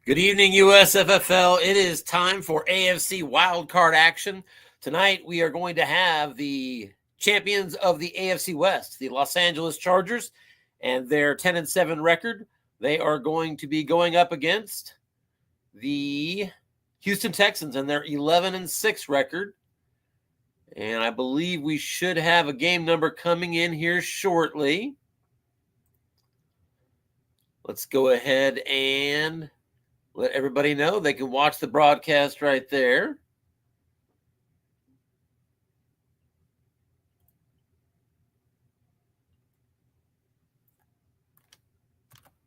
Good evening, USFFL. It is time for AFC Wildcard action. Tonight, we are going to have the champions of the AFC West, the Los Angeles Chargers, and their 10-7 record. They are going to be going up against the Houston Texans and their 11-6 record. And I believe we should have a game number coming in here shortly. Let's go ahead and let everybody know they can watch the broadcast right there.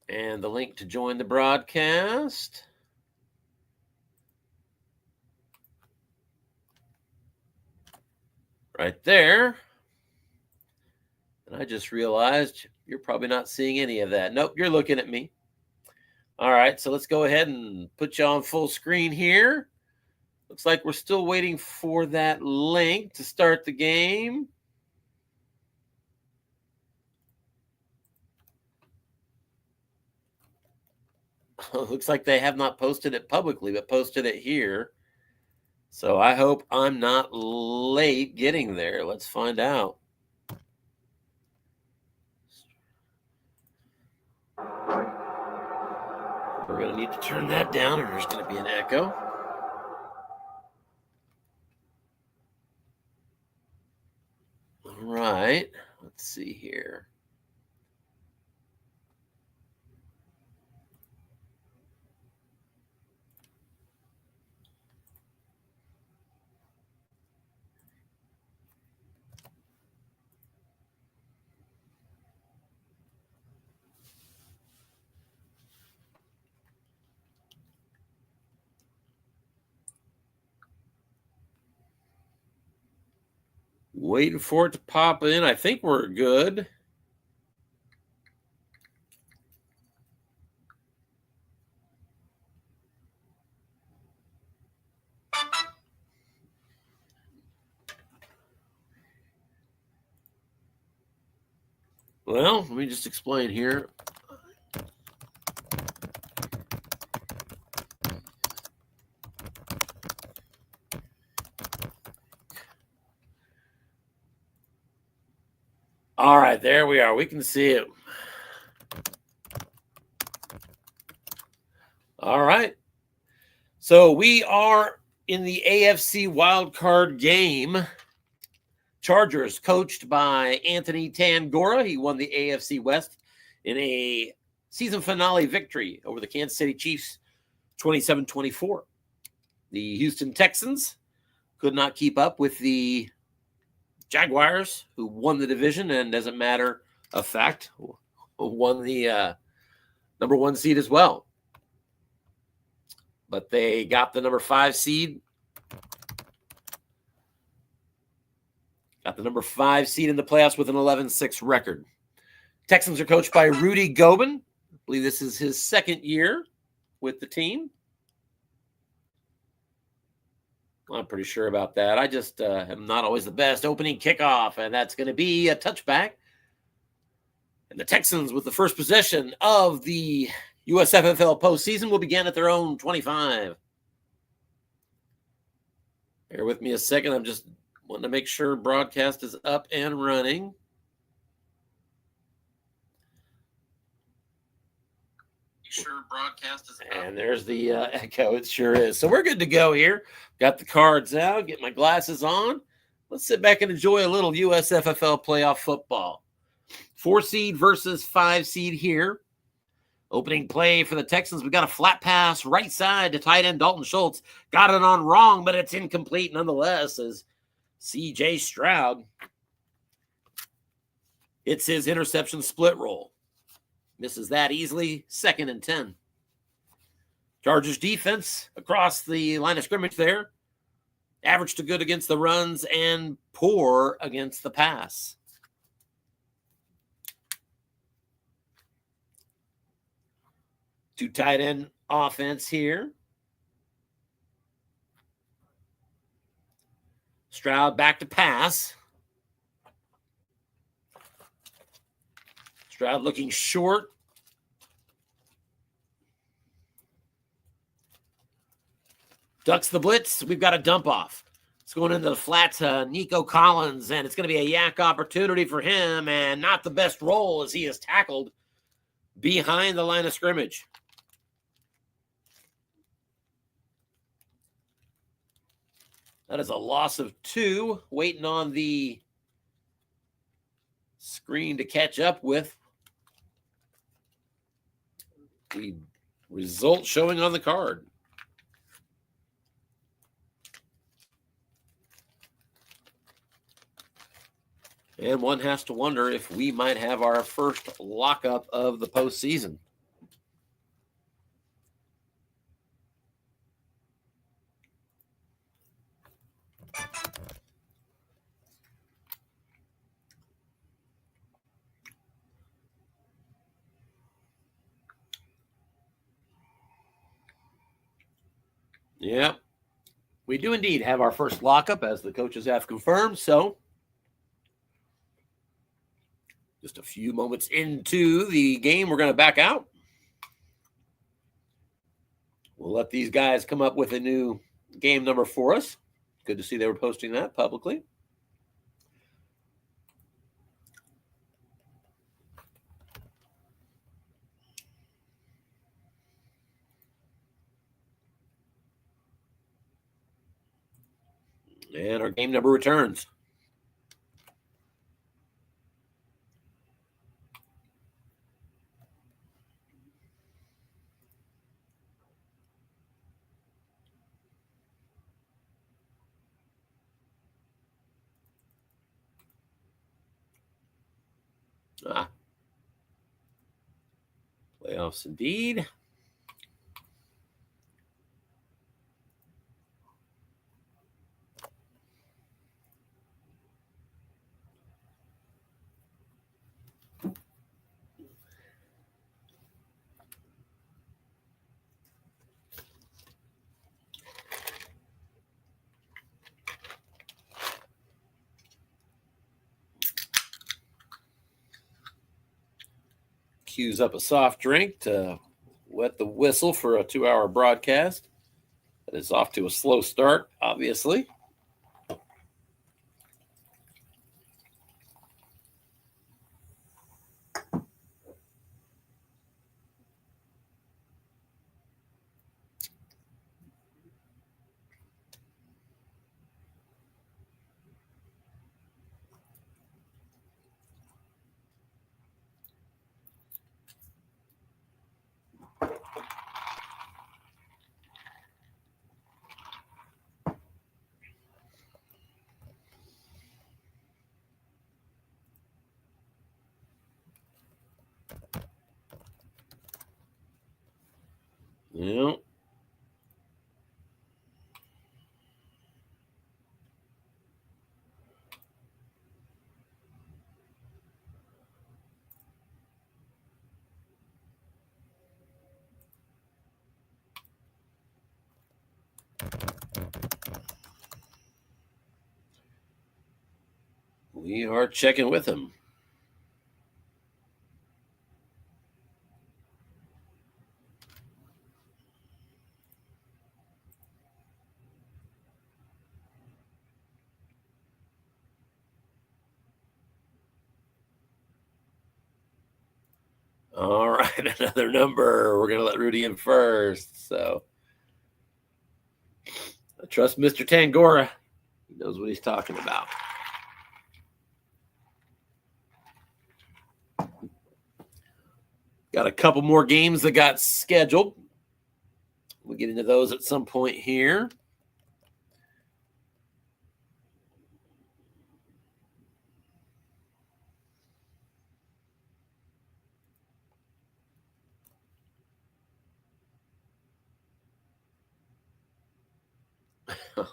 And the link to join the broadcast. Right there. And I just realized you're probably not seeing any of that. Nope, you're looking at me. All right, so let's go ahead and put you on full screen here. Looks like we're still waiting for that link to start the game. Looks like they have not posted it publicly, but posted it here. So I hope I'm not late getting there. Let's find out. We're going to need to turn that down, or there's going to be an echo. All right. Let's see here. Waiting for it to pop in. I think we're good. Well, let me just explain here. All right, there we are. We can see it. All right. So we are in the AFC wildcard game. Chargers, coached by Anthony Tangora. He won the AFC West in a season finale victory over the Kansas City Chiefs, 27-24. The Houston Texans could not keep up with the Jaguars, who won the division, and as a matter of fact, won the number 1 seed as well. But they got the number 5 seed. Got the number 5 seed in the playoffs with an 11-6 record. Texans are coached by Rudy Gobin. I believe this is his second year with the team. I'm pretty sure about that. I just am not always the best. Opening kickoff, and that's going to be a touchback. And the Texans, with the first possession of the USFFL postseason, will begin at their own 25. Bear with me a second. I'm just wanting to make sure broadcast is up and running. Sure broadcast is up. And there's the echo. It sure is. So we're good to go here. Got the cards out. Get my glasses on. Let's sit back and enjoy a little USFFL playoff football. 4 seed versus 5 seed here. Opening play for the Texans. We got a flat pass right side to tight end Dalton Schultz. Got it on wrong, but it's incomplete nonetheless as C.J. Stroud hits his interception split roll. Misses that easily. 2nd and 10. Chargers defense across the line of scrimmage there. Average to good against the runs and poor against the pass. Two tight end offense here. Stroud back to pass. Stroud looking short. Ducks the blitz. We've got a dump off. It's going into the flat to Nico Collins, and it's going to be a yak opportunity for him, and not the best roll as he is tackled behind the line of scrimmage. That is a loss of 2, waiting on the screen to catch up with the result showing on the card. And one has to wonder if we might have our first lockup of the postseason. Yeah, we do indeed have our first lockup, as the coaches have confirmed. So just a few moments into the game, we're going to back out. We'll let these guys come up with a new game number for us. Good to see they were posting that publicly. And our game number returns. Playoffs indeed. Cues up a soft drink to wet the whistle for a 2-hour broadcast. That is off to a slow start, obviously. Yeah. We are checking with him. All right, another number. We're going to let Rudy in first. So I trust Mr. Tangora. He knows what he's talking about. Got a couple more games that got scheduled. We'll get into those at some point here.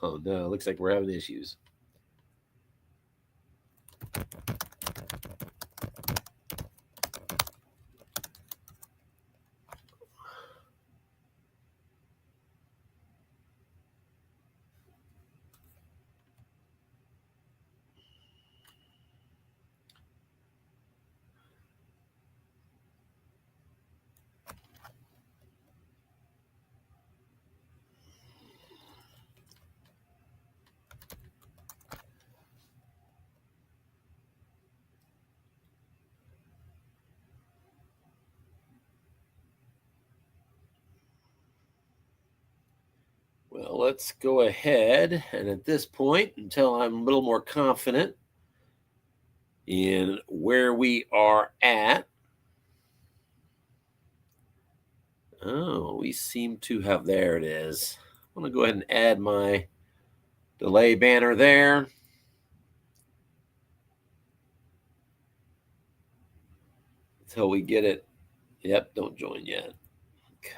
Oh, no. Looks like we're having issues. Well, let's go ahead. And at this point, until I'm a little more confident in where we are at. Oh, we seem to have, there it is. I'm going to go ahead and add my delay banner there. Until we get it. Yep, don't join yet. Okay.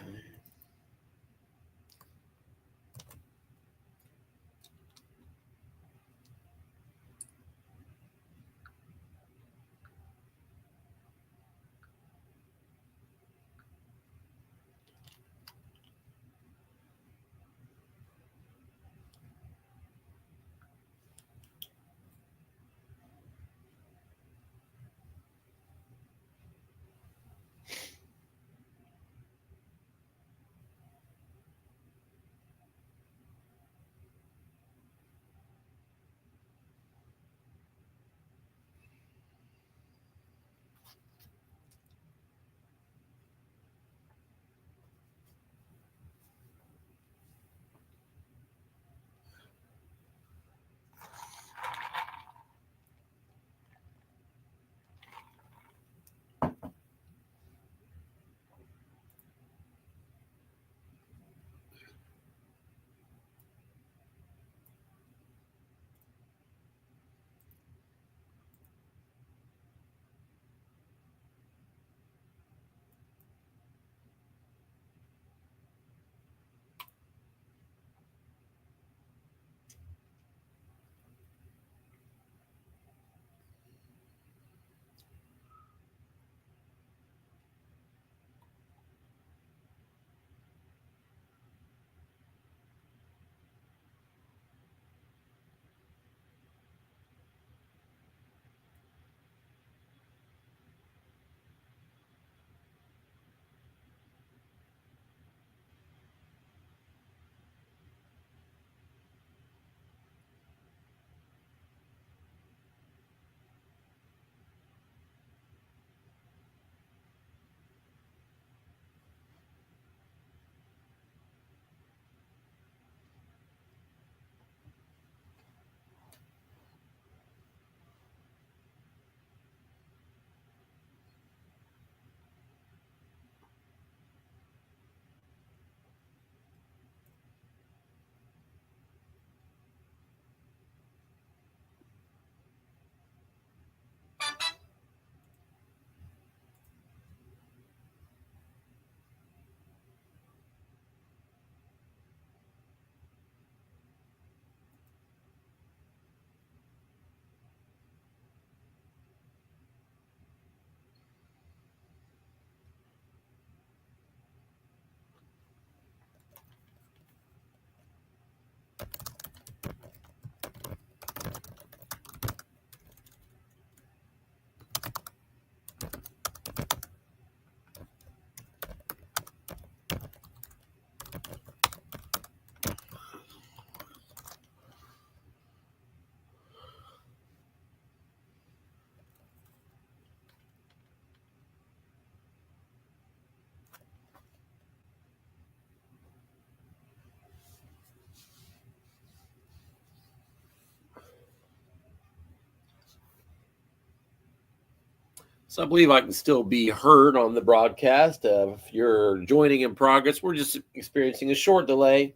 So I believe I can still be heard on the broadcast. If you're joining in progress, we're just experiencing a short delay.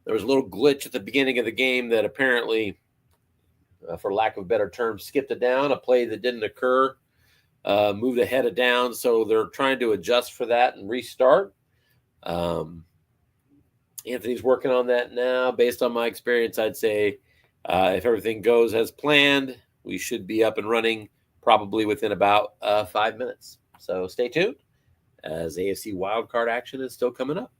There was a little glitch at the beginning of the game that apparently, for lack of a better term, skipped it down, a play that didn't occur, moved ahead of down. So they're trying to adjust for that and restart. Anthony's working on that now. Based on my experience, I'd say if everything goes as planned, we should be up and running probably within about 5 minutes. So stay tuned as AFC Wildcard action is still coming up.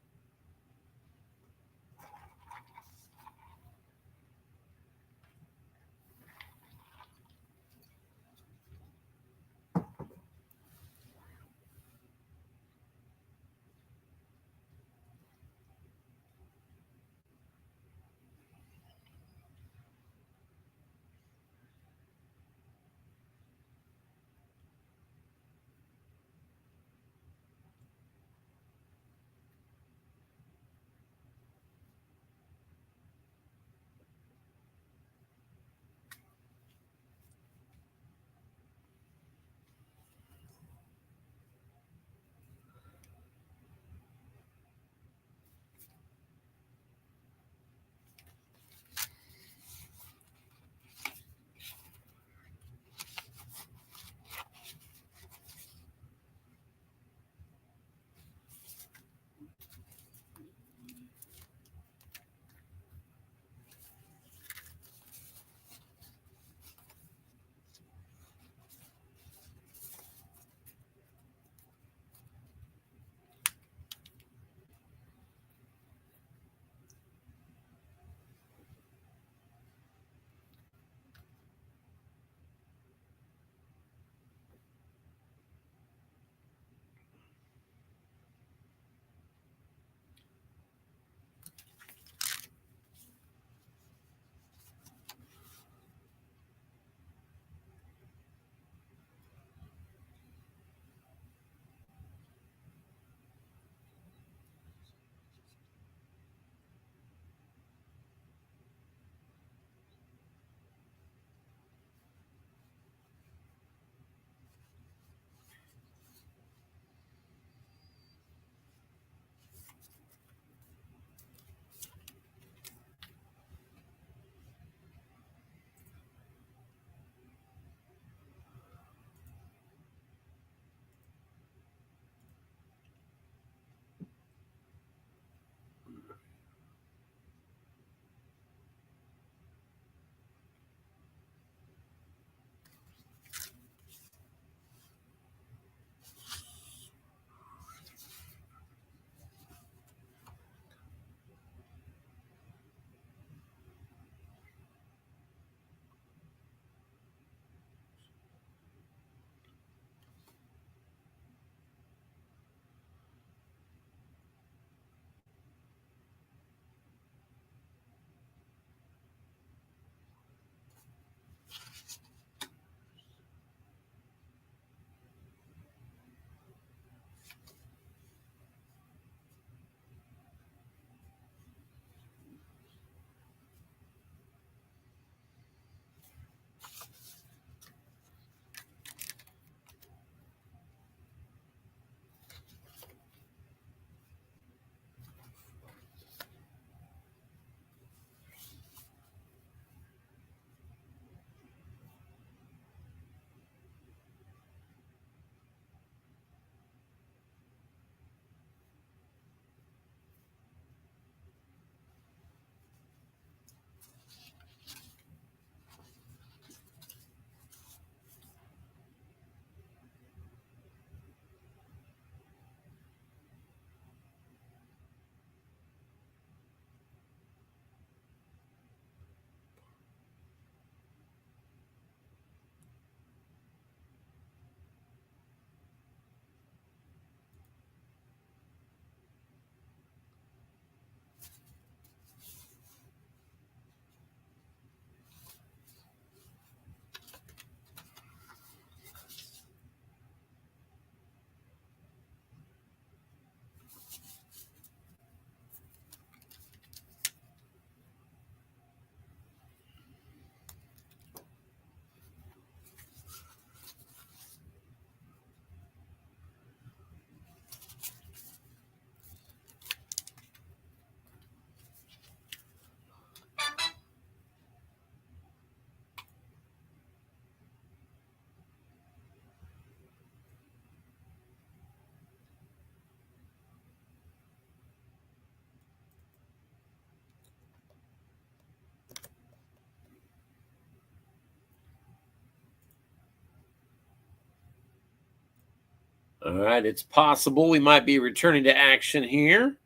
All right, it's possible we might be returning to action here.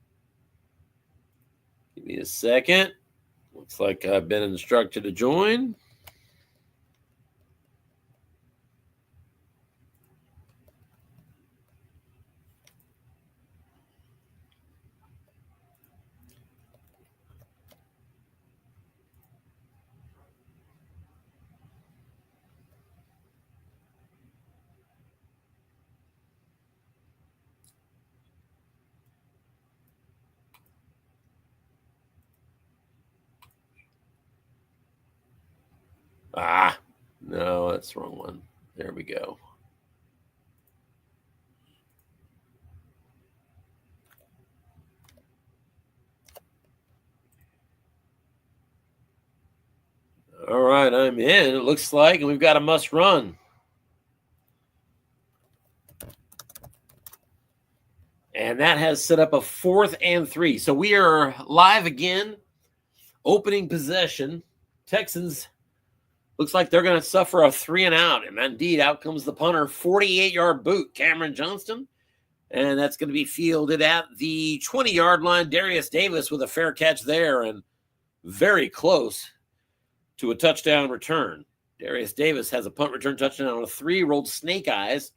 Give me a second. Looks like I've been instructed to join. No, that's the wrong one. There we go. All right, I'm in, it looks like, and we've got a must run. And that has set up a 4th and 3. So we are live again. Opening possession. Texans looks like they're going to suffer a 3 and out. And indeed, out comes the punter. 48-yard boot, Cameron Johnston. And that's going to be fielded at the 20-yard line. Darius Davis with a fair catch there and very close to a touchdown return. Darius Davis has a punt return touchdown on a 3, rolled snake eyes.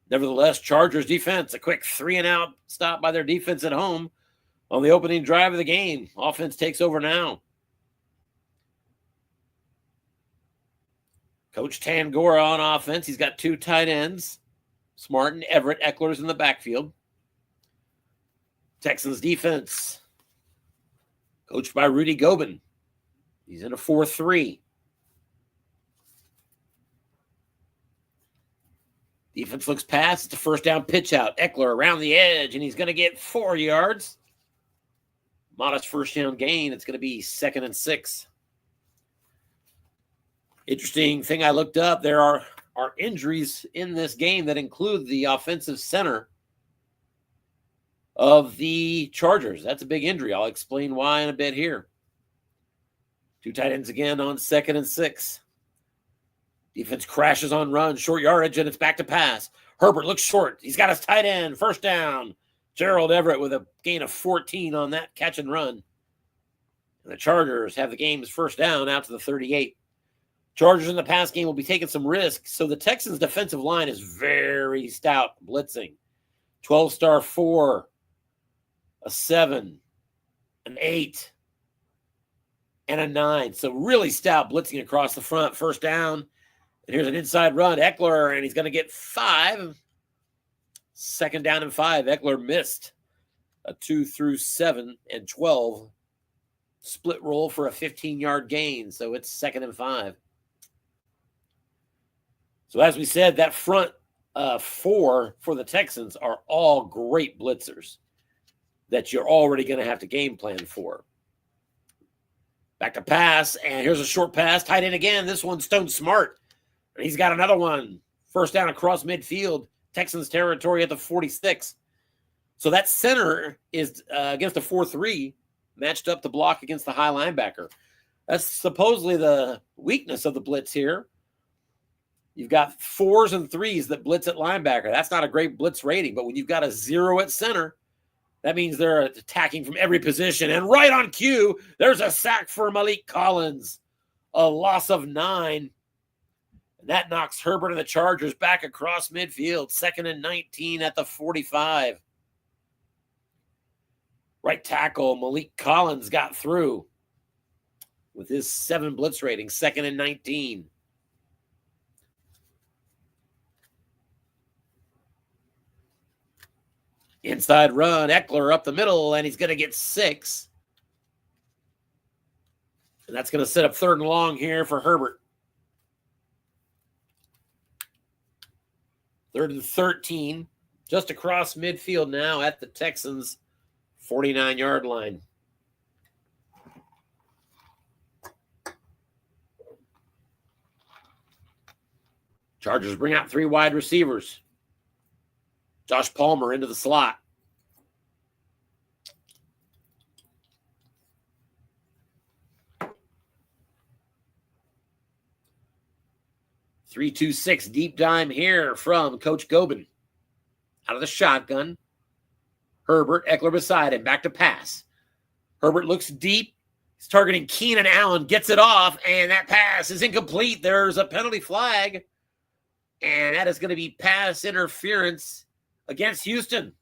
Nevertheless, Chargers defense, a quick 3 and out stop by their defense at home on the opening drive of the game. Offense takes over now. Coach Tangora on offense. He's got 2 tight ends. Smart and Everett. Eckler's in the backfield. Texans defense, coached by Rudy Gobin. He's in a 4-3. Defense looks past. It's a first down pitch out. Eckler around the edge, and he's going to get 4 yards. Modest first down gain. It's going to be 2nd and 6. Interesting thing I looked up, there are injuries in this game that include the offensive center of the Chargers. That's a big injury. I'll explain why in a bit here. 2 tight ends again on 2nd and 6. Defense crashes on run, short yardage, and it's back to pass. Herbert looks short. He's got his tight end, first down. Gerald Everett with a gain of 14 on that catch and run. And the Chargers have the game's first down out to the 38. Chargers in the pass game will be taking some risks, so the Texans' defensive line is very stout, blitzing. 12-star 4, a 7, an 8, and a 9. So really stout blitzing across the front. First down. And here's an inside run. Eckler, and he's going to get 5. 2nd down and 5. Eckler missed a 2 through 7 and 12 split roll for a 15-yard gain. So it's 2nd and 5. So as we said, that front 4 for the Texans are all great blitzers that you're already going to have to game plan for. Back to pass, and here's a short pass. Tight end again. This one's Stone Smart. And he's got another one. First down across midfield. Texans territory at the 46. So that center is against a 4-3, matched up to block against the high linebacker. That's supposedly the weakness of the blitz here. You've got 4s and 3s that blitz at linebacker. That's not a great blitz rating, but when you've got a 0 at center, that means they're attacking from every position. And right on cue, there's a sack for Malik Collins. A loss of 9. And that knocks Herbert and the Chargers back across midfield. 2nd and 19 at the 45. Right tackle, Malik Collins got through with his 7 blitz rating. 2nd and 19. Inside run, Eckler up the middle, and he's going to get 6. And that's going to set up 3rd and long here for Herbert. 3rd and 13, just across midfield now at the Texans' 49-yard line. Chargers bring out 3 wide receivers. Josh Palmer into the slot. Three, 2, 6 deep dime here from Coach Gobin. Out of the shotgun. Herbert, Eckler beside him. Back to pass. Herbert looks deep. He's targeting Keenan Allen. Gets it off, and that pass is incomplete. There's a penalty flag. And that is going to be pass interference against Houston.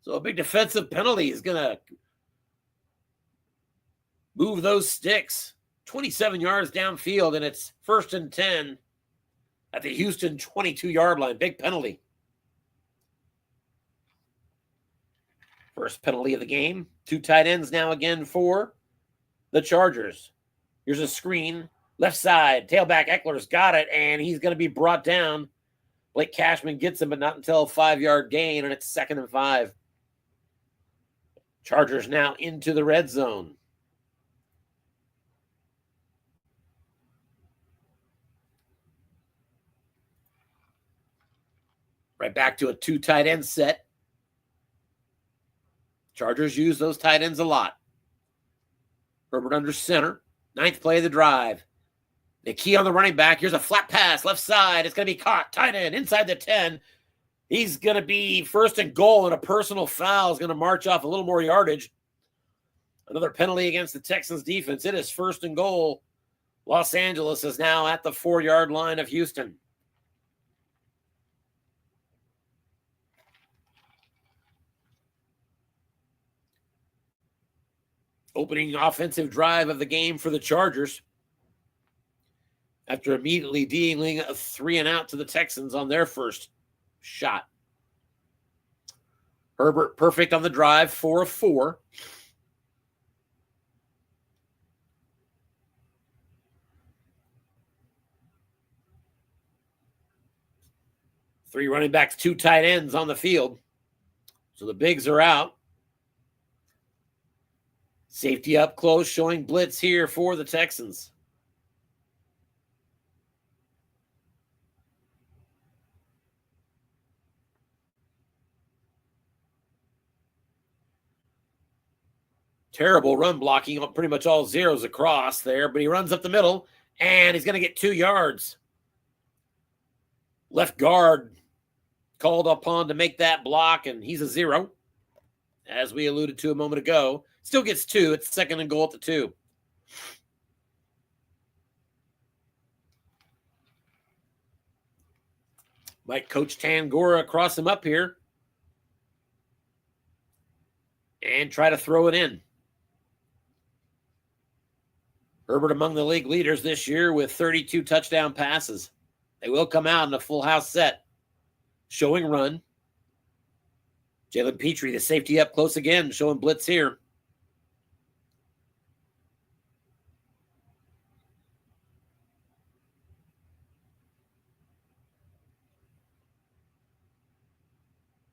So a big defensive penalty is going to move those sticks 27 yards downfield, and it's 1st and 10 at the Houston 22-yard line. Big penalty. First penalty of the game. 2 tight ends now again for the Chargers. Here's a screen. Left side. Tailback Eckler's got it, and he's going to be brought down. Blake Cashman gets him, but not until a 5-yard gain, and it's 2nd and 5. Chargers now into the red zone. Right back to a 2 tight end set. Chargers use those tight ends a lot. Herbert under center. 9th play of the drive. The key on the running back. Here's a flat pass. Left side. It's going to be caught. Tight end inside the 10. He's going to be 1st and goal, and a personal foul is going to march off a little more yardage. Another penalty against the Texans defense. It is 1st and goal. Los Angeles is now at the 4-yard line of Houston. Opening offensive drive of the game for the Chargers, after immediately dealing a 3-and-out to the Texans on their first shot. Herbert perfect on the drive, 4 of 4. Three running backs, 2 tight ends on the field. So the bigs are out. Safety up close, showing blitz here for the Texans. Terrible run blocking, pretty much all zeros across there, but he runs up the middle, and he's going to get 2 yards. Left guard called upon to make that block, and he's a 0, as we alluded to a moment ago. Still gets 2. It's 2nd and goal at the 2. Might coach Tangora cross him up here and try to throw it in. Herbert among the league leaders this year with 32 touchdown passes. They will come out in a full house set. Showing run. Jalen Petrie, the safety up close again, showing blitz here.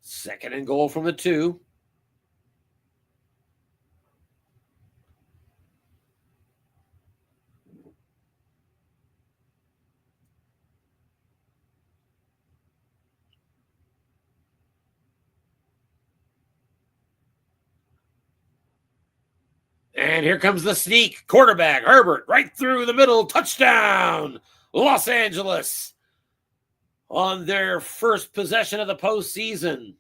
Second and goal from the 2. And here comes the sneak. Quarterback, Herbert, right through the middle. Touchdown, Los Angeles. On their first possession of the postseason.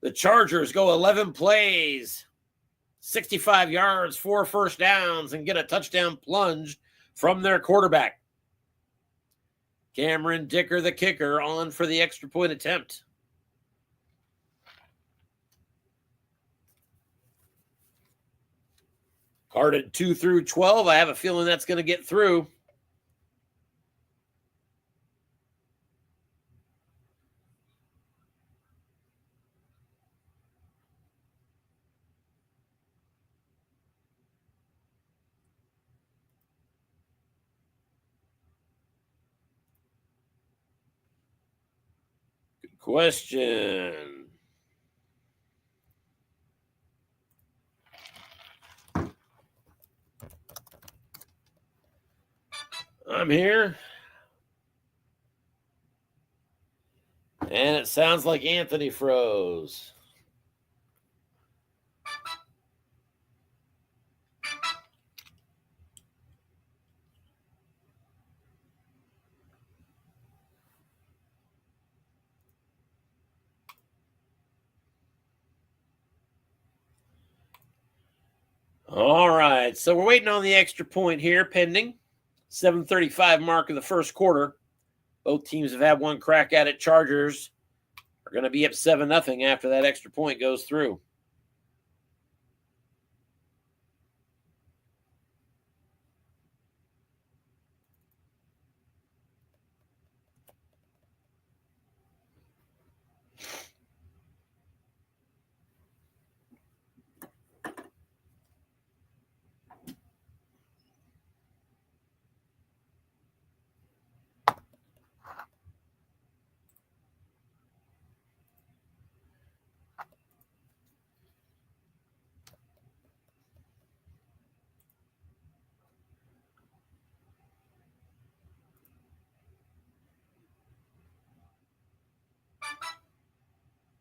The Chargers go 11 plays, 65 yards, 4 first downs, and get a touchdown plunge from their quarterback. Cameron Dicker, the kicker, on for the extra point attempt. Carded 2 through 12. I have a feeling that's going to get through. Good question. I'm here. And it sounds like Anthony froze. All right, so we're waiting on the extra point here, pending 7:35 mark of the first quarter. Both teams have had one crack at it. Chargers are going to be up 7-0 after that extra point goes through.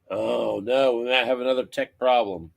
Oh, no, we might have another tech problem.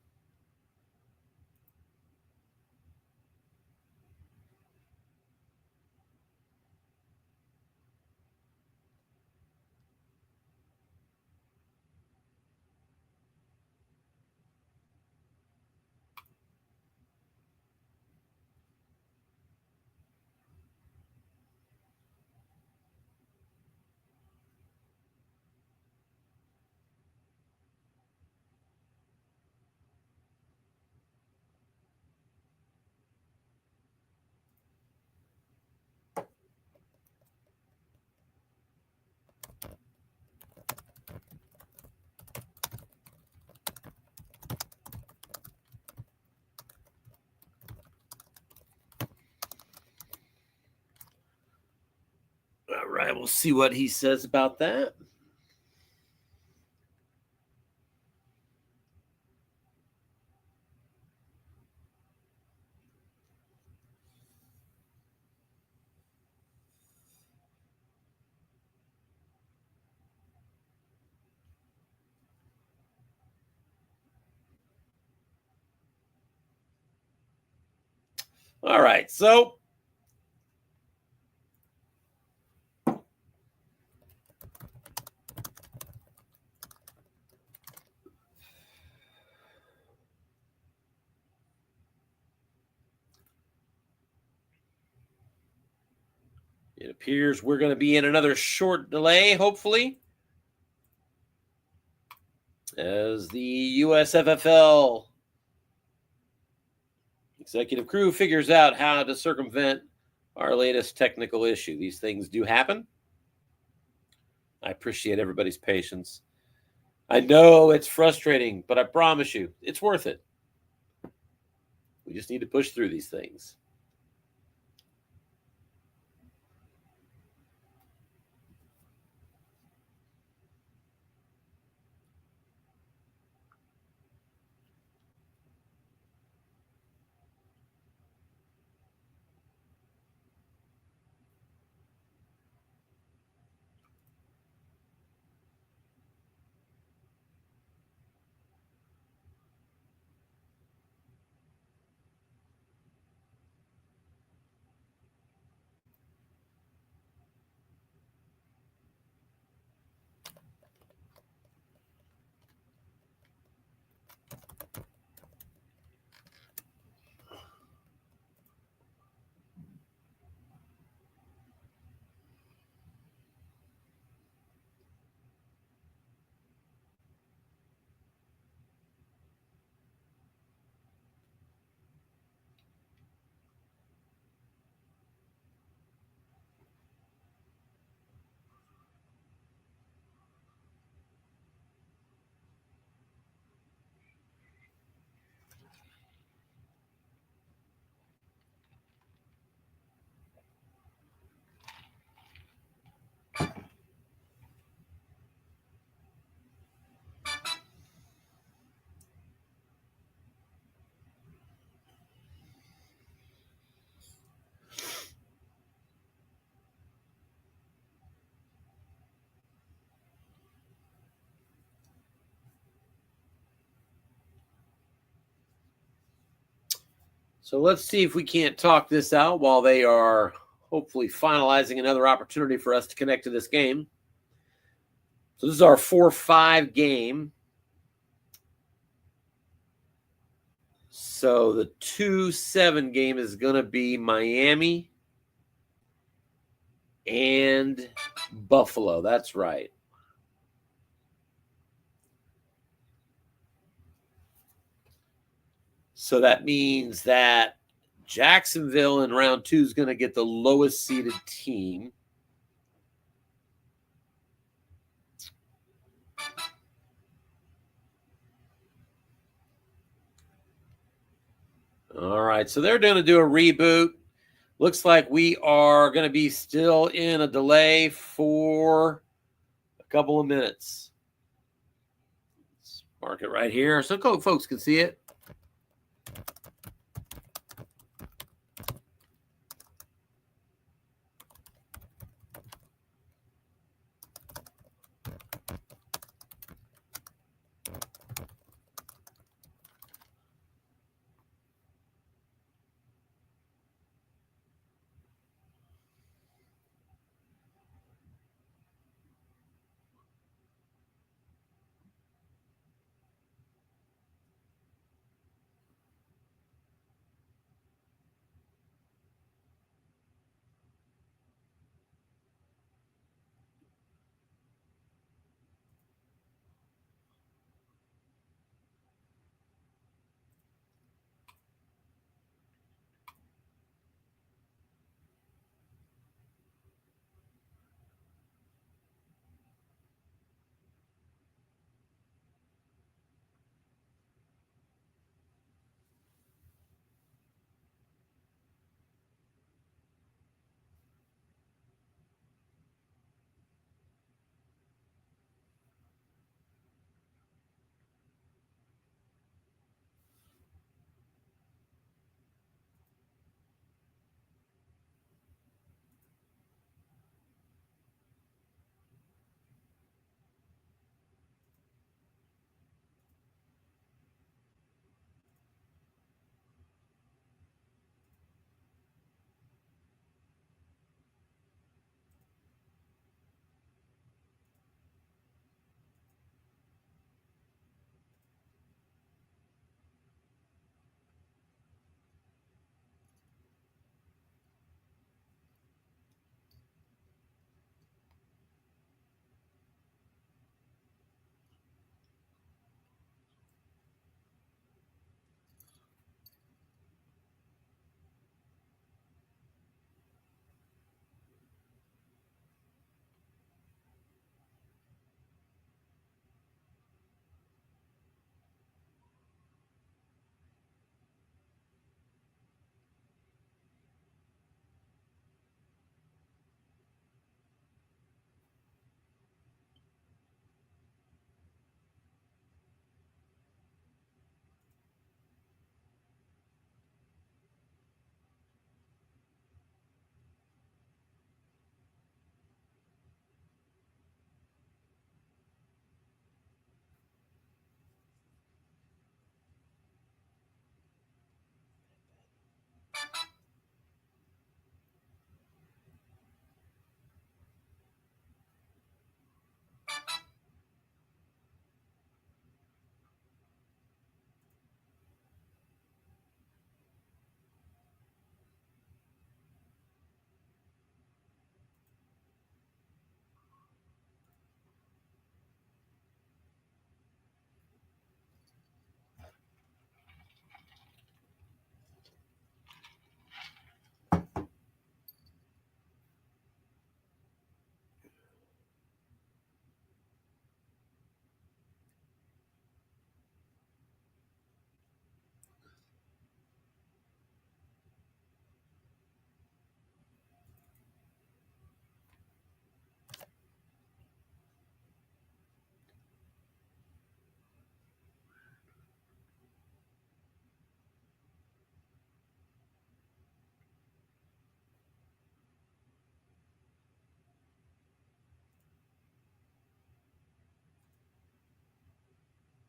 All right, we'll see what he says about that. All right, so it appears we're going to be in another short delay, hopefully, as the USFFL executive crew figures out how to circumvent our latest technical issue. These things do happen. I appreciate everybody's patience. I know it's frustrating, but I promise you, it's worth it. We just need to push through these things. So let's see if we can't talk this out while they are hopefully finalizing another opportunity for us to connect to this game. So this is our 4-5 game. So the 2-7 game is going to be Miami and Buffalo. That's right. So that means that Jacksonville in round 2 is going to get the lowest seeded team. All right, so they're going to do a reboot. Looks like we are going to be still in a delay for a couple of minutes. Let's mark it right here so folks can see it.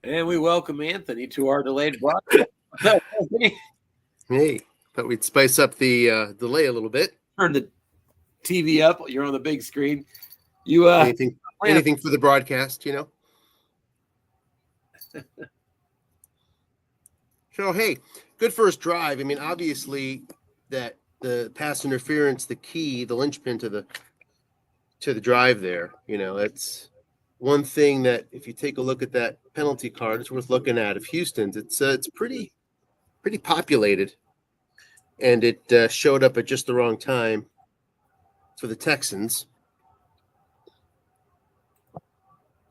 And we welcome Anthony to our delayed broadcast. Hey, thought we'd spice up the delay a little bit. Turn the TV up. You're on the big screen. You anything for the broadcast, Trying So, hey, good first drive. I mean, obviously, that the pass interference, the key, the linchpin to the drive there. It's one thing that if you take a look at that penalty card, it's worth looking at. Of Houston's, it's pretty populated, and it showed up at just the wrong time for the Texans.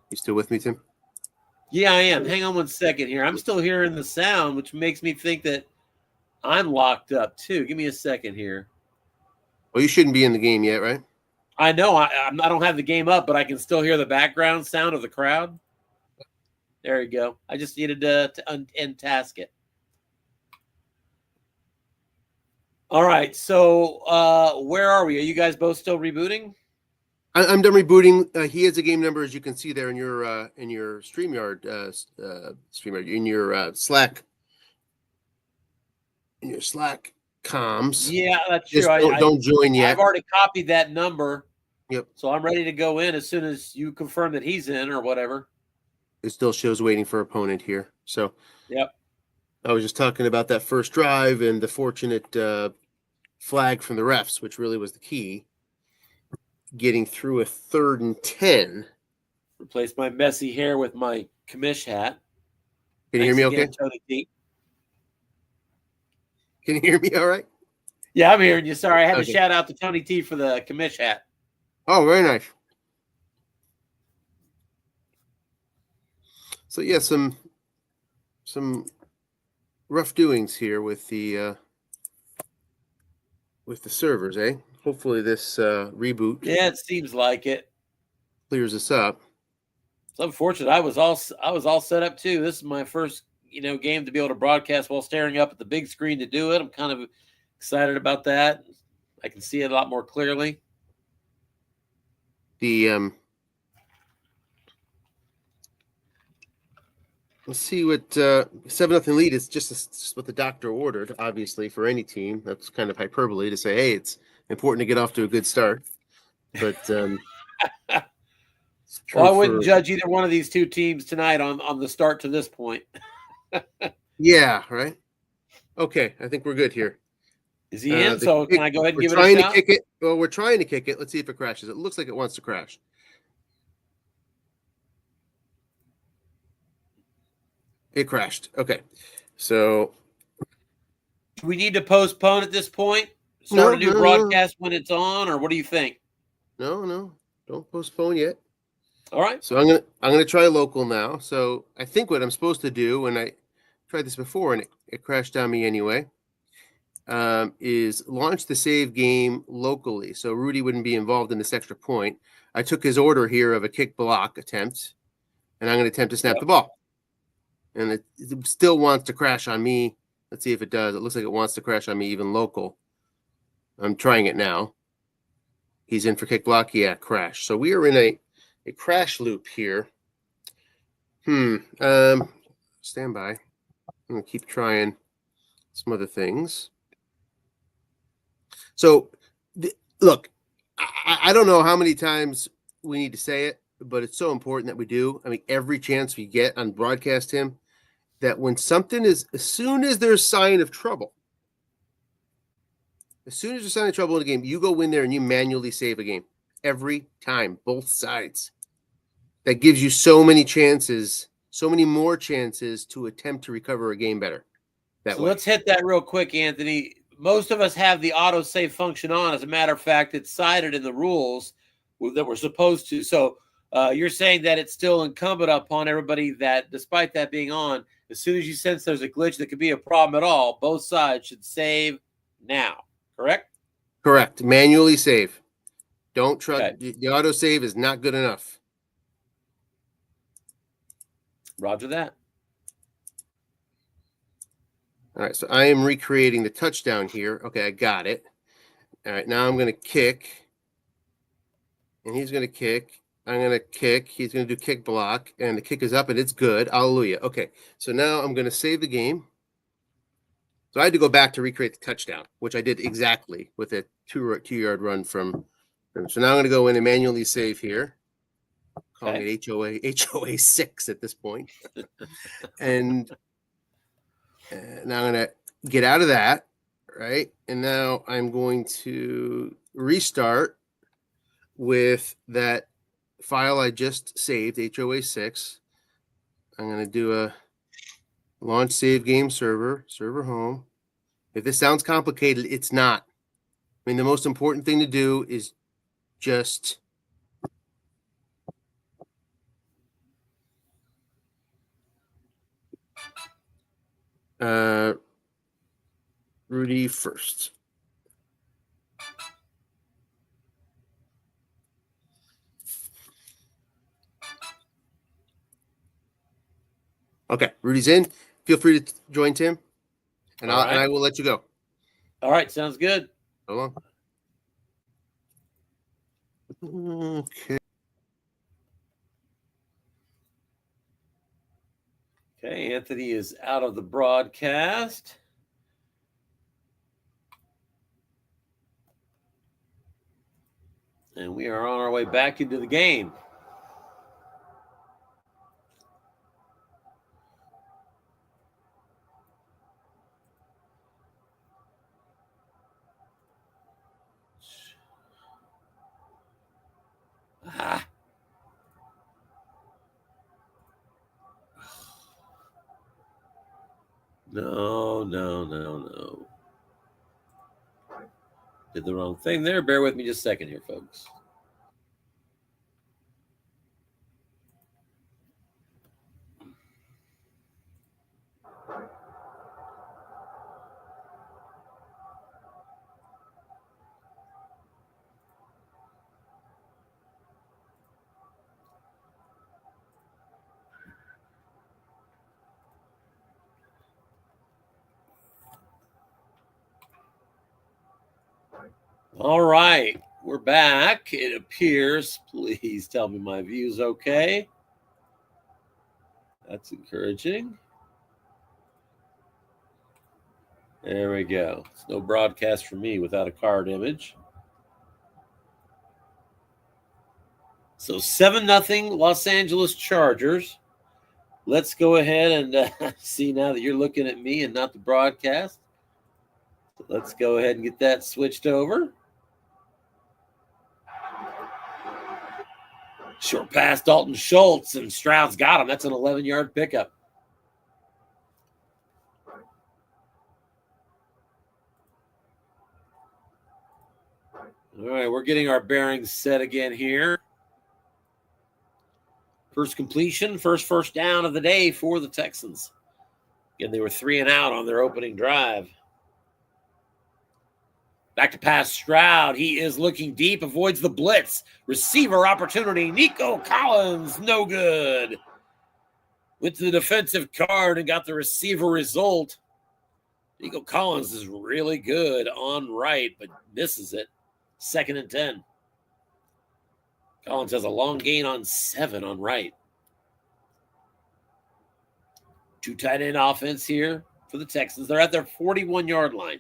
You still with me, Tim? Yeah, I am. Hang on one second here. I'm still hearing the sound, which makes me think that I'm locked up too. Give me a second here. Well, you shouldn't be in the game yet, right? I know I don't have the game up, but I can still hear the background sound of the crowd. There you go. I just needed to untask it. All right. So where are we? Are you guys both still rebooting? I'm done rebooting. He has a game number, as you can see there in your StreamYard, in your Slack, comms. Yeah, that's Just true. don't join yet. I've already copied that number. Yep. So I'm ready to go in as soon as you confirm that he's in or whatever. It still shows waiting for opponent here. So. Yep. I was just talking about that first drive and the fortunate flag from the refs, which really was the key. Getting through a 3rd and 10. Replace my messy hair with my commish hat. Can you hear me okay? Tony T. Can you hear me all right? Yeah, I'm hearing you. Sorry, I had to shout out to Tony T for the commish hat. Oh, very nice. So, yeah, some rough doings here with the servers, eh? Hopefully this reboot. Yeah, it seems like it clears us up. It's unfortunate. I was all set up too. This is my first game to be able to broadcast while staring up at the big screen to do it. I'm kind of excited about that. I can see it a lot more clearly. The let's see what 7-0 lead is. Just what the doctor ordered. Obviously, for any team, that's kind of hyperbole to say, hey, it's important to get off to a good start. But well, I wouldn't judge either one of these two teams tonight on the start to this point. Yeah, right. Okay, I think we're good here. Is he in? So can I go ahead and give it a shot? We're trying to kick it. Well, we're trying to kick it. Let's see if it crashes. It looks like it wants to crash. It crashed. Okay. So do we need to postpone at this point? Start a new broadcast when it's on, or what do you think? No. Don't postpone yet. All right. So I'm gonna try local now. So I think what I'm supposed to do, and I tried this before and it crashed on me anyway, is launch the save game locally. So Rudy wouldn't be involved in this extra point. I took his order here of a kick block attempt, and I'm going to attempt to snap the ball. And it still wants to crash on me. Let's see if it does. It looks like it wants to crash on me even local. I'm trying it now. He's in for kick block. Yeah, crash. So we are in a crash loop here. Stand by. I'm going to keep trying some other things. So, look, I don't know how many times we need to say it, but it's so important that we do. I mean, every chance we get on broadcast him, that when something is, as soon as there's sign of trouble, in the game, you go in there and you manually save a game every time, both sides. That gives you so many chances, so many more chances to attempt to recover a game better. So let's hit that real quick, Anthony. Most of us have the auto-save function on. As a matter of fact, it's cited in the rules that we're supposed to. So you're saying that it's still incumbent upon everybody that, despite that being on, as soon as you sense there's a glitch that could be a problem at all, both sides should save now. Correct? Correct. Manually save. Don't trust. Okay. The auto-save is not good enough. Roger that. All right, so I am recreating the touchdown here. Okay, I got it. All right, now I'm going to kick. And he's going to kick. I'm going to kick. He's going to do kick block. And the kick is up, and it's good. Hallelujah. Okay, so now I'm going to save the game. So I had to go back to recreate the touchdown, which I did exactly with a two-yard run from. So now I'm going to go in and manually save here. Calling it HOA 6 at this point. And Now I'm going to get out of that, right? And now I'm going to restart with that file I just saved, HOA6. I'm going to do a launch save game server home. If this sounds complicated, it's not. I mean, the most important thing to do is just Rudy first. Okay, Rudy's in. Feel free to join Tim, and I will let you go. All right, sounds good. So long. Okay. Okay, Anthony is out of the broadcast. And we are on our way back into the game. No. Did the wrong thing there. Bear with me just a second here, folks. All right, we're back. It appears. Please tell me my view's okay. That's encouraging. There we go. It's no broadcast for me without a card image. So 7-0 Los Angeles Chargers. Let's go ahead and see now that you're looking at me and not the broadcast. So let's go ahead and get that switched over. Short pass, Dalton Schultz, and Stroud's got him. That's an 11-yard pickup. All right, we're getting our bearings set again here. First completion, first down of the day for the Texans. Again, they were 3 and out on their opening drive. Back to pass Stroud. He is looking deep, avoids the blitz. Receiver opportunity. Nico Collins, no good. Went to the defensive card and got the receiver result. Nico Collins is really good on right, but misses it. 2nd and 10. Collins has a long gain on 7 on right. 2 tight end offense here for the Texans. They're at their 41-yard line.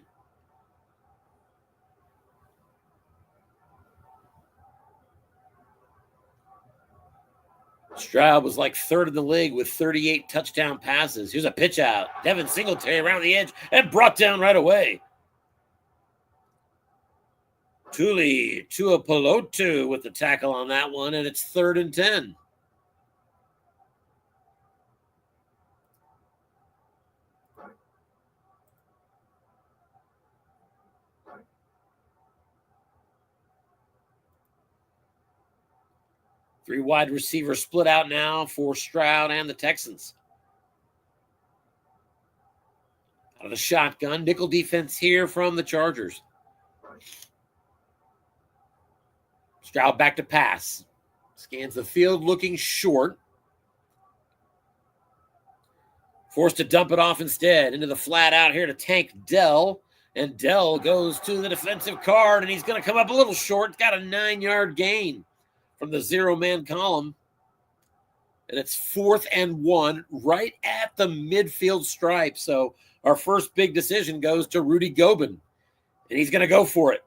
Stroud was like 3rd in the league with 38 touchdown passes. Here's a pitch out. Devin Singletary around the edge and brought down right away. Tuipulotu with the tackle on that one, and it's 3rd and 10. Three wide receivers split out now for Stroud and the Texans. Out of the shotgun, nickel defense here from the Chargers. Stroud back to pass. Scans the field looking short. Forced to dump it off instead. Into the flat out here to tank Dell. And Dell goes to the defensive card, and he's going to come up a little short. Got a 9-yard gain from the 0-man column. And it's 4th and 1 right at the midfield stripe. So our first big decision goes to Rudy Gobin. And he's going to go for it.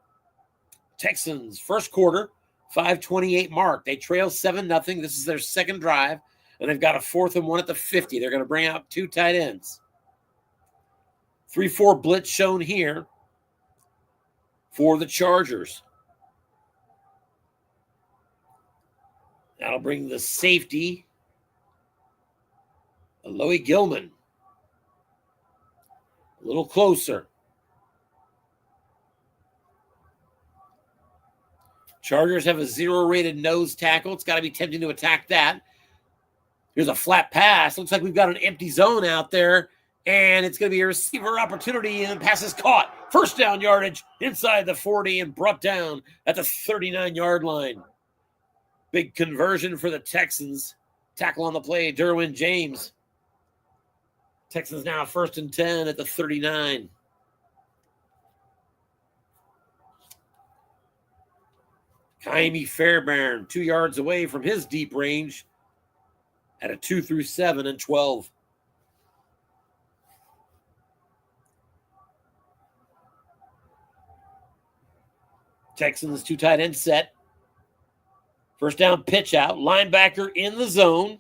Texans, first quarter, 5:28 mark. They trail 7-0. This is their second drive. And they've got a 4th and 1 at the 50. They're going to bring out 2 tight ends. 3-4 blitz shown here for the Chargers. That'll bring the safety, Aloy Gilman, a little closer. Chargers have a 0-rated nose tackle. It's got to be tempting to attack that. Here's a flat pass. Looks like we've got an empty zone out there, and it's going to be a receiver opportunity, and the pass is caught. First down yardage inside the 40 and brought down at the 39-yard line. Big conversion for the Texans. Tackle on the play, Derwin James. Texans now 1st and 10 at the 39. Kaimi Fairbairn, 2 yards away from his deep range at a 2 through 7 and 12. Texans 2 tight end set. First down pitch out. Linebacker in the zone.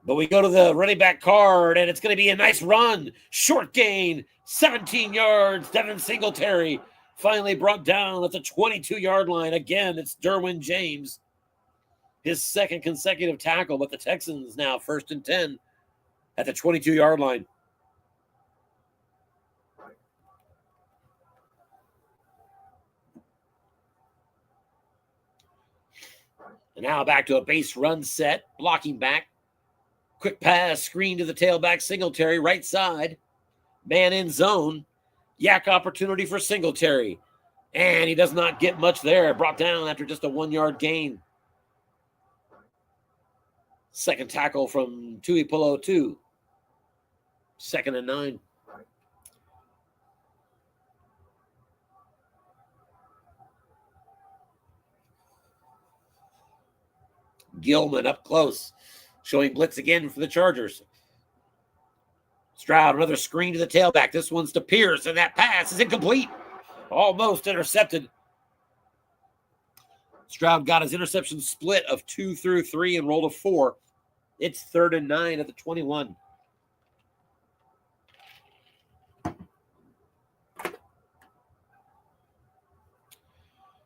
But we go to the running back card, and it's going to be a nice run. Short gain, 17 yards. Devin Singletary finally brought down at the 22-yard line. Again, it's Derwin James. His second consecutive tackle, but the Texans now 1st and 10 at the 22-yard line. And now back to a base run set, blocking back. Quick pass, screen to the tailback, Singletary, right side. Man in zone. Yak opportunity for Singletary. And he does not get much there. Brought down after just a 1-yard gain. Second tackle from Tuipulotu. 2nd and 9. Gilman up close. Showing blitz again for the Chargers. Stroud, another screen to the tailback. This one's to Pierce, and that pass is incomplete. Almost intercepted. Stroud got his interception split of 2 through 3 and rolled a 4. It's 3rd and 9 at the 21.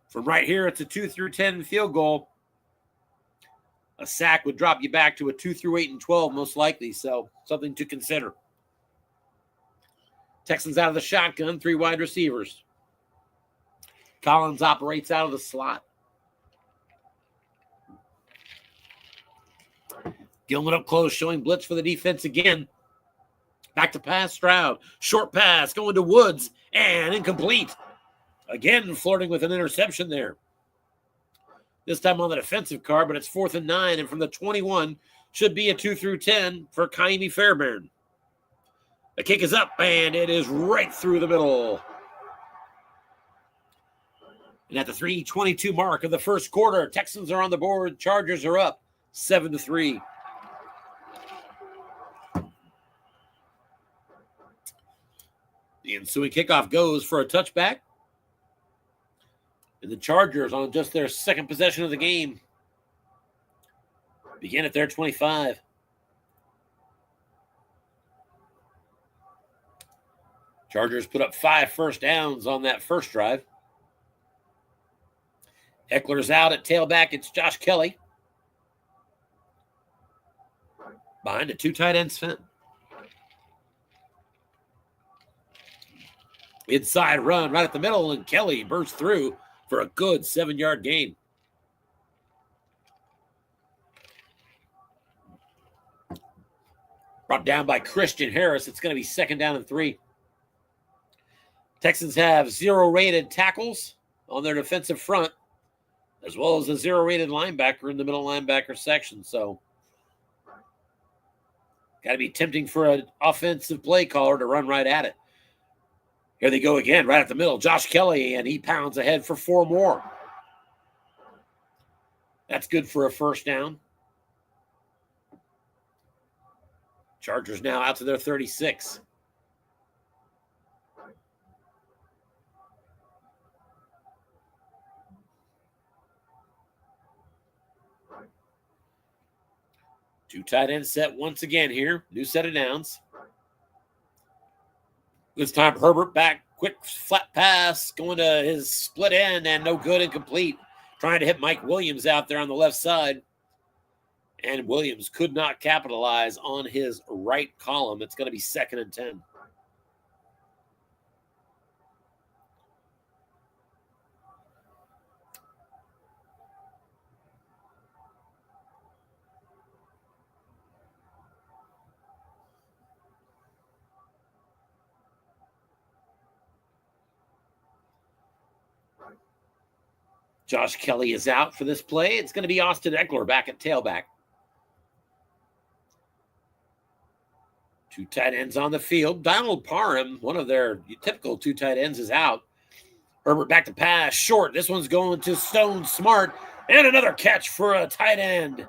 From right here, it's a 2 through 10 field goal. A sack would drop you back to a 2 through 8 and 12, most likely. So something to consider. Texans out of the shotgun, 3 wide receivers. Collins operates out of the slot. Gilman up close, showing blitz for the defense again. Back to pass, Stroud. Short pass going to Woods, and incomplete. Again, flirting with an interception there. This time on the defensive card, but it's 4th and 9, and from the 21 should be a 2 through 10 for Kaimi Fairbairn. The kick is up, and it is right through the middle. And at the 3:22 mark of the first quarter, Texans are on the board. Chargers are up 7-3. The ensuing kickoff goes for a touchback. And the Chargers, on just their second possession of the game, begin at their 25. Chargers put up 5 first downs on that first drive. Eckler's out at tailback. It's Josh Kelly. Behind a 2 tight ends fence. Inside run right at the middle, and Kelly bursts through for a good 7-yard gain. Brought down by Christian Harris. It's going to be 2nd down and 3. Texans have 0-rated tackles on their defensive front, as well as a 0-rated linebacker in the middle linebacker section. So, got to be tempting for an offensive play caller to run right at it. Here they go again, right at the middle. Josh Kelly, and he pounds ahead for 4 more. That's good for a first down. Chargers now out to their 36. Two tight end set once again here. New set of downs. This time Herbert back, quick flat pass, going to his split end and no good, incomplete. Trying to hit Mike Williams out there on the left side. And Williams could not capitalize on his right column. It's going to be 2nd and 10. Josh Kelly is out for this play. It's going to be Austin Eckler back at tailback. 2 tight ends on the field. Donald Parham, one of their typical 2 tight ends, is out. Herbert back to pass, short. This one's going to Stone Smart. And another catch for a tight end.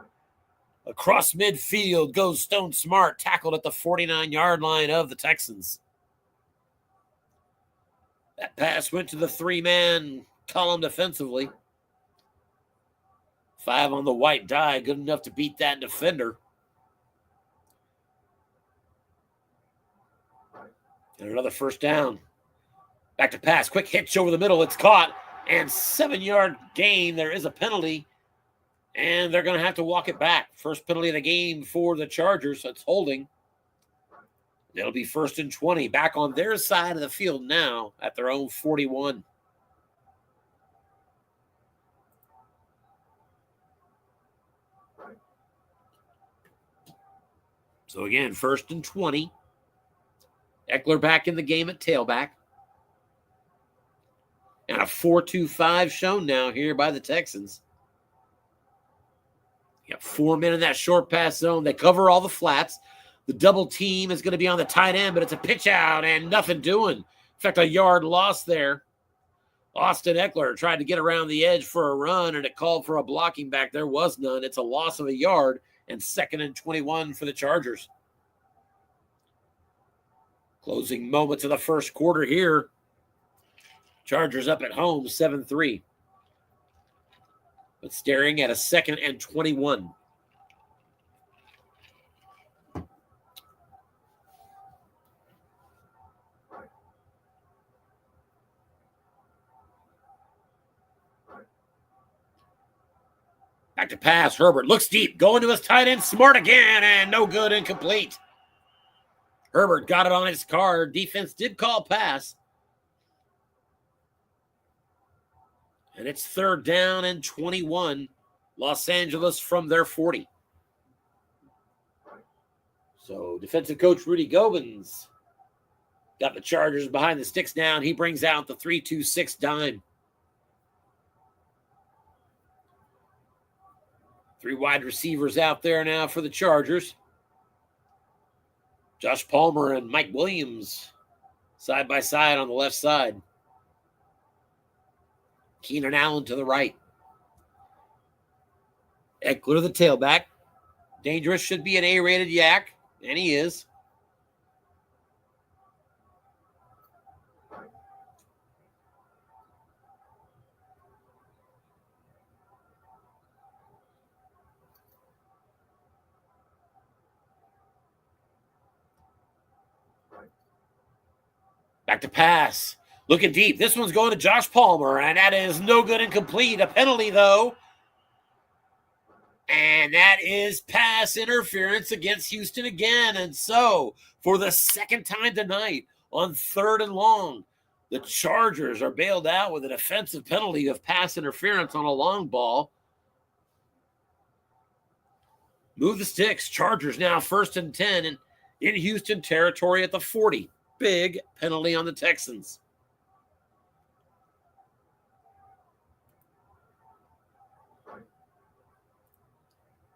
Across midfield goes Stone Smart, tackled at the 49-yard line of the Texans. That pass went to the 3-man column defensively. 5 on the white die, good enough to beat that defender. And another first down. Back to pass, quick hitch over the middle, it's caught. And 7-yard gain, there is a penalty. And they're going to have to walk it back. First penalty of the game for the Chargers, it's holding. It'll be 1st and 20, back on their side of the field now at their own 41. So again, 1st and 20. Eckler back in the game at tailback. And a 4-2-5 shown now here by the Texans. You got 4 men in that short pass zone. They cover all the flats. The double team is going to be on the tight end, but it's a pitch out and nothing doing. In fact, a yard loss there. Austin Eckler tried to get around the edge for a run, and it called for a blocking back. There was none. It's a loss of a yard. And 2nd and 21 for the Chargers. Closing moments of the first quarter here. Chargers up at home, 7-3. But staring at a 2nd and 21. Back to pass. Herbert looks deep. Going to his tight end. Smart again. And no good. Incomplete. Herbert got it on his card. Defense did call pass. And it's 3rd down and 21. Los Angeles from their 40. So defensive coach Rudy Gobens got the Chargers behind the sticks now, and he brings out the 3-2-6 dime. 3 wide receivers out there now for the Chargers. Josh Palmer and Mike Williams side by side on the left side. Keenan Allen to the right. Eckler the tailback. Dangerous, should be an A-rated yak, and he is. Back to pass. Looking deep. This one's going to Josh Palmer, and that is no good and complete. A penalty, though. And that is pass interference against Houston again. And so, for the 2nd time tonight, on 3rd and long, the Chargers are bailed out with a defensive penalty of pass interference on a long ball. Move the sticks. Chargers now 1st and 10 and in Houston territory at the 40. Big penalty on the Texans.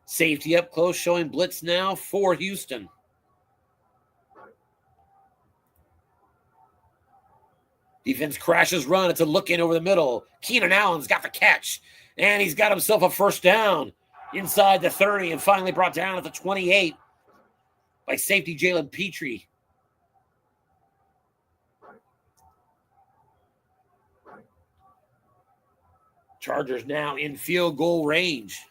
Safety up close, showing blitz now for Houston. Defense crashes run. It's a look in over the middle. Keenan Allen's got the catch, and he's got himself a first down inside the 30 and finally brought down at the 28 by safety Jalen Petrie. Chargers now in field goal range.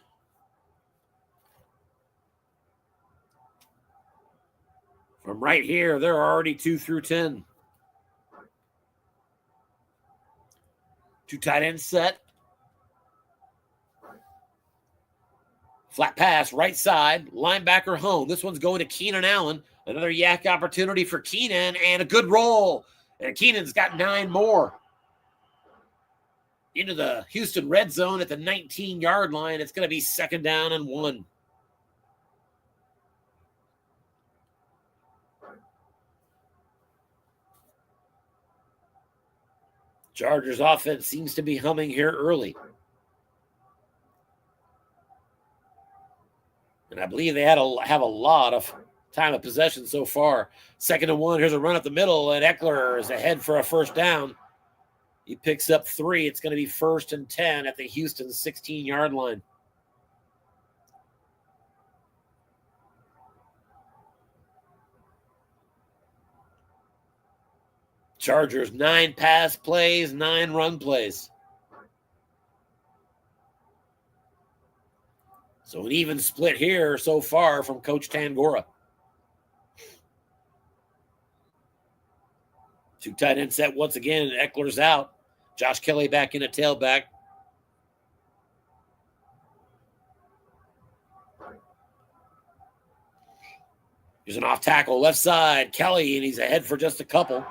From right here, they're already 2 through 10. Two tight end set. Flat pass, right side, linebacker home. This one's going to Keenan Allen. Another yak opportunity for Keenan, and a good roll. And Keenan's got 9 more. Into the Houston red zone at the 19-yard line. It's going to be 2nd down and 1. Chargers offense seems to be humming here early. And I believe they have a lot of time of possession so far. 2nd and 1. Here's a run up the middle, and Eckler is ahead for a 1st down. He picks up 3. It's going to be 1st and 10 at the Houston 16-yard line. Chargers, 9 pass plays, 9 run plays. So an even split here so far from Coach Tangora. 2 tight end set once again. Eckler's out. Josh Kelly back in a tailback. Here's an off tackle, left side. Kelly, and he's ahead for just a couple.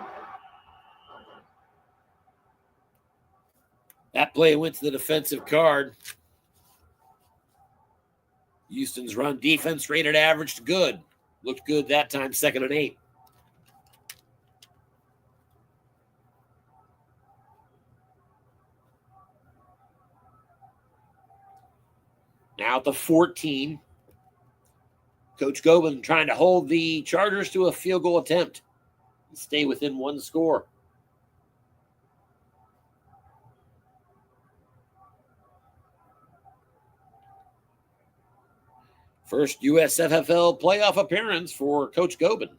That play went to the defensive card. Houston's run defense rated average to good. Looked good that time, 2nd and 8. Now at the 14. Coach Gobin trying to hold the Chargers to a field goal attempt and stay within 1 score. First USFFL playoff appearance for Coach Gobin.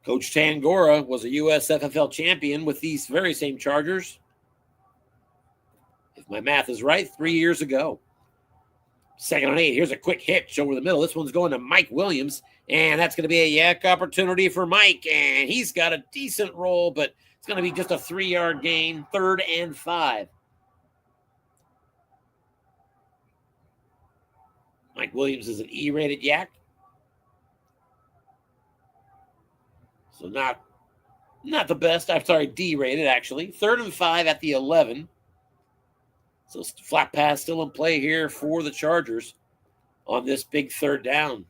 Coach Tangora was a USFFL champion with these very same Chargers, if my math is right, 3 years ago. 2nd and 8. Here's a quick hitch over the middle. This one's going to Mike Williams, and that's going to be a yak opportunity for Mike, and he's got a decent roll, but it's going to be just a 3-yard gain, 3rd and 5. Mike Williams is an E-rated yak. So not the best. I'm sorry, D-rated, actually. 3rd and 5 at the 11. So flat pass still in play here for the Chargers on this big 3rd down.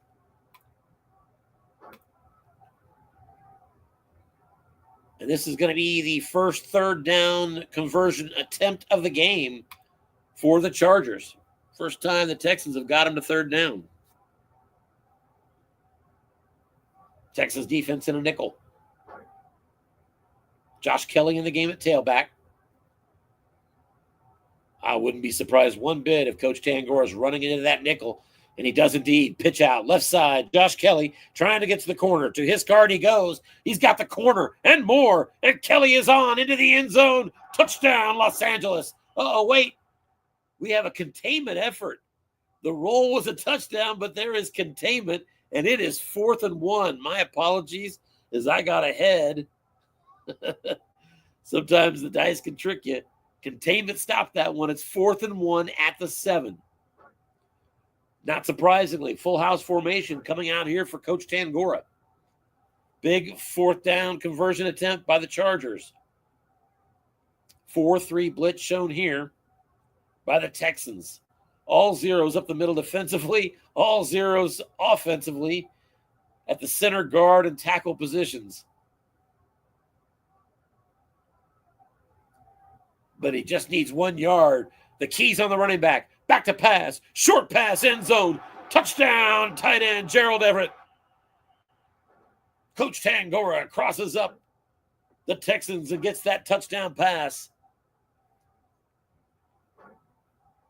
And this is going to be the first 3rd down conversion attempt of the game for the Chargers. First time the Texans have got him to 3rd down. Texans defense in a nickel. Josh Kelly in the game at tailback. I wouldn't be surprised one bit if Coach Tangora is running into that nickel, and he does indeed. Pitch out, left side. Josh Kelly trying to get to the corner. To his guard he goes. He's got the corner and more, and Kelly is on into the end zone. Touchdown, Los Angeles. Uh-oh, wait. We have a containment effort. The roll was a touchdown, but there is containment, and it is 4th and 1. My apologies, as I got ahead. Sometimes the dice can trick you. Containment stopped that one. It's 4th and 1 at the 7. Not surprisingly, full house formation coming out here for Coach Tangora. Big 4th down conversion attempt by the Chargers. 4-3 blitz shown here by the Texans. All zeros up the middle defensively, all zeros offensively at the center guard and tackle positions. But he just needs 1 yard. The key's on the running back. Back to pass. Short pass, end zone. Touchdown, tight end, Gerald Everett. Coach Tangora crosses up the Texans and gets that touchdown pass.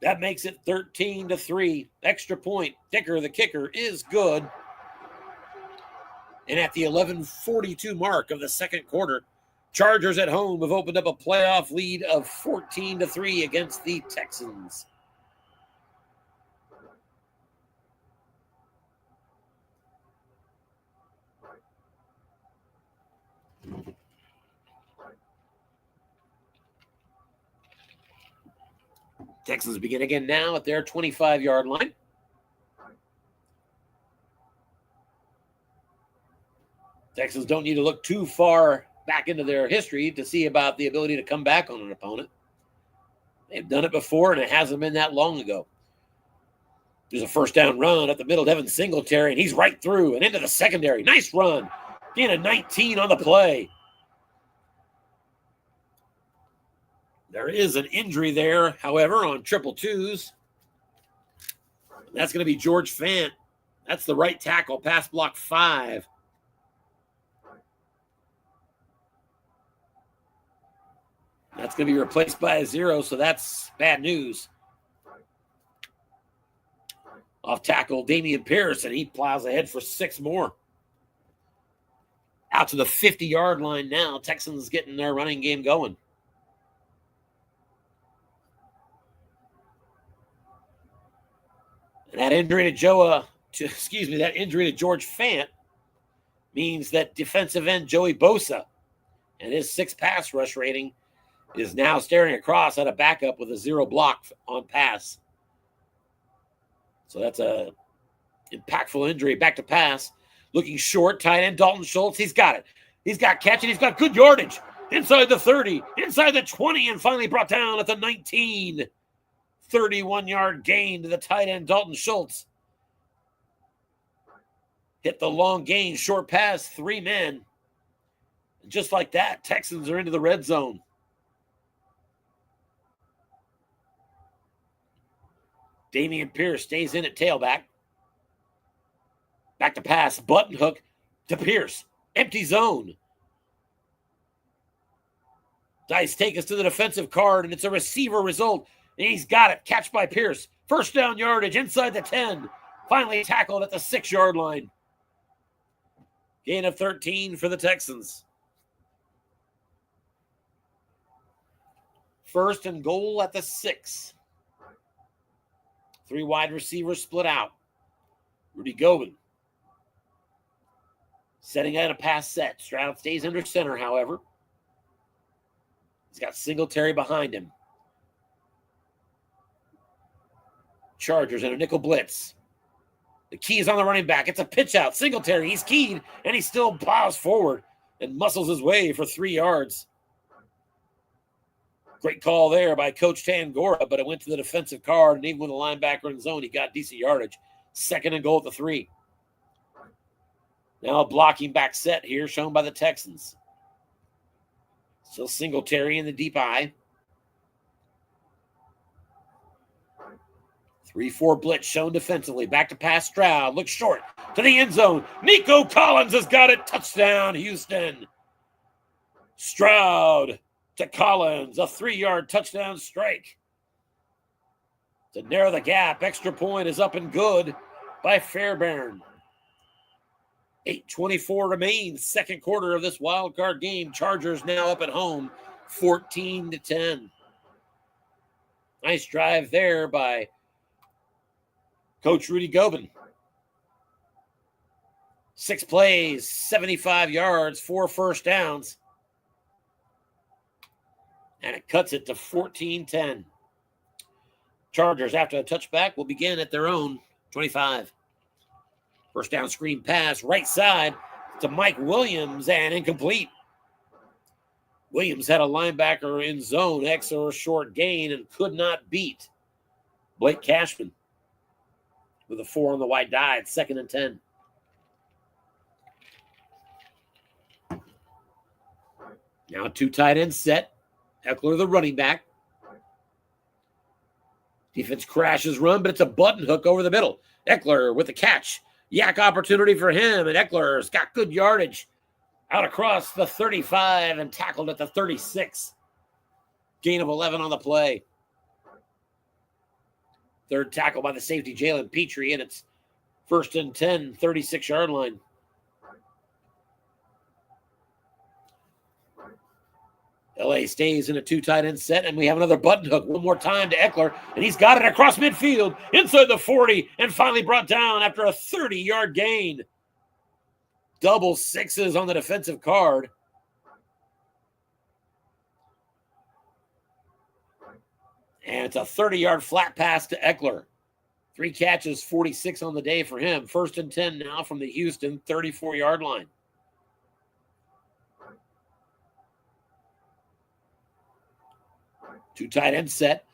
That makes it 13-3. Extra point. Dicker, the kicker, is good. And at the 11:42 mark of the 2nd quarter, Chargers at home have opened up a playoff lead of 14-3 against the Texans. Texans begin again now at their 25-yard line. Texans don't need to look too far back into their history to see about the ability to come back on an opponent. They've done it before, and it hasn't been that long ago. There's a first down run at the middle. Devin Singletary, and he's right through and into the secondary. Nice run. Gain of 19 on the play. There is an injury there, however, on triple twos. That's going to be George Fant. That's the right tackle, pass block 5. That's going to be replaced by a 0, so that's bad news. Off tackle, Damian Pierce, and he plows ahead for 6 more. Out to the 50-yard line now. Texans getting their running game going. And that injury to George Fant means that defensive end Joey Bosa and his 6 pass rush rating is now staring across at a backup with a 0 block on pass. So that's a impactful injury. Back to pass. Looking short. Tight end Dalton Schultz. He's got it. He's got catch, and he's got good yardage. Inside the 30. Inside the 20. And finally brought down at the 19. 31-yard gain to the tight end Dalton Schultz. Hit the long gain. Short pass. 3 men. And just like that, Texans are into the red zone. Damian Pierce stays in at tailback. Back to pass. Button hook to Pierce. Empty zone. Dice take us to the defensive card, and it's a receiver result. And he's got it. Catch by Pierce. First down yardage inside the 10. Finally tackled at the 6-yard line. Gain of 13 for the Texans. First and goal at the 6. 3 wide receivers split out. Rudy Gobin setting out a pass set. Stroud stays under center, however. He's got Singletary behind him. Chargers in a nickel blitz. The key is on the running back. It's a pitch out. Singletary, he's keyed, and he still plows forward and muscles his way for 3 yards. Great call there by Coach Tangora, but it went to the defensive card, and even with a linebacker in zone, he got decent yardage. Second and goal at the 3. Now a blocking back set here shown by the Texans. Still Singletary in the deep eye. 3-4 blitz shown defensively. Back to pass Stroud. Looks short to the end zone. Nico Collins has got it. Touchdown, Houston. Stroud to Collins. A 3-yard touchdown strike. To narrow the gap. Extra point is up and good by Fairbairn. 8:24 remains. Second quarter of this wild card game. Chargers now up at home. 14-10. Nice drive there by Coach Rudy Gobin. 6 plays, 75 yards, 4 first downs. And it cuts it to 14-10. Chargers, after a touchback, will begin at their own 25. First down screen pass, right side to Mike Williams, and incomplete. Williams had a linebacker in zone, X or short gain, and could not beat Blake Cashman with a 4 on the wide die. It's 2nd and 10. Now 2 tight ends set. Eckler, the running back. Defense crashes run, but it's a button hook over the middle. Eckler with the catch. Yak opportunity for him, and Eckler's got good yardage. Out across the 35 and tackled at the 36. Gain of 11 on the play. Third tackle by the safety, Jalen Petrie, and it's 1st and 10, 36-yard line. LA stays in a 2 tight end set, and we have another button hook one more time to Eckler, and he's got it across midfield, inside the 40, and finally brought down after a 30-yard gain. Double 6s on the defensive card. And it's a 30-yard flat pass to Eckler. 3 catches, 46 on the day for him. 1st and 10 now from the Houston 34-yard line. Two tight end set.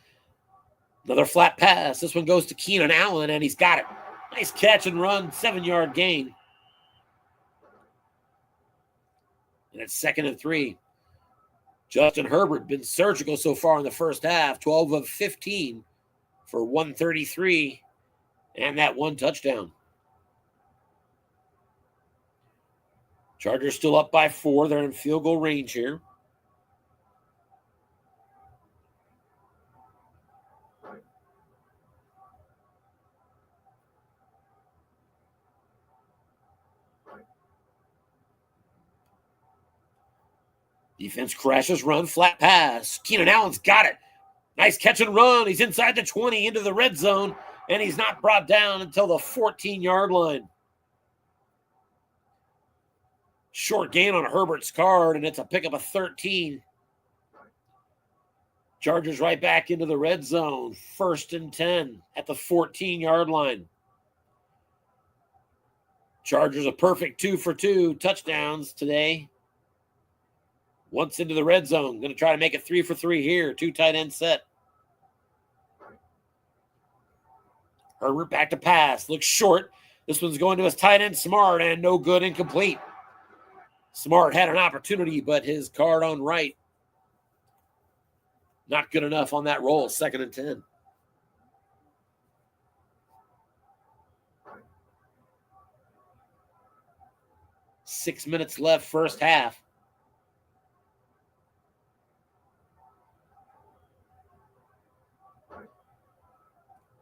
Another flat pass. This one goes to Keenan Allen, and he's got it. Nice catch and run, 7-yard gain. And it's 2nd and 3. Justin Herbert been surgical so far in the first half. 12 of 15 for 133 and that 1 touchdown. Chargers still up by 4. They're in field goal range here. Defense crashes, run, flat pass. Keenan Allen's got it. Nice catch and run. He's inside the 20 into the red zone, and he's not brought down until the 14-yard line. Short gain on Herbert's card, and it's a pickup of 13. Chargers right back into the red zone. 1st and 10 at the 14-yard line. Chargers a perfect 2 for 2 touchdowns today. Once into the red zone. Going to try to make it 3 for 3 here. 2 tight end set. Herbert back to pass. Looks short. This one's going to his tight end Smart, and no good, incomplete. Smart had an opportunity, but his card on right. Not good enough on that roll. 2nd and 10. Six minutes left, first half.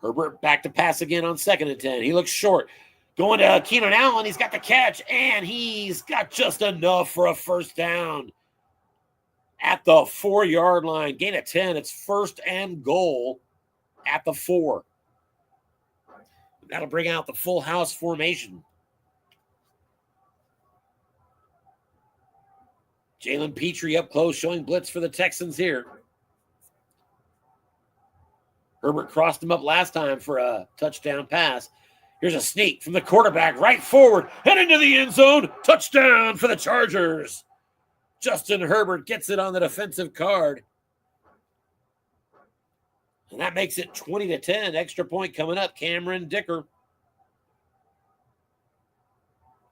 Herbert back to pass again on 2nd and 10. He looks short. Going to Keenan Allen. He's got the catch, and he's got just enough for a first down at the 4-yard line. Gain of 10. It's 1st and goal at the 4. That'll bring out the full house formation. Jalen Petrie up close, showing blitz for the Texans here. Herbert crossed him up last time for a touchdown pass. Here's a sneak from the quarterback right forward and into the end zone. Touchdown for the Chargers. Justin Herbert gets it on the defensive card. And that makes it 20-10. Extra point coming up. Cameron Dicker.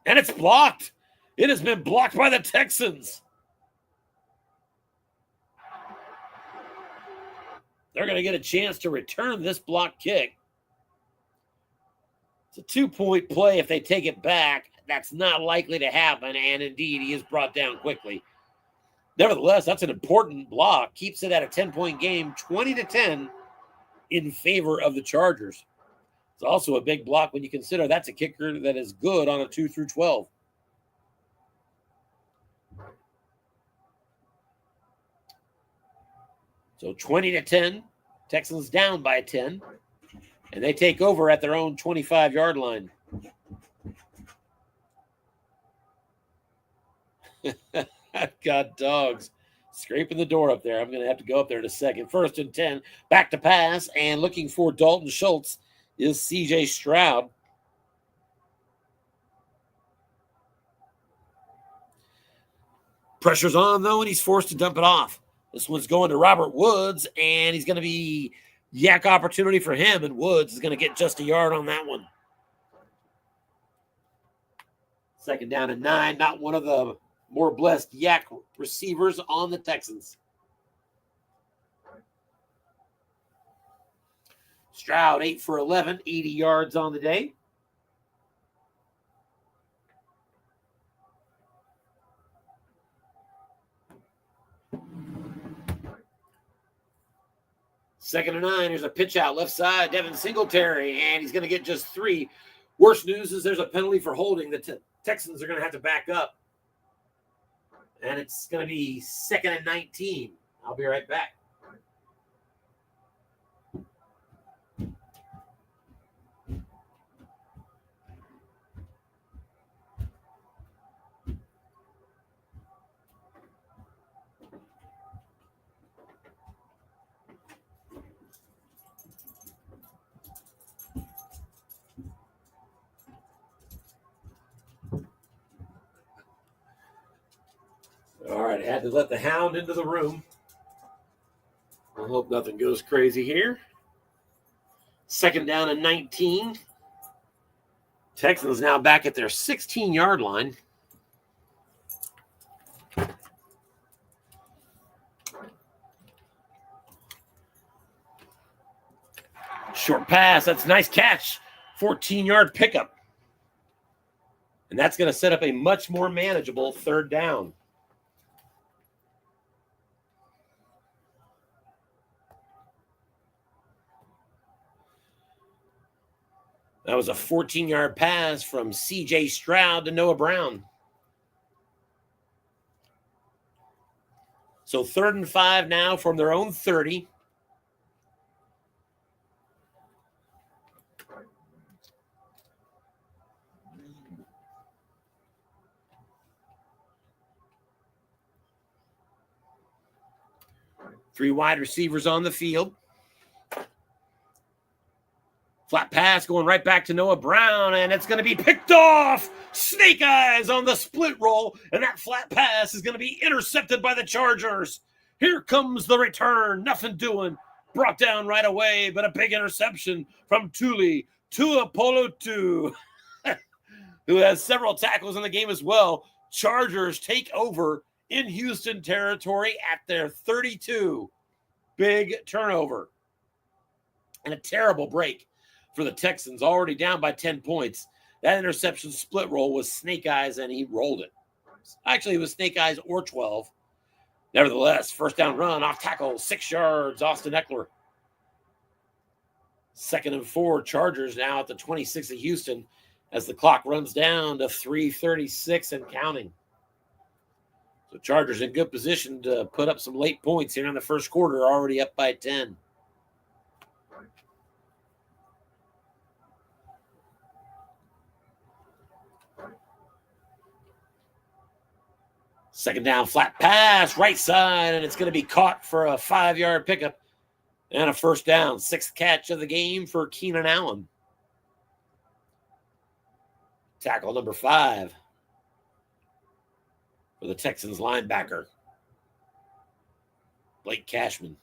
And it's blocked. It has been blocked by the Texans. They're going to get a chance to return this block kick. It's a 2-point play if they take it back. That's not likely to happen, and indeed, he is brought down quickly. Nevertheless, that's an important block. Keeps it at a 10-point game, 20-10 in favor of the Chargers. It's also a big block when you consider that's a kicker that is good on a 2 through 12. So 20-10, Texans down by 10, and they take over at their own 25-yard line. I've got dogs scraping the door up there. I'm going to have to go up there in a second. 1st and 10, back to pass, and looking for Dalton Schultz is C.J. Stroud. Pressure's on, though, and he's forced to dump it off. This one's going to Robert Woods, and he's going to be yak opportunity for him, and Woods is going to get just a yard on that one. 2nd down and 9, not one of the more blessed yak receivers on the Texans. Stroud, 8 for 11, 80 yards on the day. Second and 9, there's a pitch out left side, Devin Singletary, and he's going to get just 3. Worst news is there's a penalty for holding. The Texans are going to have to back up. And it's going to be 2nd and 19. I'll be right back. All right, I had to let the hound into the room. I hope nothing goes crazy here. Second down and 19. Texans now back at their 16-yard line. Short pass. That's a nice catch. 14-yard pickup. And that's going to set up a much more manageable third down. That was a 14-yard pass from C.J. Stroud to Noah Brown. So 3rd and 5 now from their own 30. Three wide receivers on the field. Flat pass going right back to Noah Brown, and it's going to be picked off. Snake eyes on the split roll, and that flat pass is going to be intercepted by the Chargers. Here comes the return. Nothing doing. Brought down right away, but a big interception from Tuli Tuapolotu, who has several tackles in the game as well. Chargers take over in Houston territory at their 32. Big turnover. And a terrible break for the Texans, already down by 10 points. That interception split roll was snake eyes, and he rolled it. Actually, it was snake eyes or 12. Nevertheless, first down run, off tackle, 6 yards, Austin Eckler. 2nd and 4, Chargers now at the 26 of Houston as the clock runs down to 3:36 and counting. So Chargers in good position to put up some late points here in the first quarter, already up by 10. Second down, flat pass, right side, and it's going to be caught for a 5-yard pickup and a first down. 6th catch of the game for Keenan Allen. Tackle number 5 for the Texans linebacker, Blake Cashman.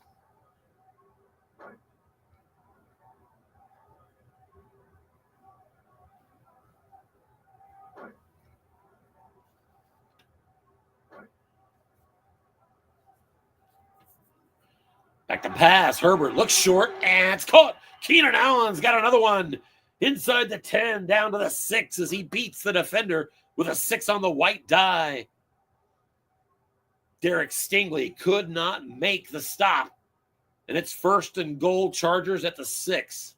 Back to pass. Herbert looks short, and it's caught. Keenan Allen's got another one inside the 10, down to the 6 as he beats the defender with a 6 on the white die. Derek Stingley could not make the stop, and it's 1st and goal, Chargers at the 6.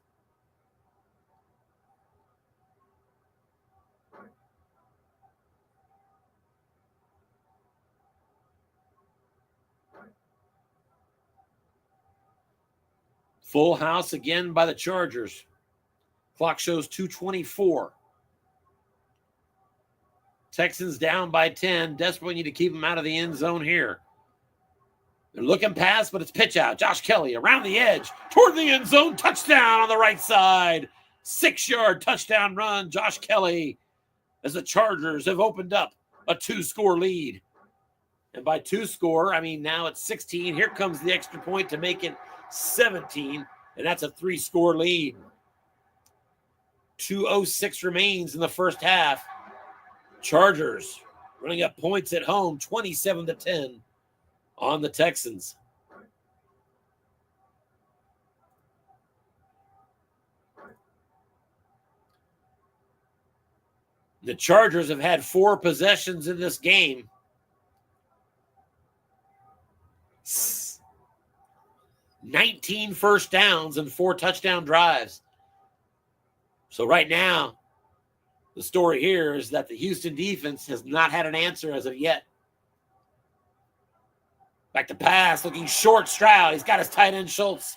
Full house again by the Chargers. Clock shows 2:24. Texans down by 10. Desperately need to keep them out of the end zone here. They're looking past, but it's pitch out. Josh Kelly around the edge toward the end zone. Touchdown on the right side. 6-yard touchdown run. Josh Kelly, as the Chargers have opened up a 2-score lead. And by 2-score, I mean now it's 16. Here comes the extra point to make it 17, and that's a 3-score lead. 2:06 remains in the first half. Chargers running up points at home, 27-10 on the Texans. The Chargers have had 4 possessions in this game. 19 first downs and 4 touchdown drives. So right now, the story here is that the Houston defense has not had an answer as of yet. Back to pass, looking short, Stroud. He's got his tight end, Schultz.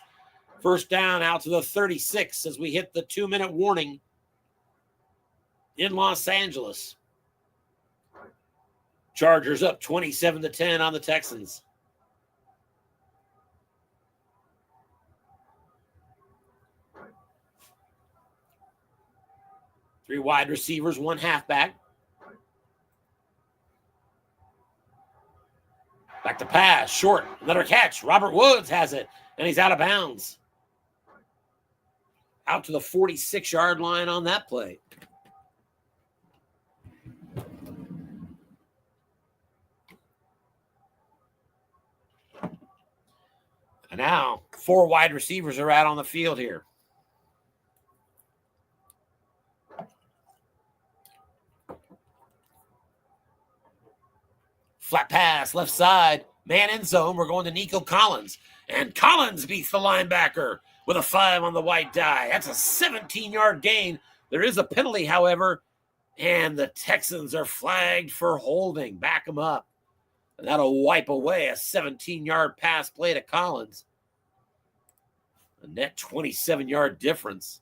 First down out to the 36 as we hit the 2-minute warning in Los Angeles. Chargers up 27-10 on the Texans. Three wide receivers, 1 halfback. Back to pass, short, another catch. Robert Woods has it, and he's out of bounds. Out to the 46-yard line on that play. And now 4 wide receivers are out on the field here. Flat pass, left side, man in zone. We're going to Nico Collins. And Collins beats the linebacker with a 5 on the white die. That's a 17-yard gain. There is a penalty, however, and the Texans are flagged for holding. Back them up. And that'll wipe away a 17-yard pass play to Collins. A net 27-yard difference.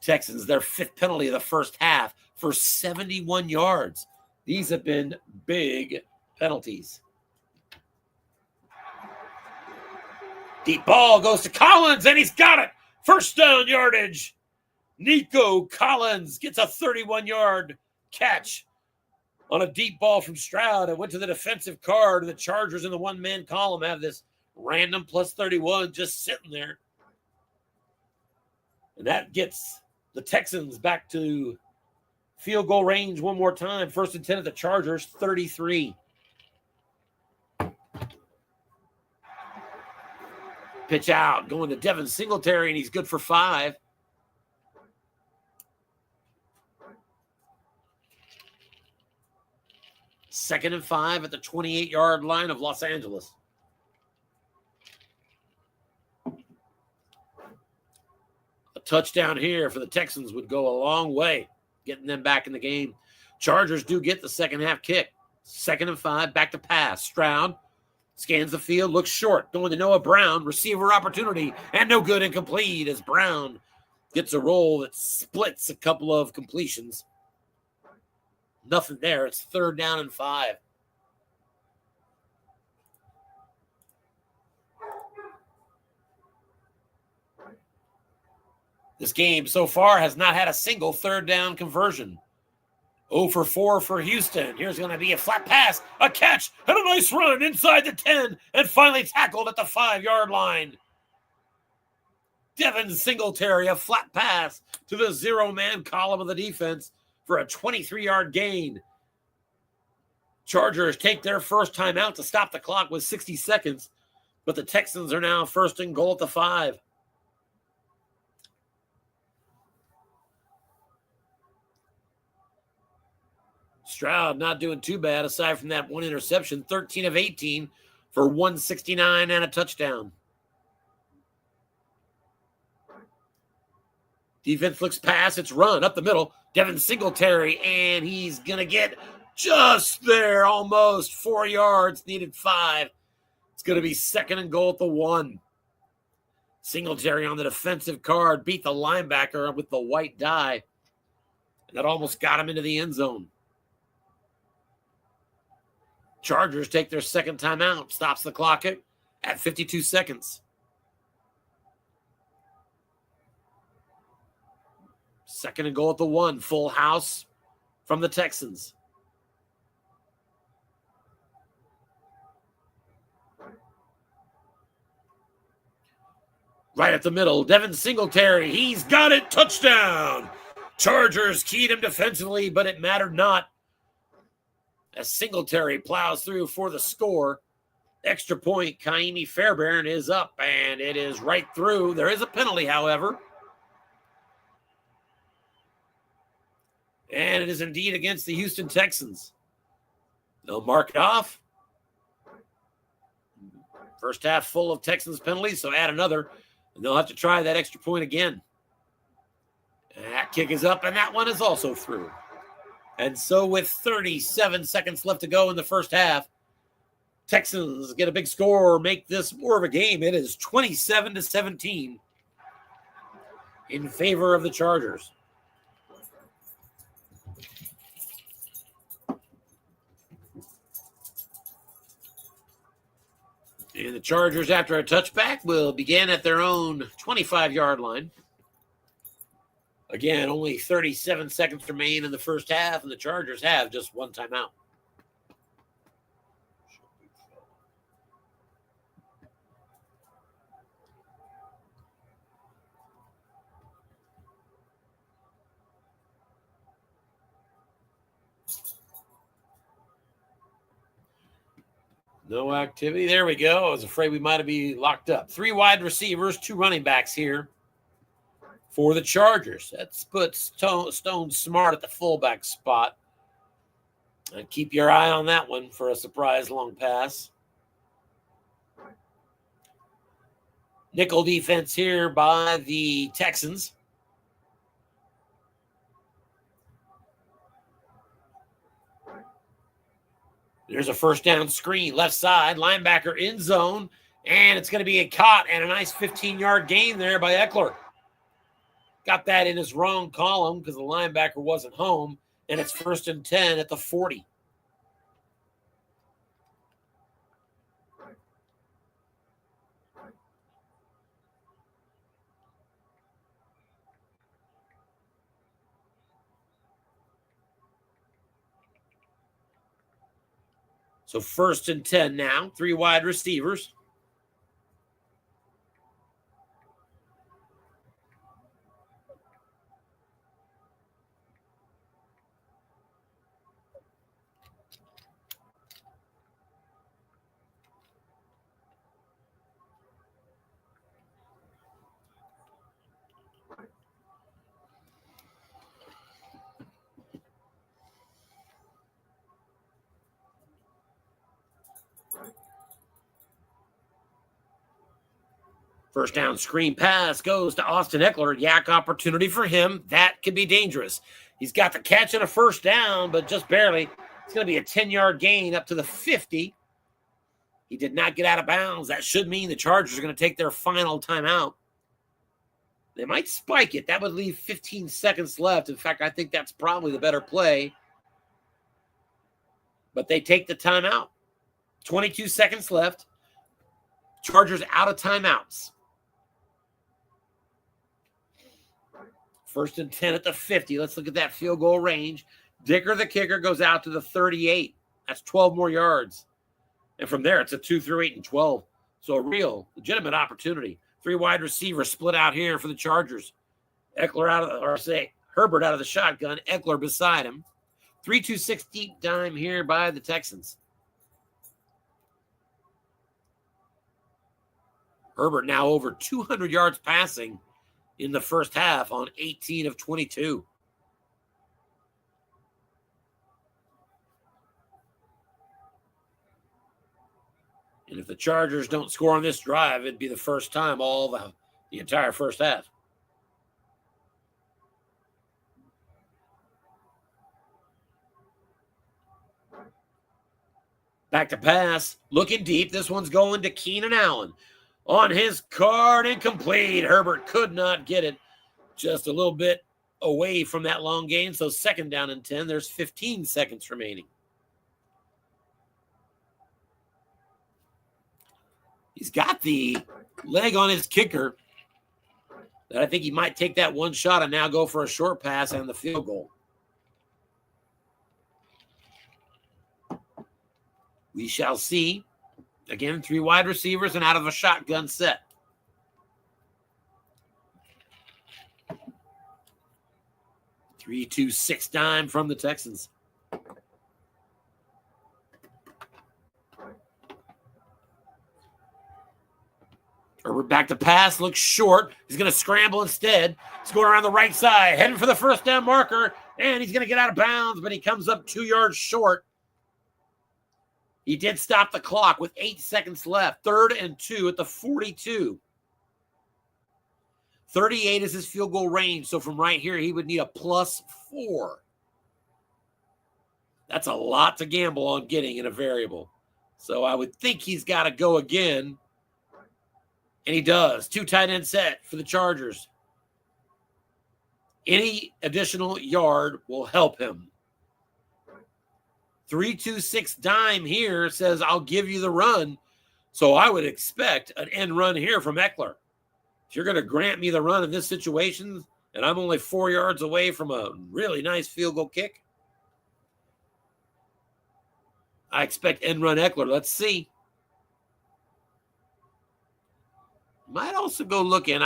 Texans, their 5th penalty of the first half for 71 yards. These have been big penalties. Deep ball goes to Collins, and he's got it. First down yardage. Nico Collins gets a 31-yard catch on a deep ball from Stroud. It went to the defensive card. The Chargers in the one-man column have this random plus 31 just sitting there. And that gets the Texans back to field goal range one more time. 1st and 10 at the Chargers, 33. Pitch out, going to Devin Singletary, and he's good for 5. Second and 5 at the 28-yard line of Los Angeles. A touchdown here for the Texans would go a long way, getting them back in the game. Chargers do get the second half kick. 2nd and 5, back to pass. Stroud scans the field, looks short, going to Noah Brown. Receiver opportunity, and no good, incomplete as Brown gets a roll that splits a couple of completions. Nothing there. It's 3rd down and 5. This game so far has not had a single 3rd down conversion. 0 for 4 for Houston. Here's going to be a flat pass, a catch, and a nice run inside the 10, and finally tackled at the 5-yard line. Devin Singletary, a flat pass to the 0-man column of the defense for a 23-yard gain. Chargers take their first timeout to stop the clock with 60 seconds, but the Texans are now 1st and goal at the 5. Stroud not doing too bad aside from that one interception. 13 of 18 for 169 and a touchdown. Defense looks pass. It's run up the middle. Devin Singletary, and he's going to get just there almost. 4 yards, needed 5. It's going to be 2nd and goal at the 1. Singletary on the defensive card beat the linebacker with the white die. And that almost got him into the end zone. Chargers take their second timeout. Stops the clock at 52 seconds. 2nd and goal at the 1. Full house from the Texans. Right at the middle, Devin Singletary. He's got it. Touchdown. Chargers keyed him defensively, but it mattered not. As Singletary plows through for the score. Extra point, Kaimi Fairbairn is up, and it is right through. There is a penalty, however. And it is indeed against the Houston Texans. They'll mark it off. First half full of Texans penalties, so add another, and they'll have to try that extra point again. And that kick is up, and that one is also through. And so with 37 seconds left to go in the first half, Texans get a big score, make this more of a game. It is 27-17 in favor of the Chargers. And the Chargers, after a touchback, will begin at their own 25-yard line. Again, only 37 seconds remain in the first half, and the Chargers have just one timeout. No activity. There we go. I was afraid we might be locked up. 3 wide receivers, 2 running backs here for the Chargers. That's put Stone Smart at the fullback spot. And keep your eye on that one for a surprise long pass. Nickel defense here by the Texans. There's a first down screen, left side, linebacker in zone, and it's going to be a caught and a nice 15-yard gain there by Eckler. Got that in his wrong column because the linebacker wasn't home, and it's 1st and 10 at the 40. So 1st and 10 now, 3 wide receivers. First down screen pass goes to Austin Eckler. Yak opportunity for him. That could be dangerous. He's got the catch and a first down, but just barely. It's going to be a 10-yard gain up to the 50. He did not get out of bounds. That should mean the Chargers are going to take their final timeout. They might spike it. That would leave 15 seconds left. In fact, I think that's probably the better play. But they take the timeout. 22 seconds left. Chargers out of timeouts. 1st and 10 at the 50. Let's look at that field goal range. Dicker, the kicker, goes out to the 38. That's 12 more yards. And from there, it's a 2 through 8 and 12. So a real legitimate opportunity. 3 wide receivers split out here for the Chargers. Herbert out of the shotgun. Eckler beside him. 3-2-6 deep dime here by the Texans. Herbert now over 200 yards passing in the first half on 18 of 22. And if the Chargers don't score on this drive, it'd be the first time all the entire first half. Back to pass, looking deep. This one's going to Keenan Allen. On his card, incomplete. Herbert could not get it. Just a little bit away from that long gain. So 2nd down and 10. There's 15 seconds remaining. He's got the leg on his kicker that I think he might take that one shot and now go for a short pass and the field goal. We shall see. Again, 3 wide receivers and out of a shotgun set. Three, 2, 6 dime from the Texans. Herbert back to pass, looks short. He's going to scramble instead. He's going around the right side, heading for the first down marker, and he's going to get out of bounds, but he comes up 2 yards short. He did stop the clock with 8 seconds left. 3rd and 2 at the 42. 38 is his field goal range. So from right here, he would need a +4. That's a lot to gamble on getting in a variable. So I would think he's got to go again. And he does. 2 tight end set for the Chargers. Any additional yard will help him. 3-2-6 dime here says, I'll give you the run. So I would expect an end run here from Eckler. If you're going to grant me the run in this situation, and I'm only 4 yards away from a really nice field goal kick, I expect end run Eckler. Let's see. Might also go looking.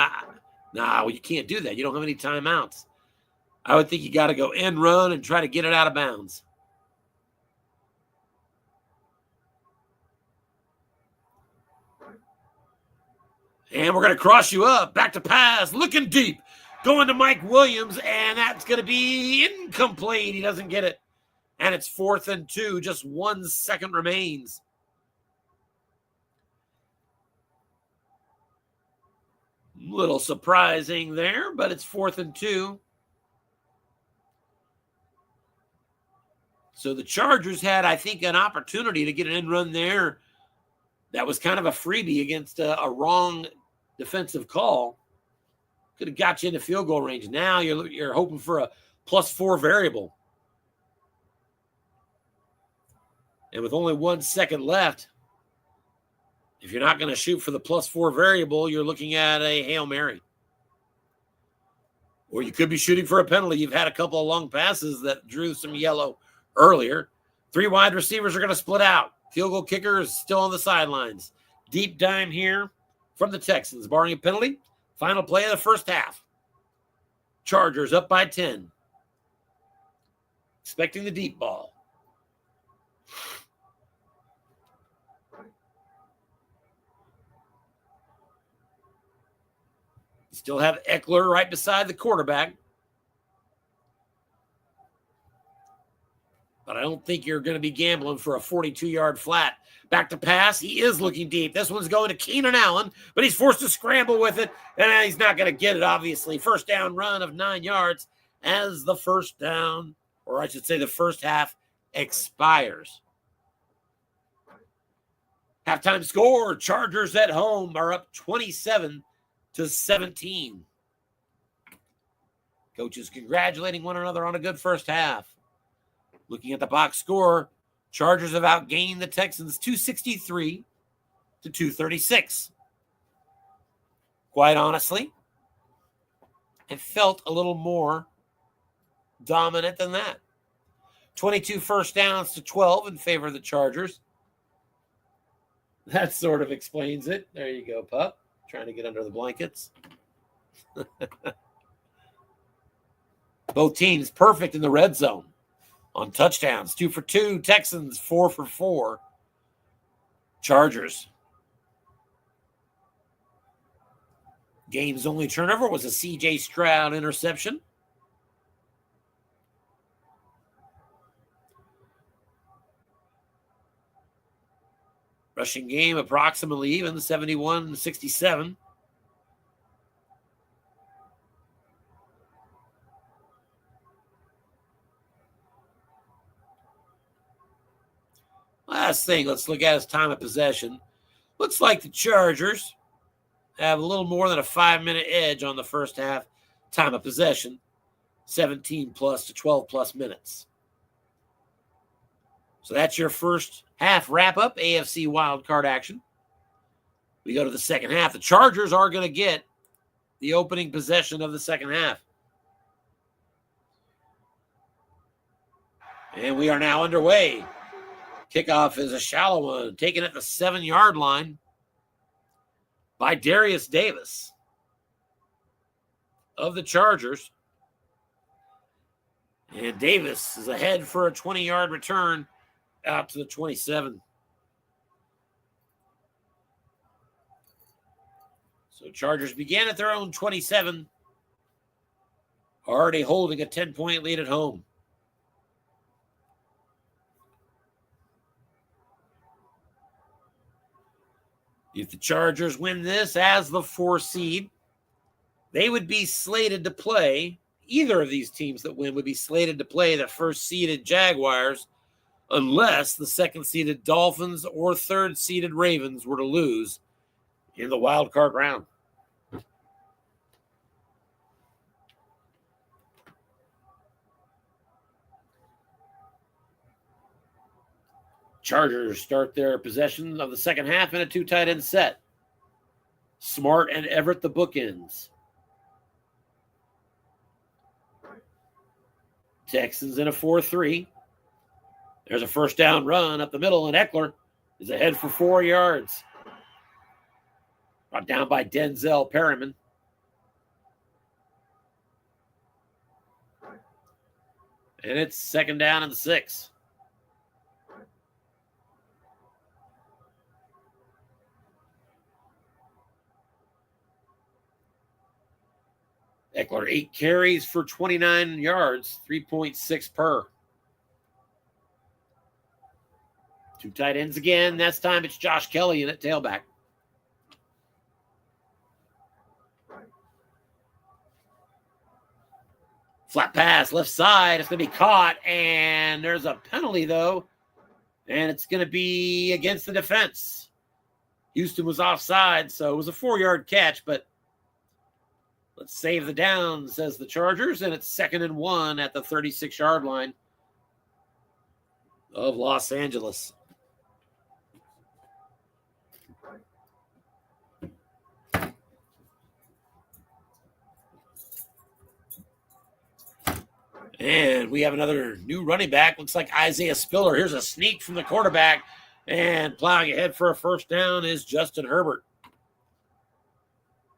Well, you can't do that. You don't have any timeouts. I would think you got to go end run and try to get it out of bounds. And we're going to cross you up. Back to pass. Looking deep. Going to Mike Williams. And that's going to be incomplete. He doesn't get it. And it's 4th and 2. Just 1 second remains. Little surprising there, but it's 4th and 2. So the Chargers had, I think, an opportunity to get an end run there. That was kind of a freebie against a wrong defensive call. Could have got you into field goal range. Now you're hoping for a +4 variable. And with only 1 second left, if you're not going to shoot for the +4 variable, you're looking at a Hail Mary. Or you could be shooting for a penalty. You've had a couple of long passes that drew some yellow earlier. 3 wide receivers are going to split out. Field goal kicker is still on the sidelines. Deep dime here from the Texans, barring a penalty. Final play of the first half. Chargers up by 10. Expecting the deep ball. Still have Eckler right beside the quarterback. But I don't think you're going to be gambling for a 42-yard flat. Back to pass. He is looking deep. This one's going to Keenan Allen, but he's forced to scramble with it, and he's not going to get it, obviously. First down run of 9 yards as the first down, or I should say the first half, expires. Halftime score, Chargers at home are up 27-17. Coaches congratulating one another on a good first half. Looking at the box score, Chargers have outgained the Texans 263-236. Quite honestly, it felt a little more dominant than that. 22 first downs to 12 in favor of the Chargers. That sort of explains it. There you go, pup. Trying to get under the blankets. Both teams perfect in the red zone. On touchdowns, 2 for 2. Texans, 4 for 4. Chargers. Game's only turnover was a C.J. Stroud interception. Rushing game approximately even, 71-67. Last thing, let's look at is time of possession. Looks like the Chargers have a little more than a 5-minute edge on the first half time of possession, 17 plus to 12 plus minutes. So that's your first half wrap-up, AFC wildcard action. We go to the second half. The Chargers are going to get the opening possession of the second half. And we are now underway. Kickoff is a shallow one, taken at the 7-yard line by Darius Davis of the Chargers. And Davis is ahead for a 20-yard return out to the 27. So Chargers began at their own 27, already holding a 10-point lead at home. If the Chargers win this as the 4 seed, they would be slated to play, either of these teams that win would be slated to play the first-seeded Jaguars unless the second-seeded Dolphins or third-seeded Ravens were to lose in the wild card round. Chargers start their possession of the second half in a 2 tight end set. Smart and Everett the bookends. Texans in a 4-3. There's a first down run up the middle, and Eckler is ahead for 4 yards. Brought down by Denzel Perryman. And it's second down and 6. Eckler, 8 carries for 29 yards, 3.6 per. 2 tight ends again. This time it's Josh Kelly in at tailback. Flat pass, left side. It's going to be caught, and there's a penalty, though, and it's going to be against the defense. Houston was offside, so it was a 4-yard catch, but let's save the down, says the Chargers, and it's 2nd and 1 at the 36-yard line of Los Angeles. And we have another new running back. Looks like Isaiah Spiller. Here's a sneak from the quarterback. And plowing ahead for a first down is Justin Herbert.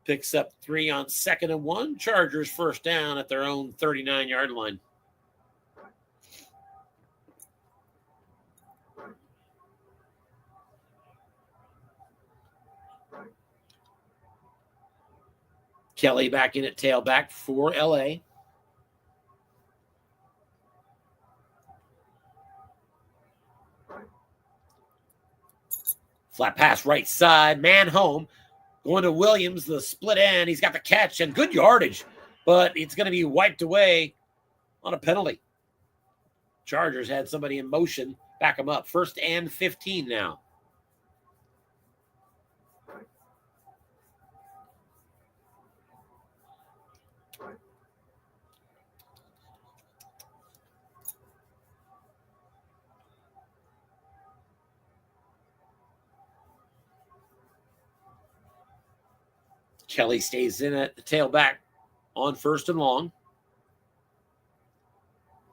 Picks up 3 on 2nd and 1. Chargers first down at their own 39-yard line. Kelly back in at tailback for LA. Flat pass right side, man home. Going to Williams, the split end. He's got the catch and good yardage, but it's going to be wiped away on a penalty. Chargers had somebody in motion. Back them up. 1st and 15 now. Kelly stays in at the tailback on 1st and long.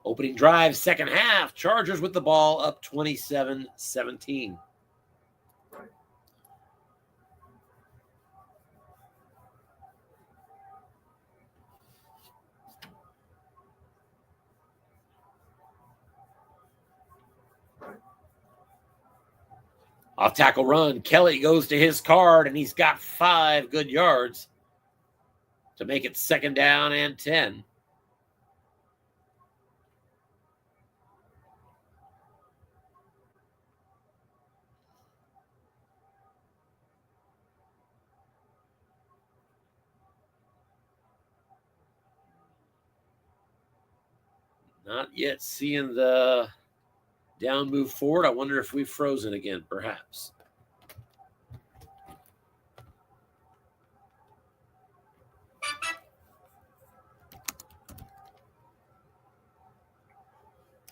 Opening drive, second half. Chargers with the ball up 27-17. Off tackle run. Kelly goes to his card, and he's got 5 good yards to make it 2nd down and 10. Not yet seeing the down move forward. I wonder if we've frozen again, perhaps.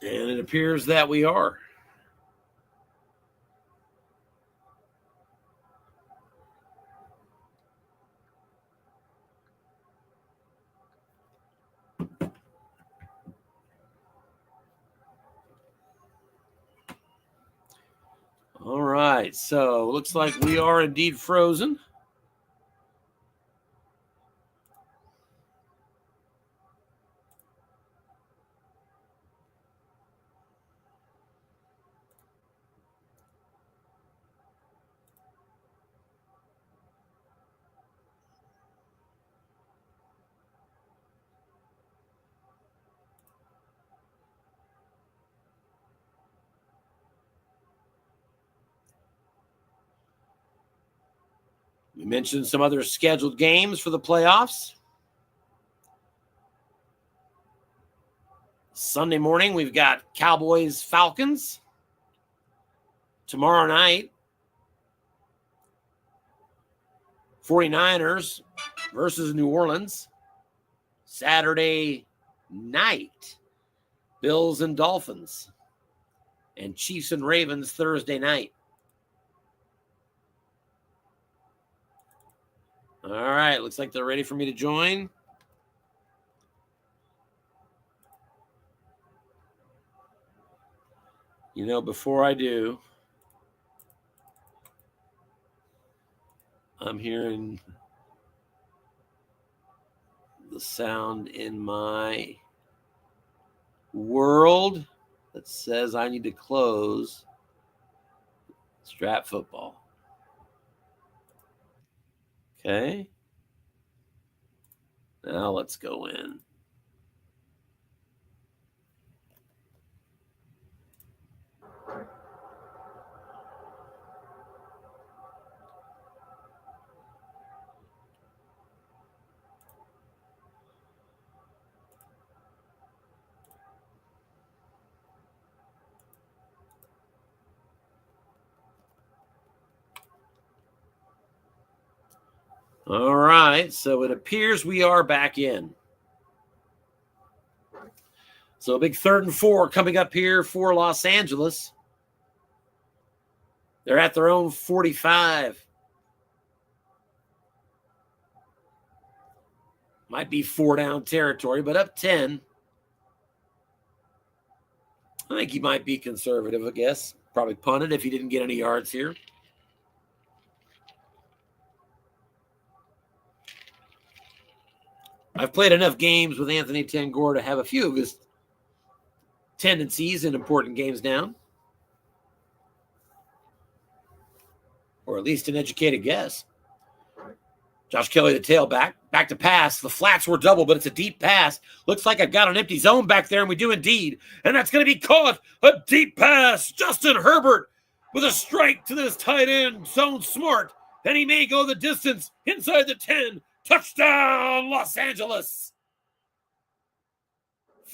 And it appears that we are. All right, so looks like we are indeed frozen. We mentioned some other scheduled games for the playoffs. Sunday morning, we've got Cowboys-Falcons. Tomorrow night, 49ers versus New Orleans. Saturday night, Bills and Dolphins. And Chiefs and Ravens Thursday night. All right, looks like they're ready for me to join. You know, before I do, I'm hearing the sound in my world that says I need to close Strap Football. Okay. Now let's go in. All right, so it appears we are back in. So a big 3rd and 4 coming up here for Los Angeles. They're at their own 45. Might be 4-down territory, but up 10. I think he might be conservative, I guess. Probably punt it if he didn't get any yards here. I've played enough games with Anthony Tangora to have a few of his tendencies in important games down. Or at least an educated guess. Josh Kelly, the tailback, back to pass. The flats were double, but it's a deep pass. Looks like I've got an empty zone back there, and we do indeed. And that's going to be caught. A deep pass. Justin Herbert with a strike to this tight end. Zone smart. And he may go the distance inside the 10. Touchdown, Los Angeles.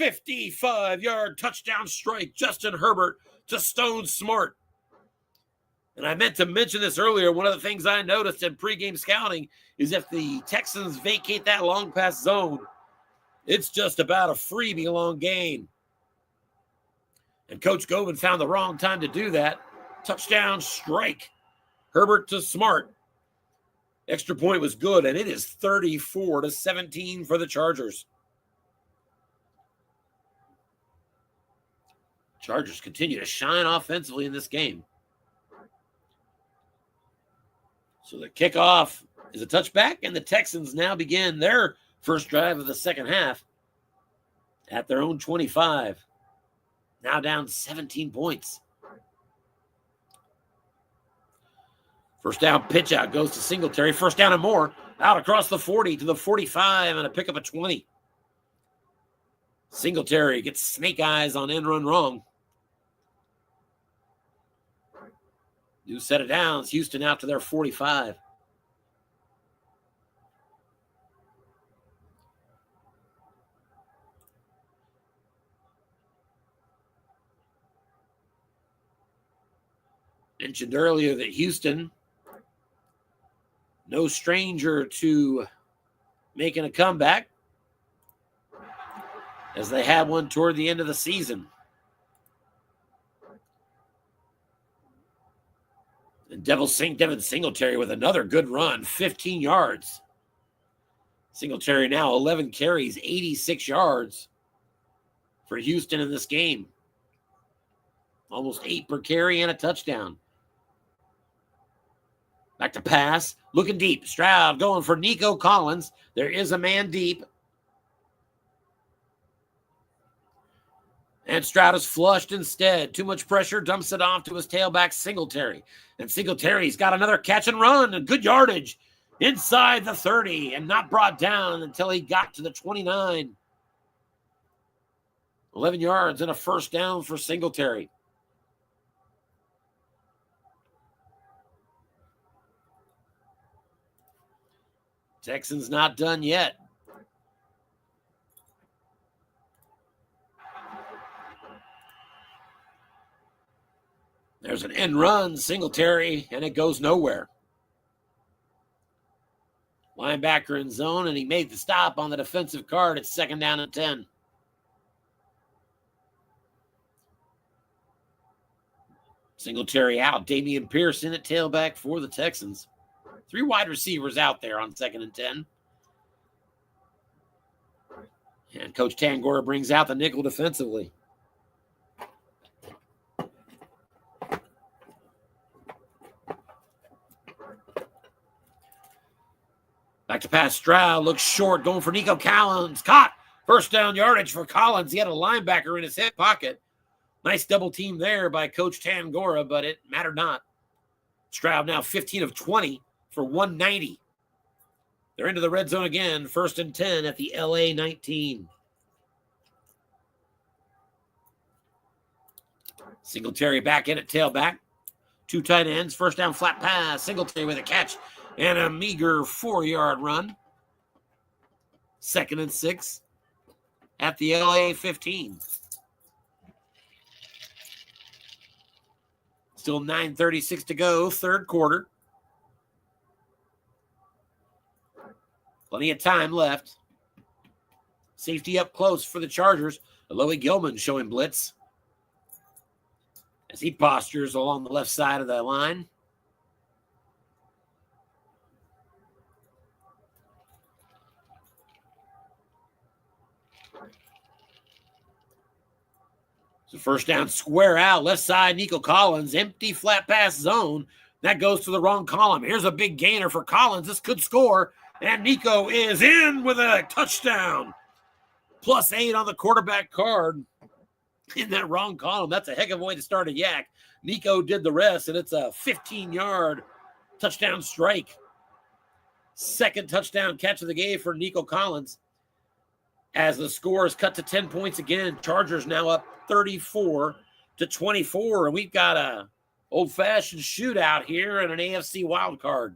55-yard touchdown strike. Justin Herbert to Stone Smart. And I meant to mention this earlier. One of the things I noticed in pregame scouting is if the Texans vacate that long pass zone, it's just about a freebie long gain. And Coach Govan found the wrong time to do that. Touchdown strike. Herbert to Smart. Extra point was good, and it is 34-17 for the Chargers. Chargers continue to shine offensively in this game. So the kickoff is a touchback, and the Texans now begin their first drive of the second half at their own 25. Now down 17 points. First down pitch out goes to Singletary. First down and more. Out across the 40 to the 45 and a pickup of 20. Singletary gets snake eyes on end run wrong. New set of downs. Houston out to their 45. Mentioned earlier that Houston, no stranger to making a comeback, as they had one toward the end of the season. And Devin Singletary with another good run, 15 yards. Singletary now 11 carries, 86 yards for Houston in this game. Almost 8 per carry and a touchdown. Back to pass, looking deep. Stroud going for Nico Collins. There is a man deep. And Stroud is flushed instead. Too much pressure, dumps it off to his tailback, Singletary. And Singletary's got another catch and run and good yardage inside the 30 and not brought down until he got to the 29. 11 yards and a first down for Singletary. Texans not done yet. There's an end run, Singletary, and it goes nowhere. Linebacker in zone, and he made the stop on the defensive card. It's second down and 10. Singletary out. Damian Pearson at tailback for the Texans. 3 wide receivers out there on second and 10. And Coach Tangora brings out the nickel defensively. Back to pass. Stroud looks short, going for Nico Collins. Caught. First down yardage for Collins. He had a linebacker in his hip pocket. Nice double team there by Coach Tangora, but it mattered not. Stroud now 15 of 20 for 190. They're into the red zone again. 1st and 10 at the LA 19. Singletary back in at tailback. 2 tight ends. 1st down flat pass. Singletary with a catch and a meager 4-yard run. 2nd and 6 at the LA 15. Still 9:36 to go, 3rd quarter. Plenty of time left. Safety up close for the Chargers. Alohi Gilman showing blitz as he postures along the left side of the line. So 1st down, square out, left side, Nico Collins, empty flat pass zone. That goes to the wrong column. Here's a big gainer for Collins. This could score, and Nico is in with a touchdown. +8 on the quarterback card in that wrong column. That's a heck of a way to start a yak. Nico did the rest, and it's a 15-yard touchdown strike. 2nd touchdown catch of the game for Nico Collins. As the score is cut to 10 points again, Chargers now up 34-24, and we've got a old-fashioned shootout here in an AFC wildcard.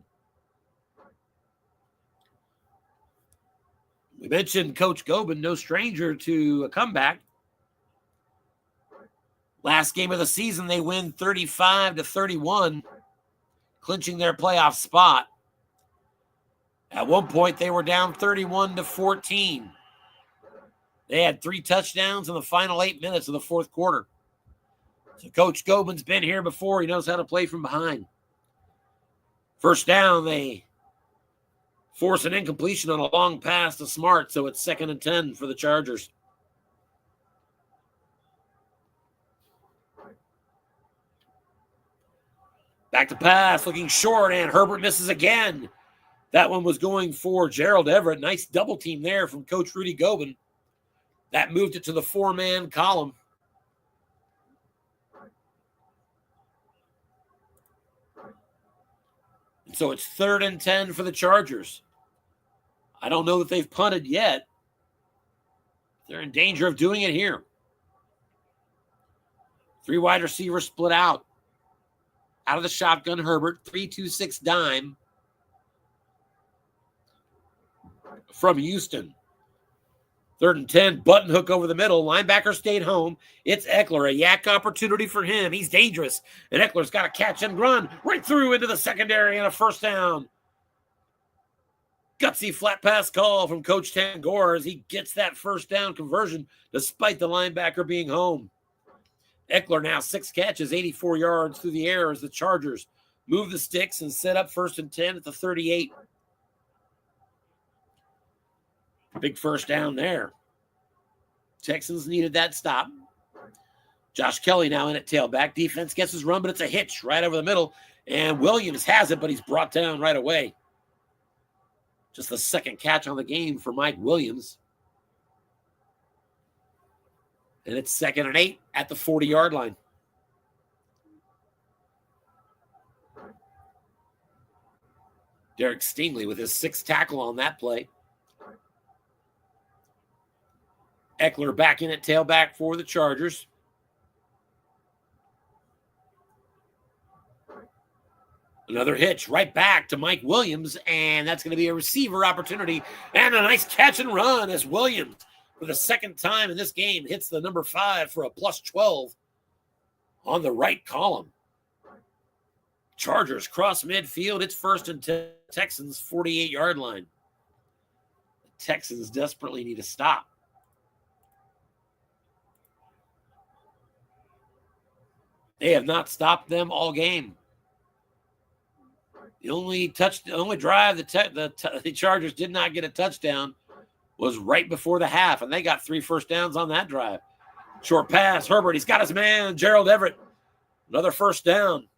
We mentioned Coach Gobin, no stranger to a comeback. Last game of the season, they win 35-31, clinching their playoff spot. At one point, they were down 31-14. They had 3 touchdowns in the final 8 minutes of the 4th quarter. So Coach Gobin's been here before. He knows how to play from behind. 1st down, they force an incompletion on a long pass to Smart, so it's 2nd and 10 for the Chargers. Back to pass, looking short, and Herbert misses again. That one was going for Gerald Everett. Nice double team there from Coach Rudy Gobin. That moved it to the 4-man column. And so it's 3rd and 10 for the Chargers. I don't know that they've punted yet. They're in danger of doing it here. 3 wide receivers split out. Out of the shotgun, Herbert. 3-2-6 dime from Houston. 3rd and 10, button hook over the middle. Linebacker stayed home. It's Eckler, a yak opportunity for him. He's dangerous. And Eckler's got a catch and run right through into the secondary and a 1st down. Gutsy flat pass call from Coach Tangor as he gets that 1st down conversion despite the linebacker being home. Eckler now 6 catches, 84 yards through the air as the Chargers move the sticks and set up 1st and 10 at the 38. Big 1st down there. Texans needed that stop. Josh Kelly now in at tailback. Defense gets his run, but it's a hitch right over the middle. And Williams has it, but he's brought down right away. Just the 2nd catch on the game for Mike Williams. And it's 2nd and 8 at the 40-yard line. Derek Stingley with his 6th tackle on that play. Eckler back in at tailback for the Chargers. Another hitch right back to Mike Williams, and that's going to be a receiver opportunity and a nice catch and run as Williams, for the 2nd time in this game, hits the number 5 for a +12 on the right column. Chargers cross midfield. It's 1st and 10, Texans 48-yard line. The Texans desperately need a stop. They have not stopped them all game. The only drive the Chargers did not get a touchdown was right before the half, and they got 3 first downs on that drive. Short pass, Herbert, he's got his man, Gerald Everett. Another 1st down.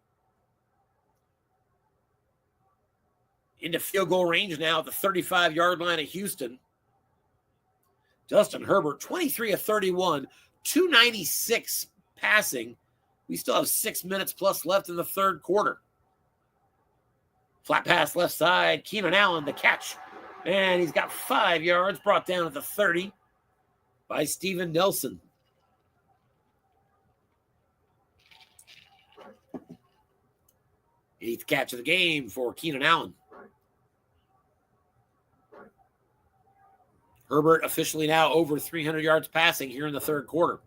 Into field goal range now at the 35-yard line of Houston. Justin Herbert, 23 of 31, 296 passing. We still have 6 minutes plus left in the 3rd quarter. Flat pass left side. Keenan Allen, the catch. And he's got 5 yards, brought down at the 30 by Steven Nelson. Eighth catch of the game for Keenan Allen. Herbert officially now over 300 yards passing here in the third quarter.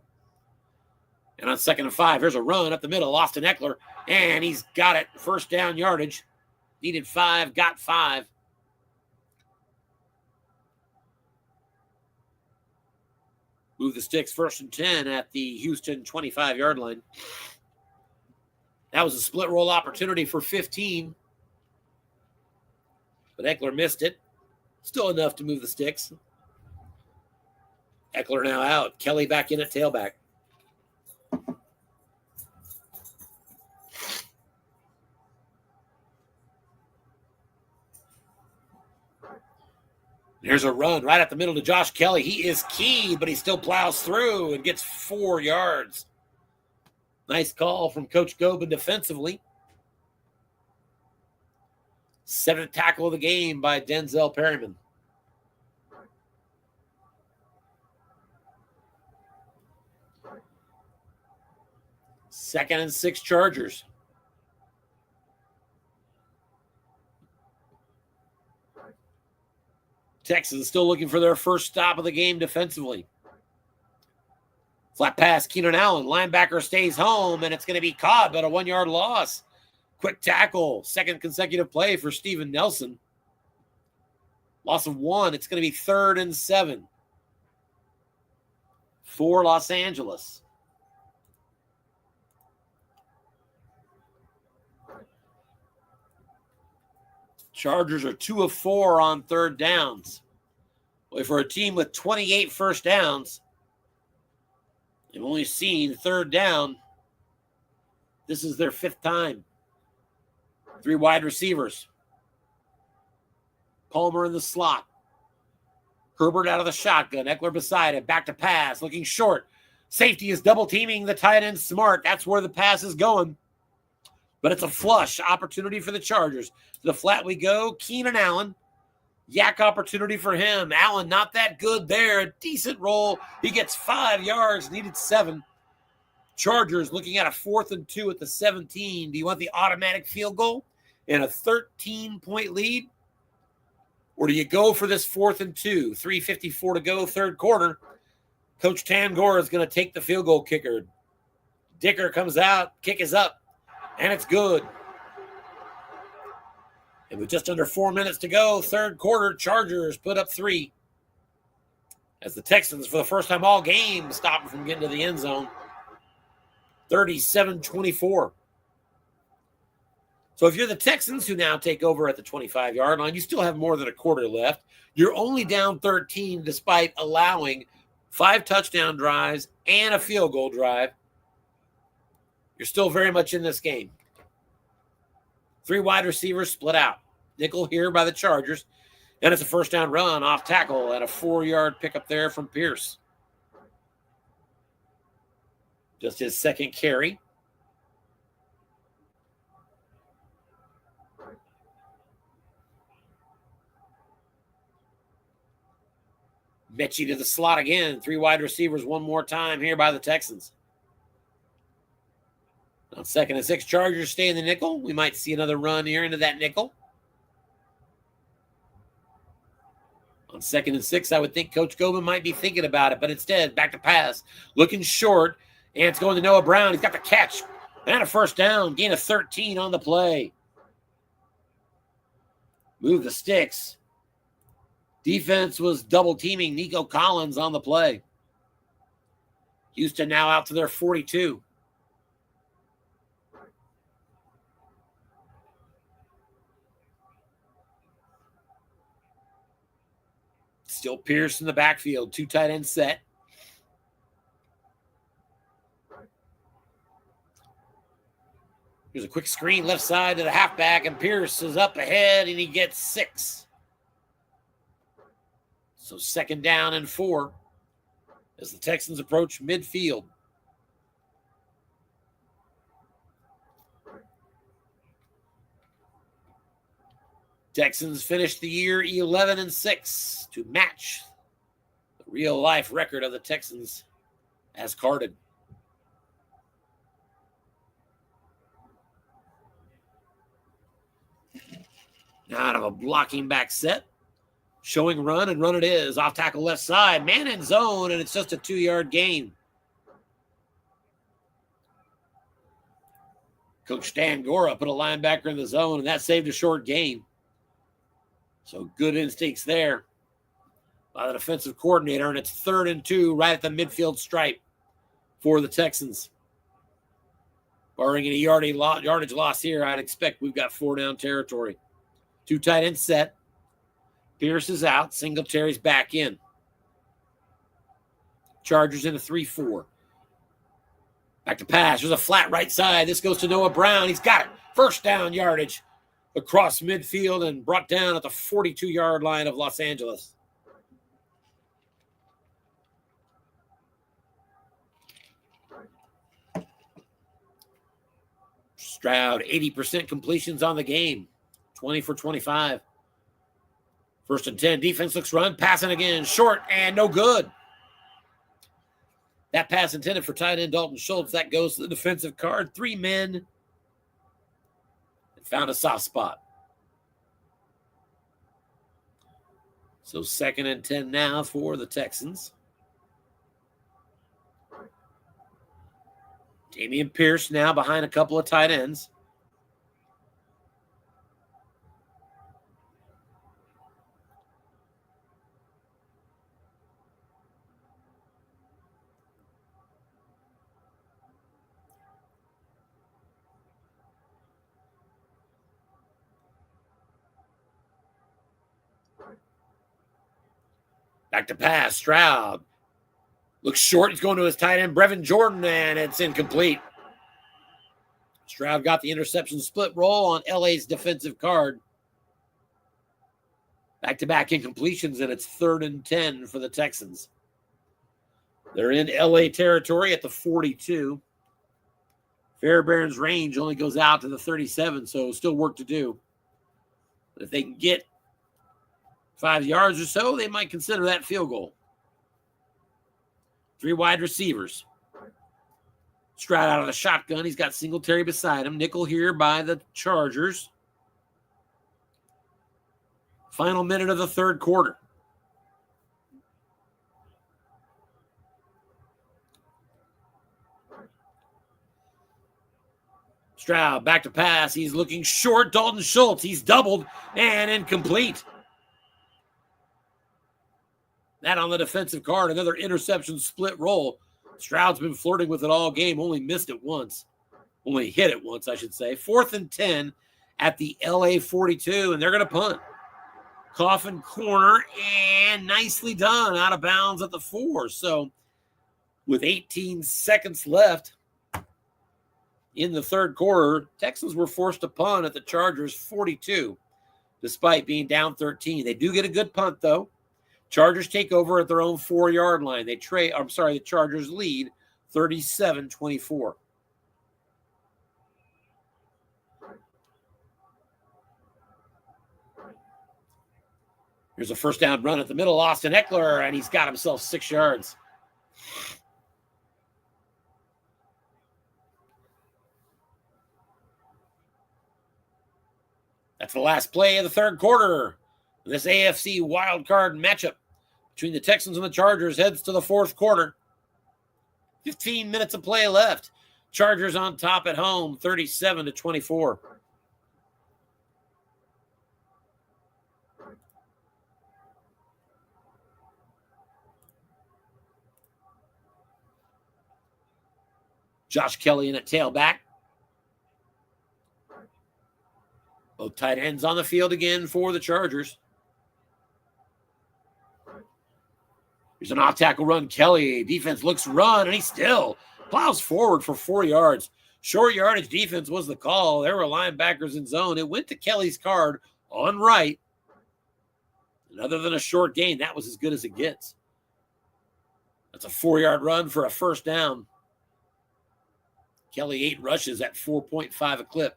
And on 2nd and 5, here's a run up the middle. Austin Eckler, and he's got it. First down yardage. Needed 5, got 5. Move the sticks, 1st and 10 at the Houston 25-yard line. That was a split roll opportunity for 15. But Eckler missed it. Still enough to move the sticks. Eckler now out. Kelly back in at tailback. There's a run right at the middle to Josh Kelly. He is key, but he still plows through and gets 4 yards. Nice call from Coach Gobin defensively. 7th tackle of the game by Denzel Perryman. Second and 6 Chargers. Texans still looking for their first stop of the game defensively. Flat pass, Keenan Allen. Linebacker stays home, and it's going to be caught, but a 1-yard loss. Quick tackle. Second consecutive play for Steven Nelson. Loss of 1. It's going to be 3rd and 7 for Los Angeles. Chargers are 2 of 4 on 3rd downs. Well, for a team with 28 first downs, they've only seen 3rd down. This is their 5th time. 3 wide receivers. Palmer in the slot. Herbert out of the shotgun. Eckler beside it. Back to pass. Looking short. Safety is double teaming the tight end Smart. That's where the pass is going. But it's a flush opportunity for the Chargers. To the flat we go. Keenan Allen. Yak opportunity for him. Allen not that good there. A decent roll. He gets 5 yards. Needed 7. Chargers looking at a 4th and 2 at the 17. Do you want the automatic field goal and a 13-point lead? Or do you go for this 4th and 2? 3:54 to go, 3rd quarter. Coach Tangora is going to take the field goal kicker. Dicker comes out. Kick is up. And it's good. And with just under 4 minutes to go, 3rd quarter, Chargers put up 3. As the Texans, for the first time all game, stop them from getting to the end zone. 37-24. So if you're the Texans, who now take over at the 25-yard line, you still have more than a quarter left. You're only down 13 despite allowing 5 touchdown drives and a field goal drive. You're still very much in this game. 3 wide receivers split out. Nickel here by the Chargers. And it's a first down run off tackle and a 4-yard pickup there from Pierce. Just his 2nd carry. Mechie to the slot again. 3 wide receivers one more time here by the Texans. On 2nd and 6, Chargers stay in the nickel. We might see another run here into that nickel. On 2nd and 6, I would think Coach Gobin might be thinking about it, but instead, back to pass. Looking short, and it's going to Noah Brown. He's got the catch. And a first down. Gain of 13 on the play. Move the sticks. Defense was double teaming Nico Collins on the play. Houston now out to their 42. Still Pierce in the backfield. 2 tight end set. Here's a quick screen left side to the halfback, and Pierce is up ahead, and he gets 6. So 2nd down and 4 as the Texans approach midfield. Texans finished the year 11-6 to match the real-life record of the Texans as carded. Now out of a blocking back set. Showing run, and run it is. Off tackle left side. Man in zone, and it's just a 2-yard gain. Coach Dan Gora put a linebacker in the zone, and that saved a short gain. So good instincts there by the defensive coordinator, and it's 3rd and 2 right at the midfield stripe for the Texans. Barring any yardage loss here, I'd expect we've got 4-down territory. 2 tight ends set. Pierce is out. Singletary's back in. Chargers in a 3-4. Back to pass. There's a flat right side. This goes to Noah Brown. He's got it. 1st down yardage across midfield and brought down at the 42-yard line of Los Angeles. Stroud, 80% completions on the game. 20 for 25. 1st and 10. Defense looks run. Passing again. Short and no good. That pass intended for tight end Dalton Schultz. That goes to the defensive card. 3 men. And found a soft spot. So 2nd and 10 now for the Texans. Damian Pierce now behind a couple of tight ends. Back to pass. Stroud looks short. He's going to his tight end, Brevin Jordan, and it's incomplete. Stroud got the interception split roll on LA's defensive card. Back-to-back incompletions, and it's 3rd and 10 for the Texans. They're in LA territory at the 42. Fairbairn's range only goes out to the 37, so still work to do. But if they can get 5 yards or so, they might consider that field goal. 3 wide receivers. Stroud out of the shotgun. He's got Singletary beside him. Nickel here by the Chargers. Final minute of the 3rd quarter. Stroud back to pass. He's looking short. Dalton Schultz. He's doubled and incomplete. That on the defensive card. Another interception split roll. Stroud's been flirting with it all game. Only missed it once. Only hit it once, I should say. 4th and 10 at the LA 42, and they're going to punt. Coffin corner, and nicely done. Out of bounds at the 4. So with 18 seconds left in the 3rd quarter, Texans were forced to punt at the Chargers 42, despite being down 13. They do get a good punt, though. Chargers take over at their own 4-yard line. The Chargers lead 37-24. Here's a 1st down run at the middle. Austin Eckler, and he's got himself 6 yards. That's the last play of the 3rd quarter. This AFC wildcard matchup between the Texans and the Chargers heads to the 4th quarter. 15 minutes of play left. Chargers on top at home, 37-24. Josh Kelly in at tailback. Both tight ends on the field again for the Chargers. Here's an off-tackle run. Kelly, defense looks run, and he still plows forward for 4 yards. Short yardage defense was the call. There were linebackers in zone. It went to Kelly's card on right. And other than a short gain, that was as good as it gets. That's a 4-yard run for a 1st down. Kelly 8 rushes at 4.5 a clip.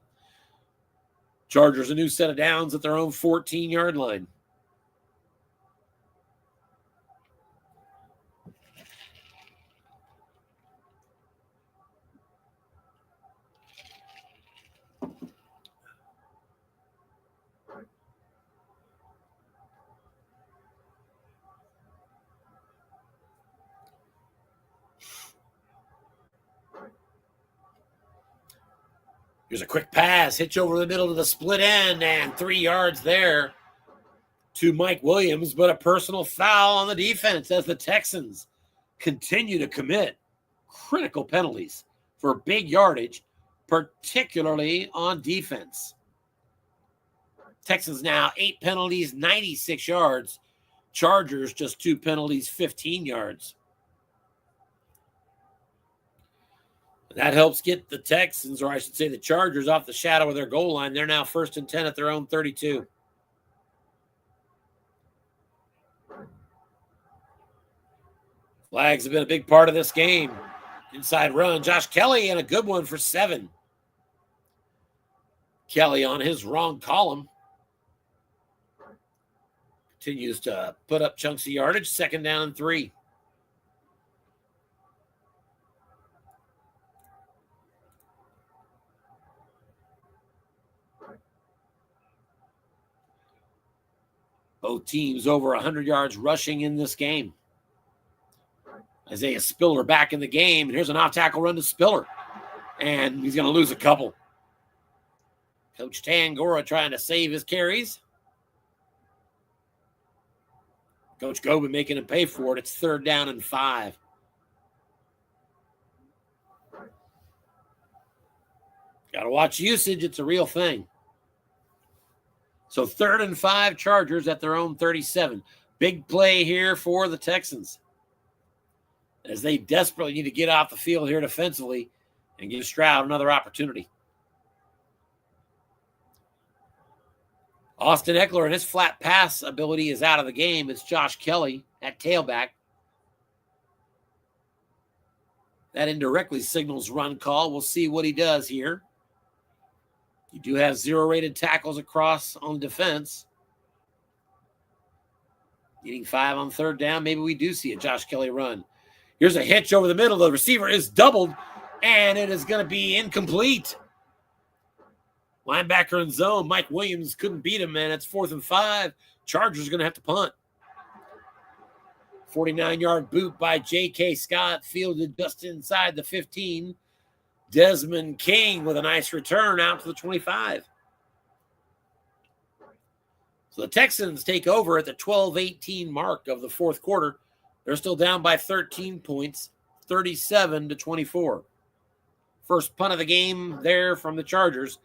Chargers a new set of downs at their own 14-yard line. Here's a quick pass, hitch over the middle to the split end, and 3 yards there to Mike Williams, but a personal foul on the defense as the Texans continue to commit critical penalties for big yardage, particularly on defense. Texans now 8 penalties, 96 yards. Chargers just 2 penalties, 15 yards. That helps get the Texans, or I should say the Chargers, off the shadow of their goal line. They're now 1st and 10 at their own 32. Flags have been a big part of this game. Inside run, Josh Kelly, and a good one for 7. Kelly on his wrong column. Continues to put up chunks of yardage. 2nd down and 3. Both teams over 100 yards rushing in this game. Isaiah Spiller back in the game. And here's an off-tackle run to Spiller. And he's going to lose a couple. Coach Tangora trying to save his carries. Coach Gobin making him pay for it. It's 3rd down and 5. Got to watch usage. It's a real thing. So 3rd and 5, Chargers at their own 37. Big play here for the Texans, as they desperately need to get off the field here defensively and give Stroud another opportunity. Austin Eckler and his flat pass ability is out of the game. It's Josh Kelly at tailback. That indirectly signals run call. We'll see what he does here. You do have 0 rated tackles across on defense. Getting 5 on 3rd down. Maybe we do see a Josh Kelly run. Here's a hitch over the middle. The receiver is doubled, and it is going to be incomplete. Linebacker in zone. Mike Williams couldn't beat him, man. It's 4th and 5. Chargers are going to have to punt. 49-yard boot by J.K. Scott, fielded just inside the 15. Desmond King with a nice return out to the 25. So the Texans take over at the 12-18 mark of the 4th quarter. They're still down by 13 points, 37-24. First punt of the game there from the Chargers.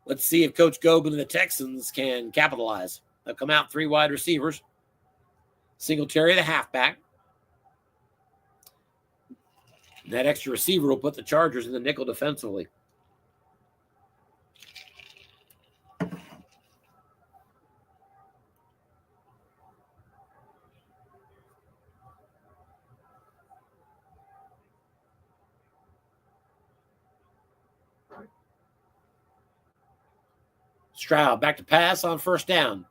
Let's see if Coach Gobin and the Texans can capitalize. They'll come out 3 wide receivers. Singletary, the halfback. That extra receiver will put the Chargers in the nickel defensively. Stroud back to pass on 1st down.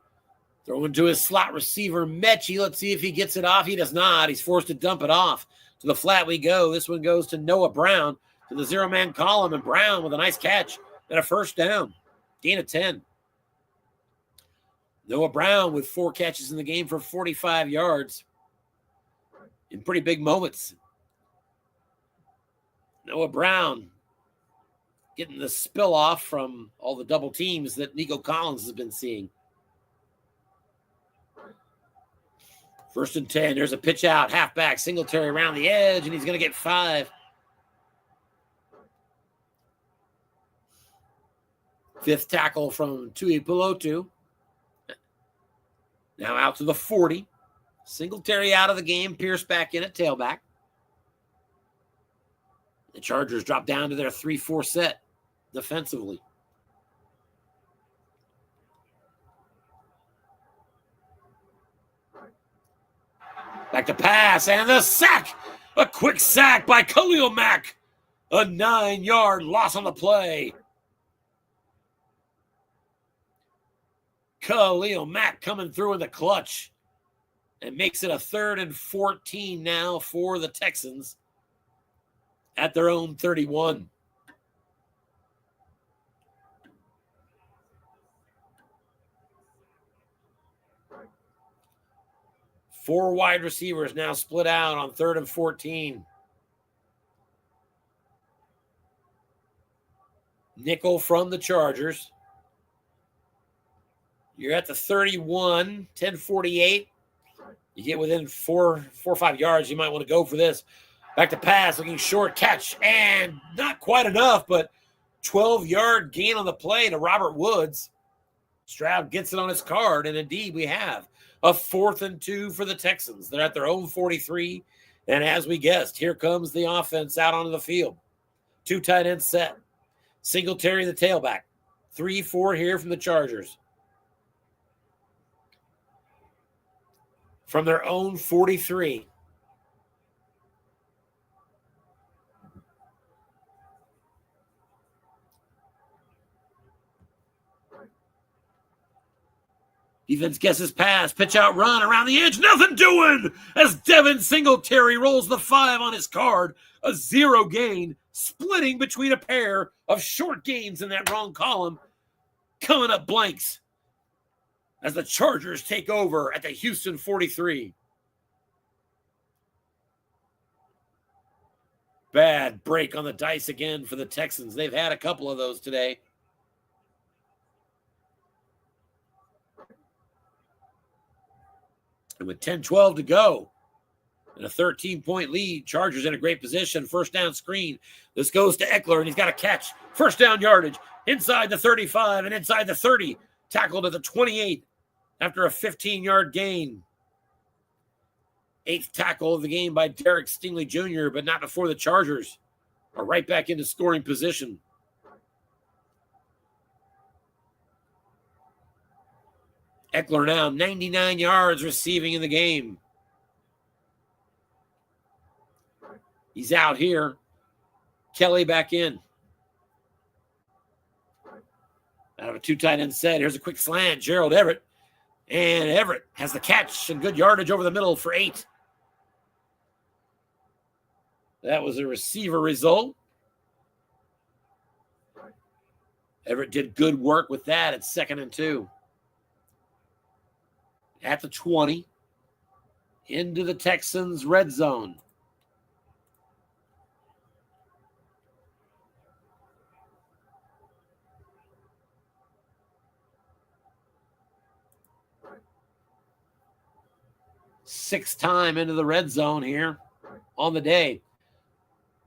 Throwing to his slot receiver, Mechie. Let's see if he gets it off. He does not. He's forced to dump it off. To the flat we go. This one goes to Noah Brown to the 0-man column, and Brown with a nice catch and a 1st down. Gain of 10. Noah Brown with 4 catches in the game for 45 yards in pretty big moments. Noah Brown getting the spill off from all the double teams that Nico Collins has been seeing. 1st and 10. There's a pitch out. Halfback. Singletary around the edge, and he's going to get 5. 5th tackle from Tui Pulotu. Now out to the 40. Singletary out of the game. Pierce back in at tailback. The Chargers drop down to their 3-4 set defensively. Back to pass, and the sack. A quick sack by Khalil Mack. A 9-yard loss on the play. Khalil Mack coming through in the clutch. And makes it a 3rd and 14 now for the Texans at their own 31. Four wide receivers now split out on 3rd and 14. Nickel from the Chargers. You're at the 31, 10:48. You get within four or 5 yards, you might want to go for this. Back to pass, looking short, catch, and not quite enough, but 12-yard gain on the play to Robert Woods. Stroud gets it on his card, and indeed we have a 4th and 2 for the Texans. They're at their own 43, and as we guessed, here comes the offense out onto the field. 2 tight ends set. Singletary the tailback. 3-4 here from the Chargers. From their own 43. Defense guesses pass, pitch out, run around the edge, nothing doing as Devin Singletary rolls the 5 on his card. A 0 gain, splitting between a pair of short gains in that wrong column. Coming up blanks as the Chargers take over at the Houston 43. Bad break on the dice again for the Texans. They've had a couple of those today. And with 10-12 to go and a 13-point lead, Chargers in a great position. First down screen. This goes to Eckler, and he's got a catch. First down yardage inside the 35 and inside the 30. Tackled at the 28 after a 15-yard gain. 8th tackle of the game by Derek Stingley Jr., but not before the Chargers are right back into scoring position. Eckler now 99 yards receiving in the game. He's out here. Kelly back in. Out of a 2 tight end set. Here's a quick slant. Gerald Everett. And Everett has the catch and good yardage over the middle for 8. That was a receiver result. Everett did good work with that at 2nd and 2. At the 20. Into the Texans' red zone. Sixth time into the red zone here on the day.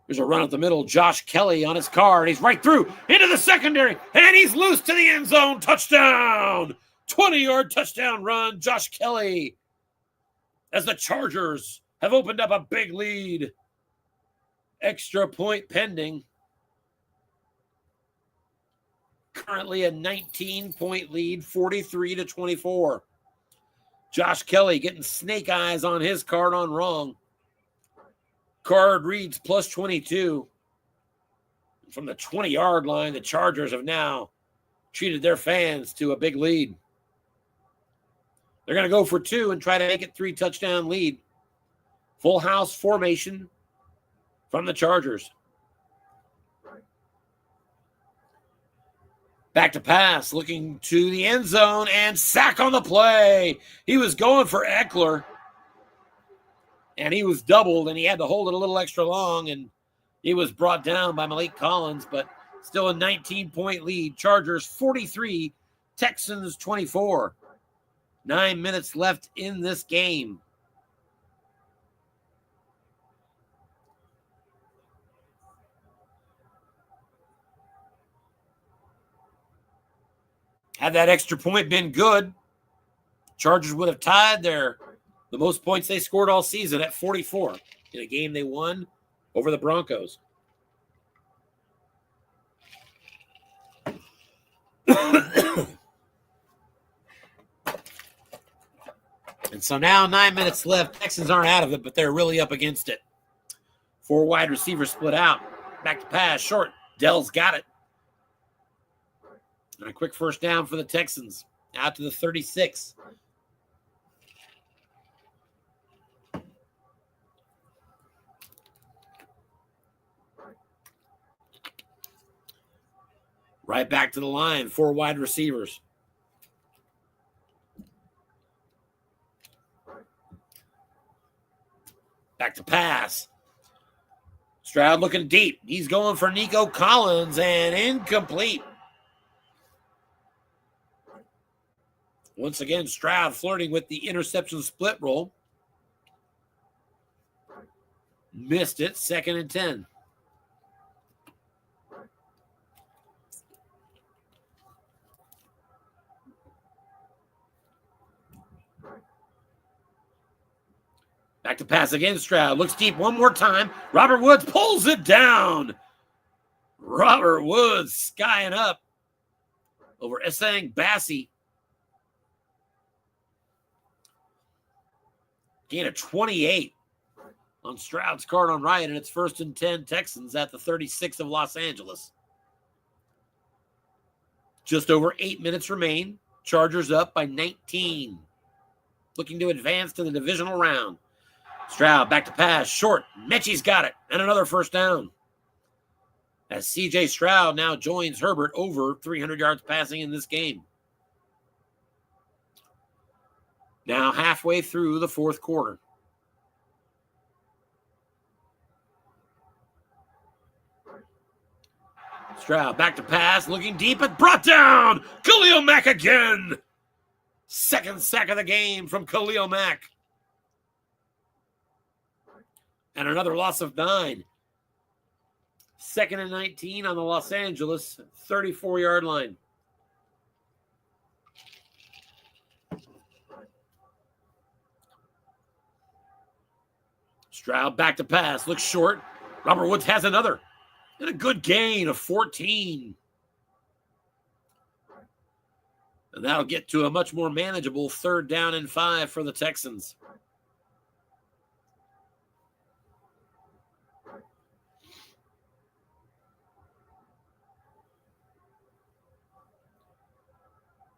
There's a run up the middle. Josh Kelly on his card. He's right through into the secondary, and he's loose to the end zone. Touchdown! 20-yard touchdown run. Josh Kelly, as the Chargers have opened up a big lead. Extra point pending. Currently a 19-point lead, 43-24. Josh Kelly getting snake eyes on his card on wrong. Card reads plus 22. From the 20-yard line, the Chargers have now treated their fans to a big lead. They're going to go for 2 and try to make it 3-touchdown lead. Full house formation from the Chargers. Back to pass, looking to the end zone, and sack on the play. He was going for Eckler, and he was doubled, and he had to hold it a little extra long, and he was brought down by Malik Collins, but still a 19-point lead. Chargers 43, Texans 24. 9 minutes left in this game. Had that extra point been good, Chargers would have tied the most points they scored all season at 44 in a game they won over the Broncos. And so now 9 minutes left. Texans aren't out of it, but they're really up against it. 4 wide receivers split out. Back to pass, short. Dell's got it. And a quick first down for the Texans. out to the 36. Right back to the line, 4 wide receivers. Back to pass. Stroud looking deep. He's going for Nico Collins and incomplete. Once again, Stroud flirting with the interception split roll. Missed it, 2nd and 10. Back to pass again, Stroud. Looks deep one more time. Robert Woods pulls it down. Robert Woods skying up over Essang Bassi. Gain of 28 on Stroud's card on right, and it's 1st and 10 Texans at the 36 of Los Angeles. Just over 8 minutes remain. Chargers up by 19. Looking to advance to the divisional round. Stroud back to pass, short. Mechie's got it, and another 1st down. As C.J. Stroud now joins Herbert over 300 yards passing in this game. Now halfway through the 4th quarter. Stroud back to pass, looking deep, but brought down. Khalil Mack again. 2nd sack of the game from Khalil Mack. And another loss of 9. 2nd and 19 on the Los Angeles 34-yard line. Stroud back to pass, looks short. Robert Woods has another. And a good gain of 14. And that'll get to a much more manageable 3rd down and 5 for the Texans.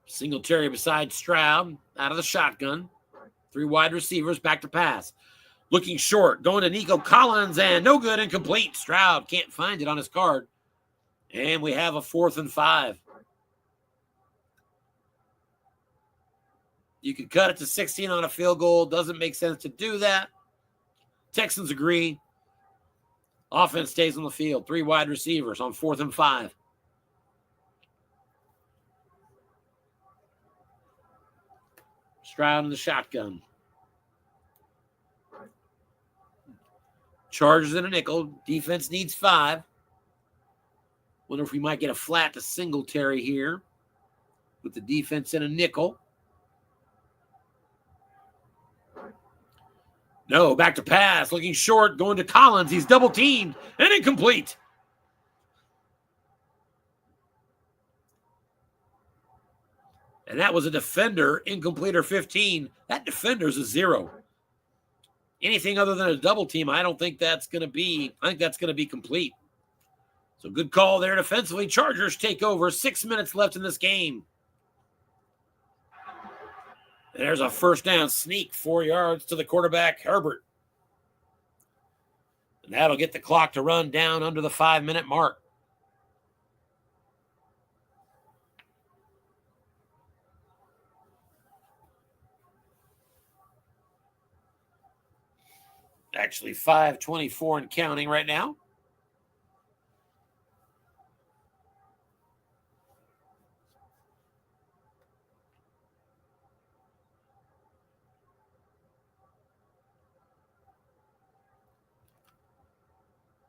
Singletary beside Stroud, out of the shotgun. 3 wide receivers, back to pass. Looking short, going to Nico Collins, and no good, incomplete. Stroud can't find it on his card. And we have a 4th and 5. You could cut it to 16 on a field goal. Doesn't make sense to do that. Texans agree. Offense stays on the field. 3 wide receivers on 4th and 5. Stroud in the shotgun. Chargers in a nickel. Defense needs 5. Wonder if we might get a flat to Singletary here with the defense in a nickel. No, back to pass. Looking short, going to Collins. He's double teamed and incomplete. And that was a defender, incomplete or 15. That defender's a 0. Anything other than a double team, I don't think that's going to be. I think that's going to be complete. So good call there defensively. Chargers take over. 6 minutes left in this game. And there's a 1st down sneak, 4 yards to the quarterback, Herbert. And that'll get the clock to run down under the 5-minute mark. Actually, 5:24 and counting right now.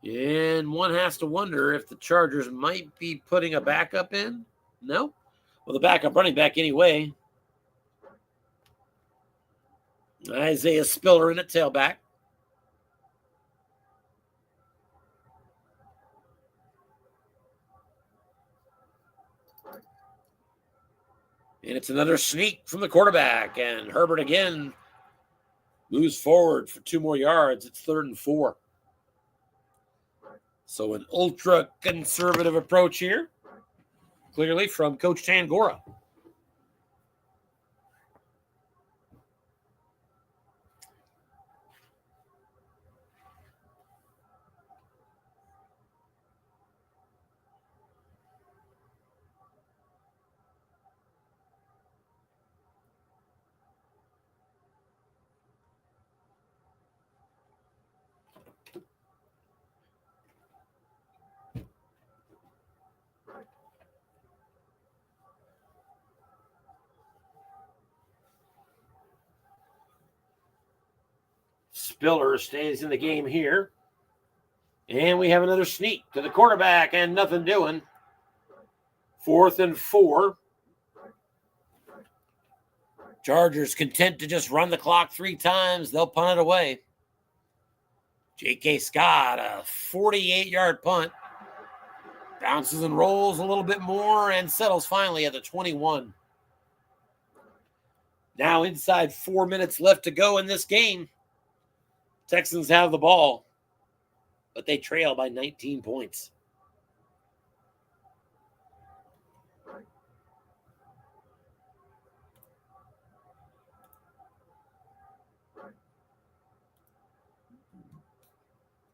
And one has to wonder if the Chargers might be putting a backup in. No? Well, the backup running back anyway. Isaiah Spiller in at tailback. And it's another sneak from the quarterback. And Herbert again moves forward for 2 more yards. It's 3rd and 4. So an ultra-conservative approach here, clearly from Coach Tangora. Spiller stays in the game here. And we have another sneak to the quarterback and nothing doing. 4th and 4. Chargers content to just run the clock 3 times. They'll punt it away. J.K. Scott, a 48-yard punt. Bounces and rolls a little bit more and settles finally at the 21. Now inside 4 minutes left to go in this game. Texans have the ball, but they trail by 19 points.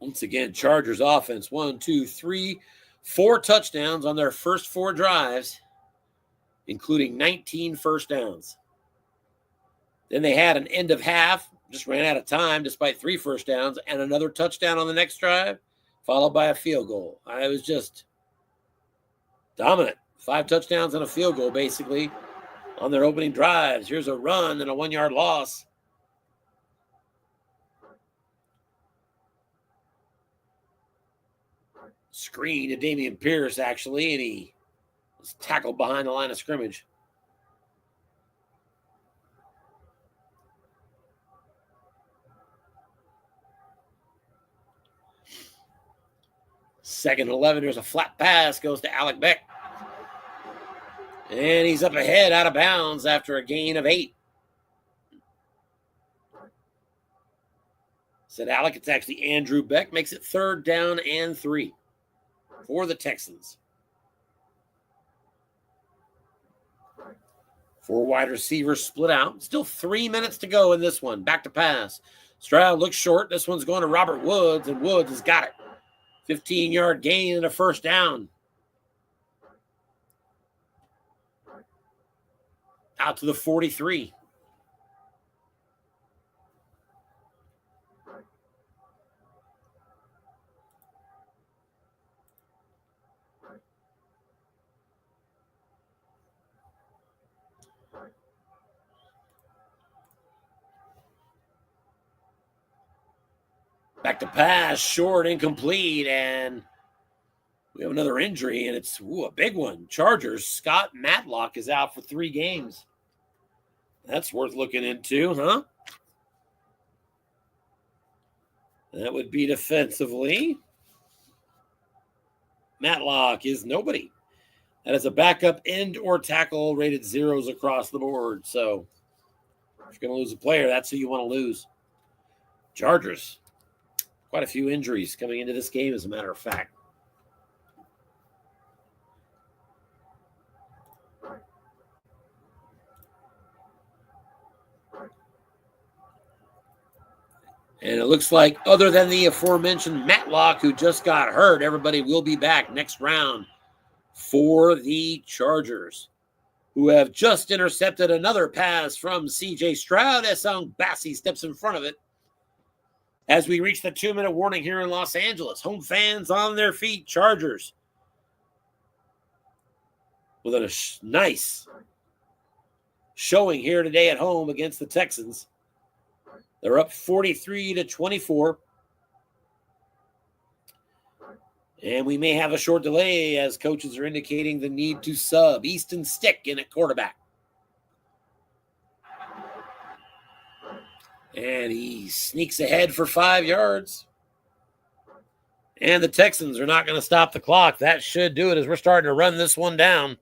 Once again, Chargers offense, 1, 2, 3, 4 touchdowns on their first 4 drives, including 19 first downs. Then they had an end of half, just ran out of time despite 3 first downs, and another touchdown on the next drive, followed by a field goal. I was just dominant. 5 touchdowns and a field goal, basically, on their opening drives. Here's a run and a 1-yard loss. Screen to Dameon Pierce, actually, and he was tackled behind the line of scrimmage. Second and 11, there's a flat pass, goes to Alec Beck. And he's up ahead, out of bounds after a gain of 8. Said Alec, it's actually Andrew Beck. Makes it 3rd down and 3 for the Texans. 4 wide receivers split out. Still 3 minutes to go in this one. Back to pass. Stroud looks short. This one's going to Robert Woods, and Woods has got it. 15-yard gain and a 1st down. Out to the 43. Back to pass, short, incomplete, and we have another injury, and it's a big one. Chargers, Scott Matlock is out for 3 games. That's worth looking into, huh? That would be defensively. Matlock is nobody. That is a backup end or tackle, rated 0s across the board. So if you're going to lose a player, that's who you want to lose. Chargers. Quite a few injuries coming into this game, as a matter of fact. And it looks like, other than the aforementioned Matlock, who just got hurt, everybody will be back next round for the Chargers, who have just intercepted another pass from C.J. Stroud. Esong Bassi steps in front of it. As we reach the 2-minute warning here in Los Angeles, home fans on their feet, Chargers with a nice showing here today at home against the Texans. They're up 43-24. And we may have a short delay as coaches are indicating the need to sub Easton Stick in at quarterback. And he sneaks ahead for 5 yards. And the Texans are not going to stop the clock. That should do it as we're starting to run this one down.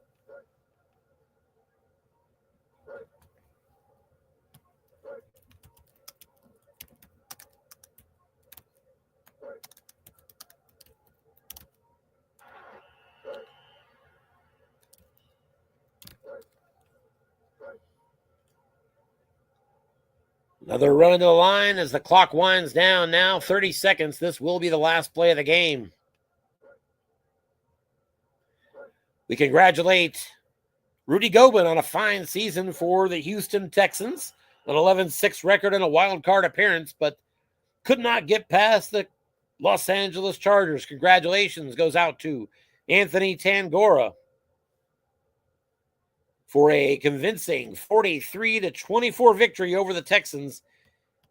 Another run to the line as the clock winds down now. 30 seconds. This will be the last play of the game. We congratulate Rudy Gobin on a fine season for the Houston Texans. An 11-6 record and a wild card appearance, but could not get past the Los Angeles Chargers. Congratulations goes out to Anthony Tangora for a convincing 43-24 victory over the Texans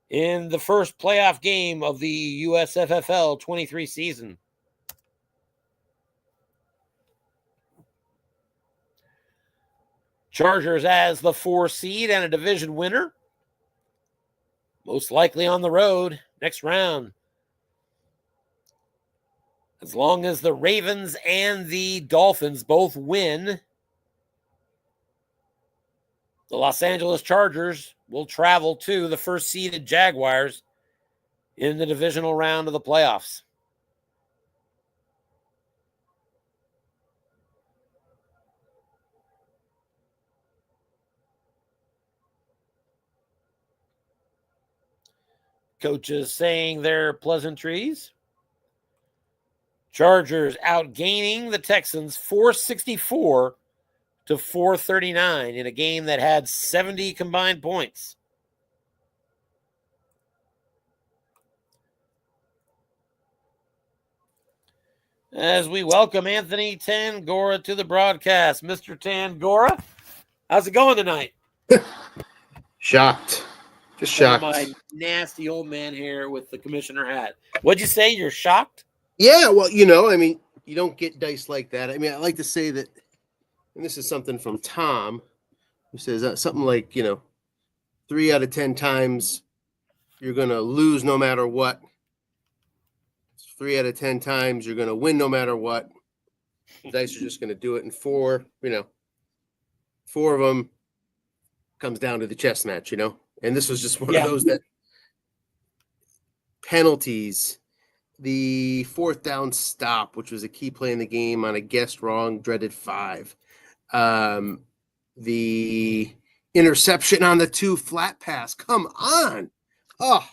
in the first playoff game of the USFFL 23 season. Chargers as the 4 seed and a division winner. Most likely on the road next round. As long as the Ravens and the Dolphins both win, the Los Angeles Chargers will travel to the first seeded Jaguars in the divisional round of the playoffs. Coaches saying their pleasantries. Chargers outgaining the Texans 464 to 439 in a game that had 70 combined points. As we welcome Anthony Tangora to the broadcast. Mr. Tangora, how's it going tonight? Shocked. Just shocked. My nasty old man here with the commissioner hat. What'd you say? You're shocked? Yeah, well, I mean, you don't get dice like that. I mean, I like to say that, and this is something from Tom, who says something like, 3 out of 10 times you're going to lose no matter what. 3 out of 10 times you're going to win no matter what. The dice are just going to do it. And 4 of them comes down to the chess match, And this was just one of those that penalties. The 4th down stop, which was a key play in the game on a guessed wrong, dreaded 5. The interception on the 2 flat pass. Come on. Oh,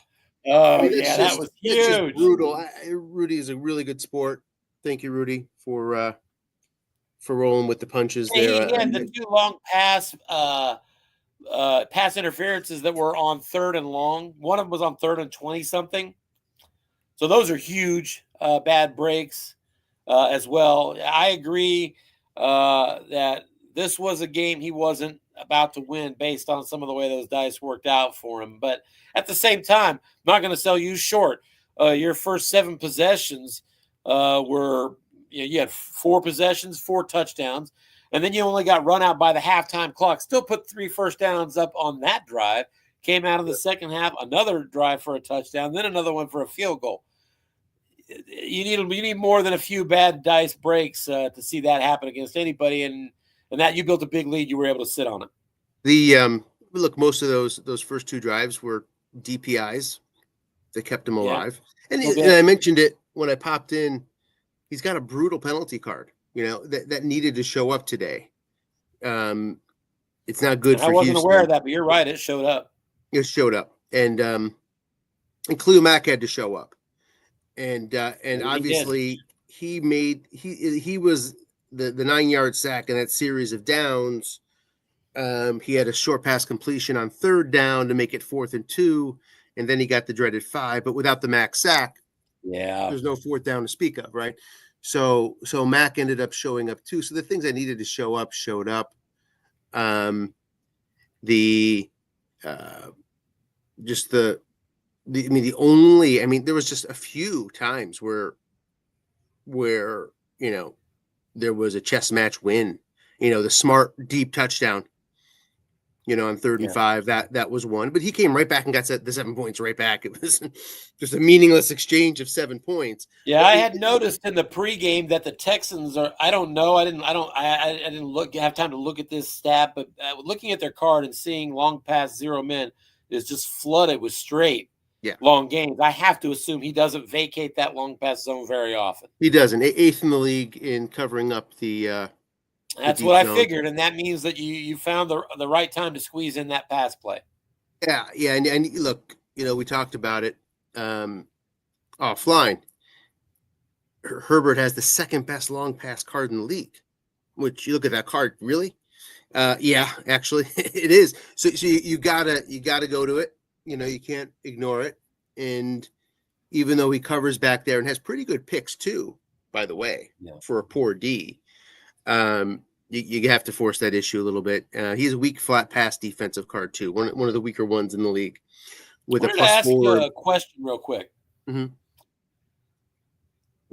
that was huge. Just brutal. Rudy is a really good sport. Thank you, Rudy, for rolling with the punches there. He had the 2 long pass interferences that were on 3rd and long. One of them was on 3rd and 20-something. So those are huge bad breaks as well. I agree that this was a game he wasn't about to win based on some of the way those dice worked out for him. But at the same time, I'm not going to sell you short. Your first 7 possessions were, you had 4 possessions, 4 touchdowns, and then you only got run out by the halftime clock. Still put 3 first downs up on that drive. Came out of the second half, another drive for a touchdown, then another one for a field goal. You need more than a few bad dice breaks to see that happen against anybody, and that you built a big lead. You were able to sit on it. Look, most of those first 2 drives were DPIs that kept him alive, and I mentioned it when I popped in. He's got a brutal penalty card, that needed to show up today. It's not good for Houston. I wasn't aware of that, but you're right. It showed up. It showed up, and Khalil Mack had to show up, and obviously he was the 9-yard sack in that series of downs. He had a short pass completion on 3rd down to make it 4th and 2, and then he got the dreaded 5. But without the Mack sack, there's no 4th down to speak of, right? So Mack ended up showing up too. So the things I needed to show up showed up. There was just a few times where there was a chess match win, the smart deep touchdown, on 3rd and 5, that was one, but he came right back and got the 7 points right back. It was just a meaningless exchange of 7 points. Yeah. But I had noticed in the pregame that the Texans are, I don't know. I didn't have time to look at this stat, but looking at their card and seeing long pass 0 men is just flooded with straight long games. I have to assume he doesn't vacate that long pass zone very often. He doesn't. 8th in the league in covering up the that's what I figured, and that means that you found the right time to squeeze in that pass play. Yeah, and look, we talked about it offline. Herbert has the 2nd best long pass card in the league, which you look at that card, really? Yeah, actually it is. So you gotta go to it. You can't ignore it. And even though he covers back there and has pretty good picks too, by the way, for a poor D, you have to force that issue a little bit. He's a weak flat pass defensive card too. One of the weaker ones in the league. with I a wanted to ask you +4. a question real quick. Mhm.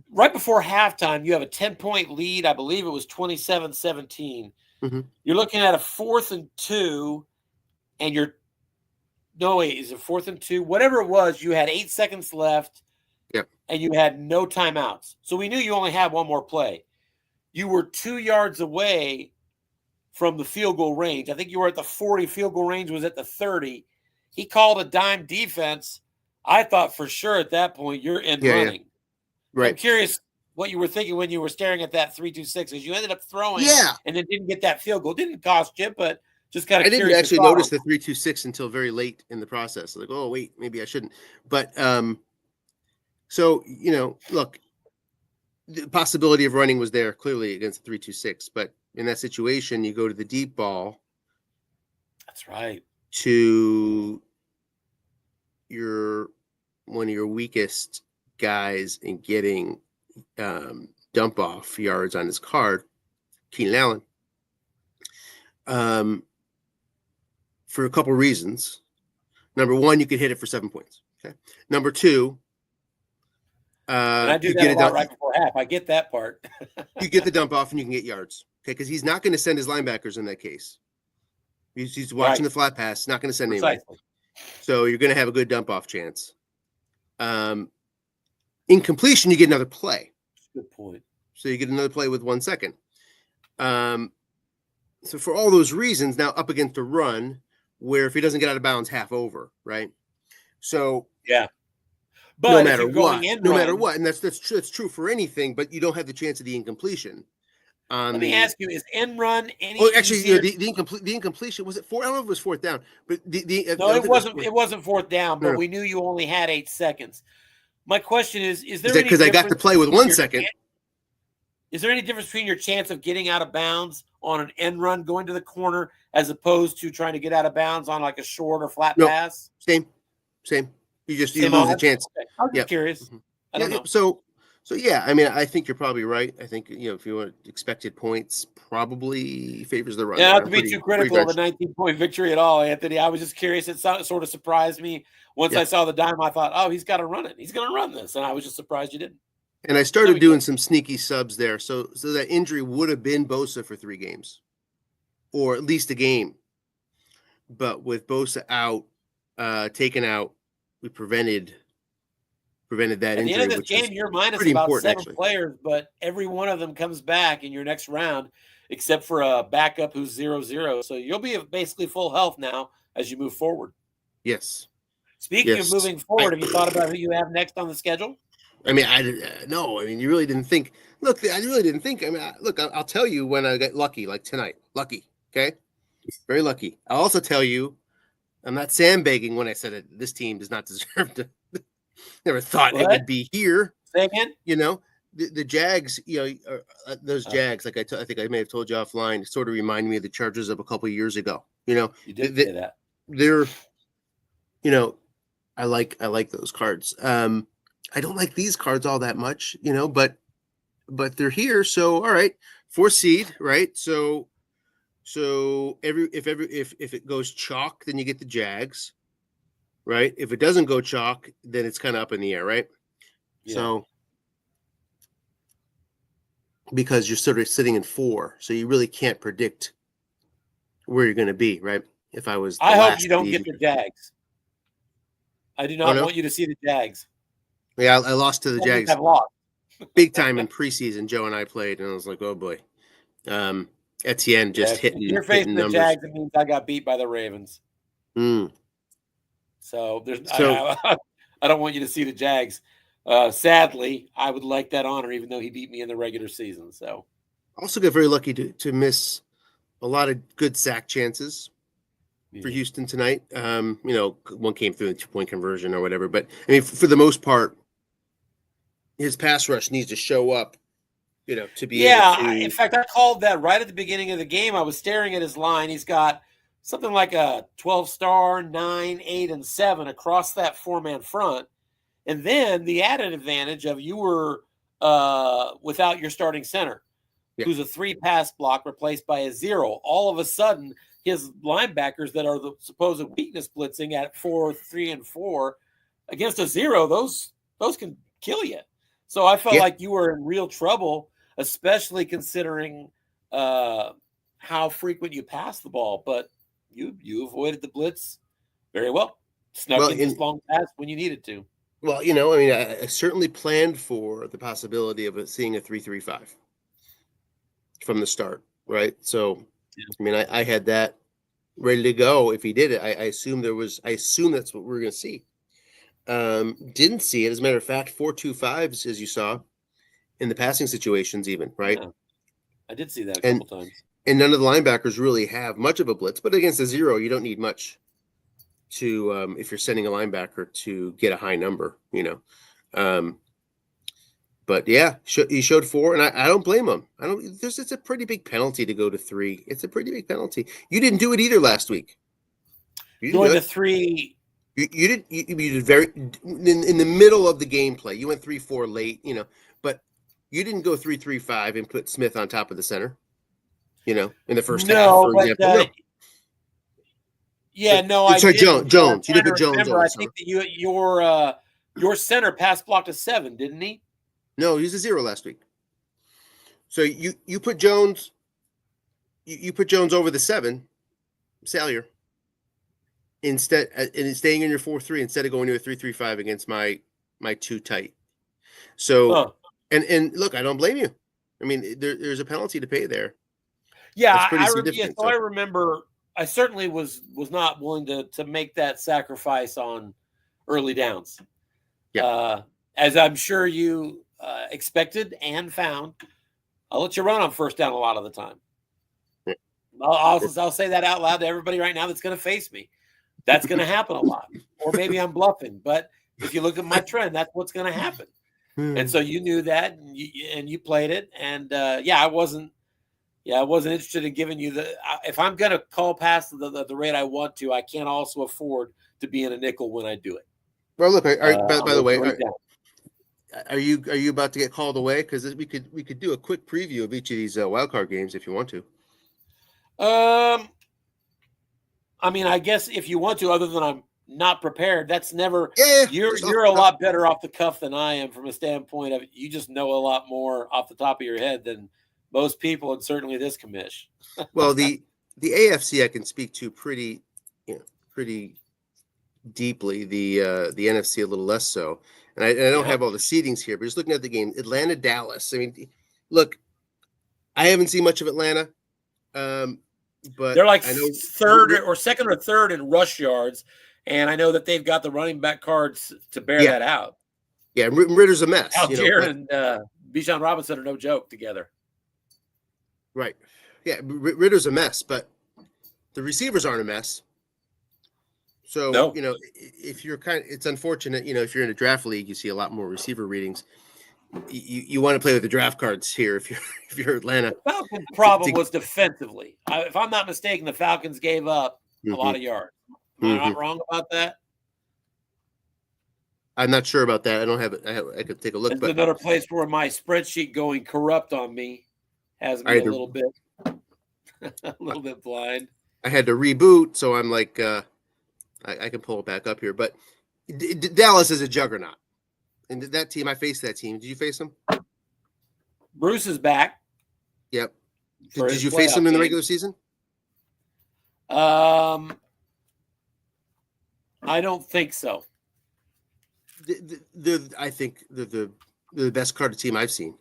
Right before halftime, you have a 10-point lead. I believe it was 27-17. Mhm. You're looking at a 4th and 2, and is it 4th and 2? Whatever it was, you had 8 seconds left, Yep. and you had no timeouts. So we knew you only had one more play. You were 2 yards away from the field goal range. I think you were at the 40. Field goal range was at the 30. He called a dime defense. I thought for sure at that point you're in running. Right. I'm curious what you were thinking when you were staring at that 3-2-6, as you ended up throwing and then didn't get that field goal. Didn't cost you, but just kind of I curious. didn't actually notice the 3-2-6 until very late in the process. Like, oh wait, maybe I shouldn't. But so look, the possibility of running was there clearly against the 3-2-6, but in that situation, you go to the deep ball. That's right. To one of your weakest guys in getting dump off yards on his card, Keenan Allen, for a couple reasons. Number one, you could hit it for 7 points. Okay. Number two, and I do that a lot right before half. I get that part. You get the dump off and you can get yards. Okay, because he's not going to send his linebackers in that case. He's watching the flat pass. He's not going to send anybody. So you're going to have a good dump off chance. Incompletion, you get another play. Good point. So you get another play with 1 second. So for all those reasons, now up against a run where if he doesn't get out of bounds, half over, right? So yeah. But no matter what, and that's true for anything, but you don't have the chance of the incompletion. Let me ask you: is end run any? Oh, actually, the incompletion was it 4? I don't know if it was 4th down, but no, it wasn't. It wasn't 4th down, but we knew you only had 8 seconds. My question is there any because I got to play with 1 second? Is there any difference between your chance of getting out of bounds on an end run going to the corner as opposed to trying to get out of bounds on like a short or flat pass? Same. You just lose a chance. Okay. I was just curious. Mm-hmm. I don't know. So yeah, I mean, I think you're probably right. I think if you want expected points, probably favors the run. Yeah, not to be too critical of a 19-point victory at all, Anthony. I was just curious. It sort of surprised me once I saw the dime. I thought, oh, he's got to run it. He's going to run this, and I was just surprised you didn't. And I started doing some sneaky subs there, so that injury would have been Bosa for 3 games, or at least a game. But with Bosa out, taken out, we prevented that injury. At the end of this game, you're minus about 7 players, but every one of them comes back in your next round, except for a backup who's 0-0. So you'll be basically full health now as you move forward. Yes. Speaking of moving forward, have you thought about who you have next on the schedule? I mean, no. I mean, you really didn't think. Look, I really didn't think. I mean, I'll tell you when I get lucky, like tonight. Lucky, okay? Very lucky. I'll also tell you, I'm not sandbagging when I said it. This team does not deserve to. Never thought it would be here. Say again? The Jags, those Jags, like I think I may have told you offline, sort of remind me of the Chargers of a couple of years ago. You did say that. They're, I like those cards. I don't like these cards all that much, but they're here. So all right, 4th seed, right? So if it goes chalk, then you get the Jags. Right. If it doesn't go chalk, then it's kind of up in the air, right? Yeah. So because you're sort of sitting in 4, so you really can't predict where you're going to be, right? If I hope you don't get the Jags. I do not want you to see the Jags. Yeah, I lost to the Jags. Have lost big time in preseason. Joe and I played, and I was like, oh boy. Etienne just hitting. If you're facing the Jags, it means I got beat by the Ravens. So I don't want you to see the Jags. Sadly, I would like that honor, even though he beat me in the regular season. So, also got very lucky to miss a lot of good sack chances for Houston tonight. One came through a 2-point conversion or whatever, but I mean, for the most part, his pass rush needs to show up. To be able to... In fact, I called that right at the beginning of the game. I was staring at his line. He's got something like a 12-star, 9, 8, and 7 across that 4-man front. And then the added advantage of you were without your starting center, who's a 3-pass block replaced by a 0. All of a sudden, his linebackers that are the supposed weakness blitzing at 4, 3, and 4 against a 0. Those can kill you. So I felt like you were in real trouble, especially considering how frequent you pass the ball. But you avoided the blitz very well. Snuck in this long pass when you needed to. Well, I certainly planned for the possibility of seeing a 3-3-5 from the start, right? So, I had that ready to go. If he did it, I assume that's what we're going to see. Didn't see it. As a matter of fact, 4-2-5s, as you saw in the passing situations, even, right? Yeah. I did see that a couple times. And none of the linebackers really have much of a blitz, but against a 0, you don't need much to, if you're sending a linebacker to get a high number, But yeah, he showed 4, and I don't blame him. It's a pretty big penalty to go to 3. It's a pretty big penalty. You didn't do it either last week. Going to 3. You did very in the middle of the gameplay. You went 3-4 late, but you didn't go 3-3-5 and put Smith on top of the center, in the first half. For example. No. Yeah, no, I didn't. Jones. You did put Jones on. I think that your center pass blocked a 7, didn't he? No, he was a 0 last week. So you put Jones. You put Jones over the 7, Salyer. Instead, and staying in your 4-3 instead of going to a 3-3-5 against my 2 tight. So, and look, I don't blame you. There's a penalty to pay there. Yeah, I remember. I certainly was not willing to make that sacrifice on early downs. Yeah. As I'm sure you expected and found, I'll let you run on first down a lot of the time. Yeah. I'll say that out loud to everybody right now that's going to face me. That's going to happen a lot. Or maybe I'm bluffing. But if you look at my trend, that's what's going to happen. And so you knew that, and you played it. And, I wasn't interested in giving you if I'm going to call past the rate I want to, I can't also afford to be in a nickel when I do it. Well, look, by the way, are you about to get called away? Because we could do a quick preview of each of these wildcard games if you want to. I guess if you want to, other than I'm not prepared, that's never. Yeah, you're a lot better off the cuff than I am from a standpoint of you just know a lot more off the top of your head than most people, and certainly this commish. Well, the AFC I can speak to pretty deeply. The NFC a little less so, and I don't have all the seedings here, but just looking at the game, Atlanta, Dallas. Look, I haven't seen much of Atlanta, but they're like second or third in rush yards, and I know that they've got the running back cards to bear that out. Yeah, Ritter's a mess. Algier and Bijan Robinson are no joke together. Right. Yeah, Ritter's a mess, but the receivers aren't a mess. So, no. If you're it's unfortunate, if you're in a draft league, you see a lot more receiver readings. You want to play with the draft cards here if you're Atlanta. The Falcons' problem was defensively. If I'm not mistaken, the Falcons gave up a lot of yards. Am I not wrong about that? I'm not sure about that. I don't have it. I could take a look. It's another place where my spreadsheet going corrupt on me has me a little bit blind. I had to reboot, so I'm like, I can pull it back up here. But Dallas is a juggernaut. And that team, I faced that team. Did you face them? Bruce is back. Yep. Did you face them in the regular season? I don't think so. I think they're the best carded team I've seen.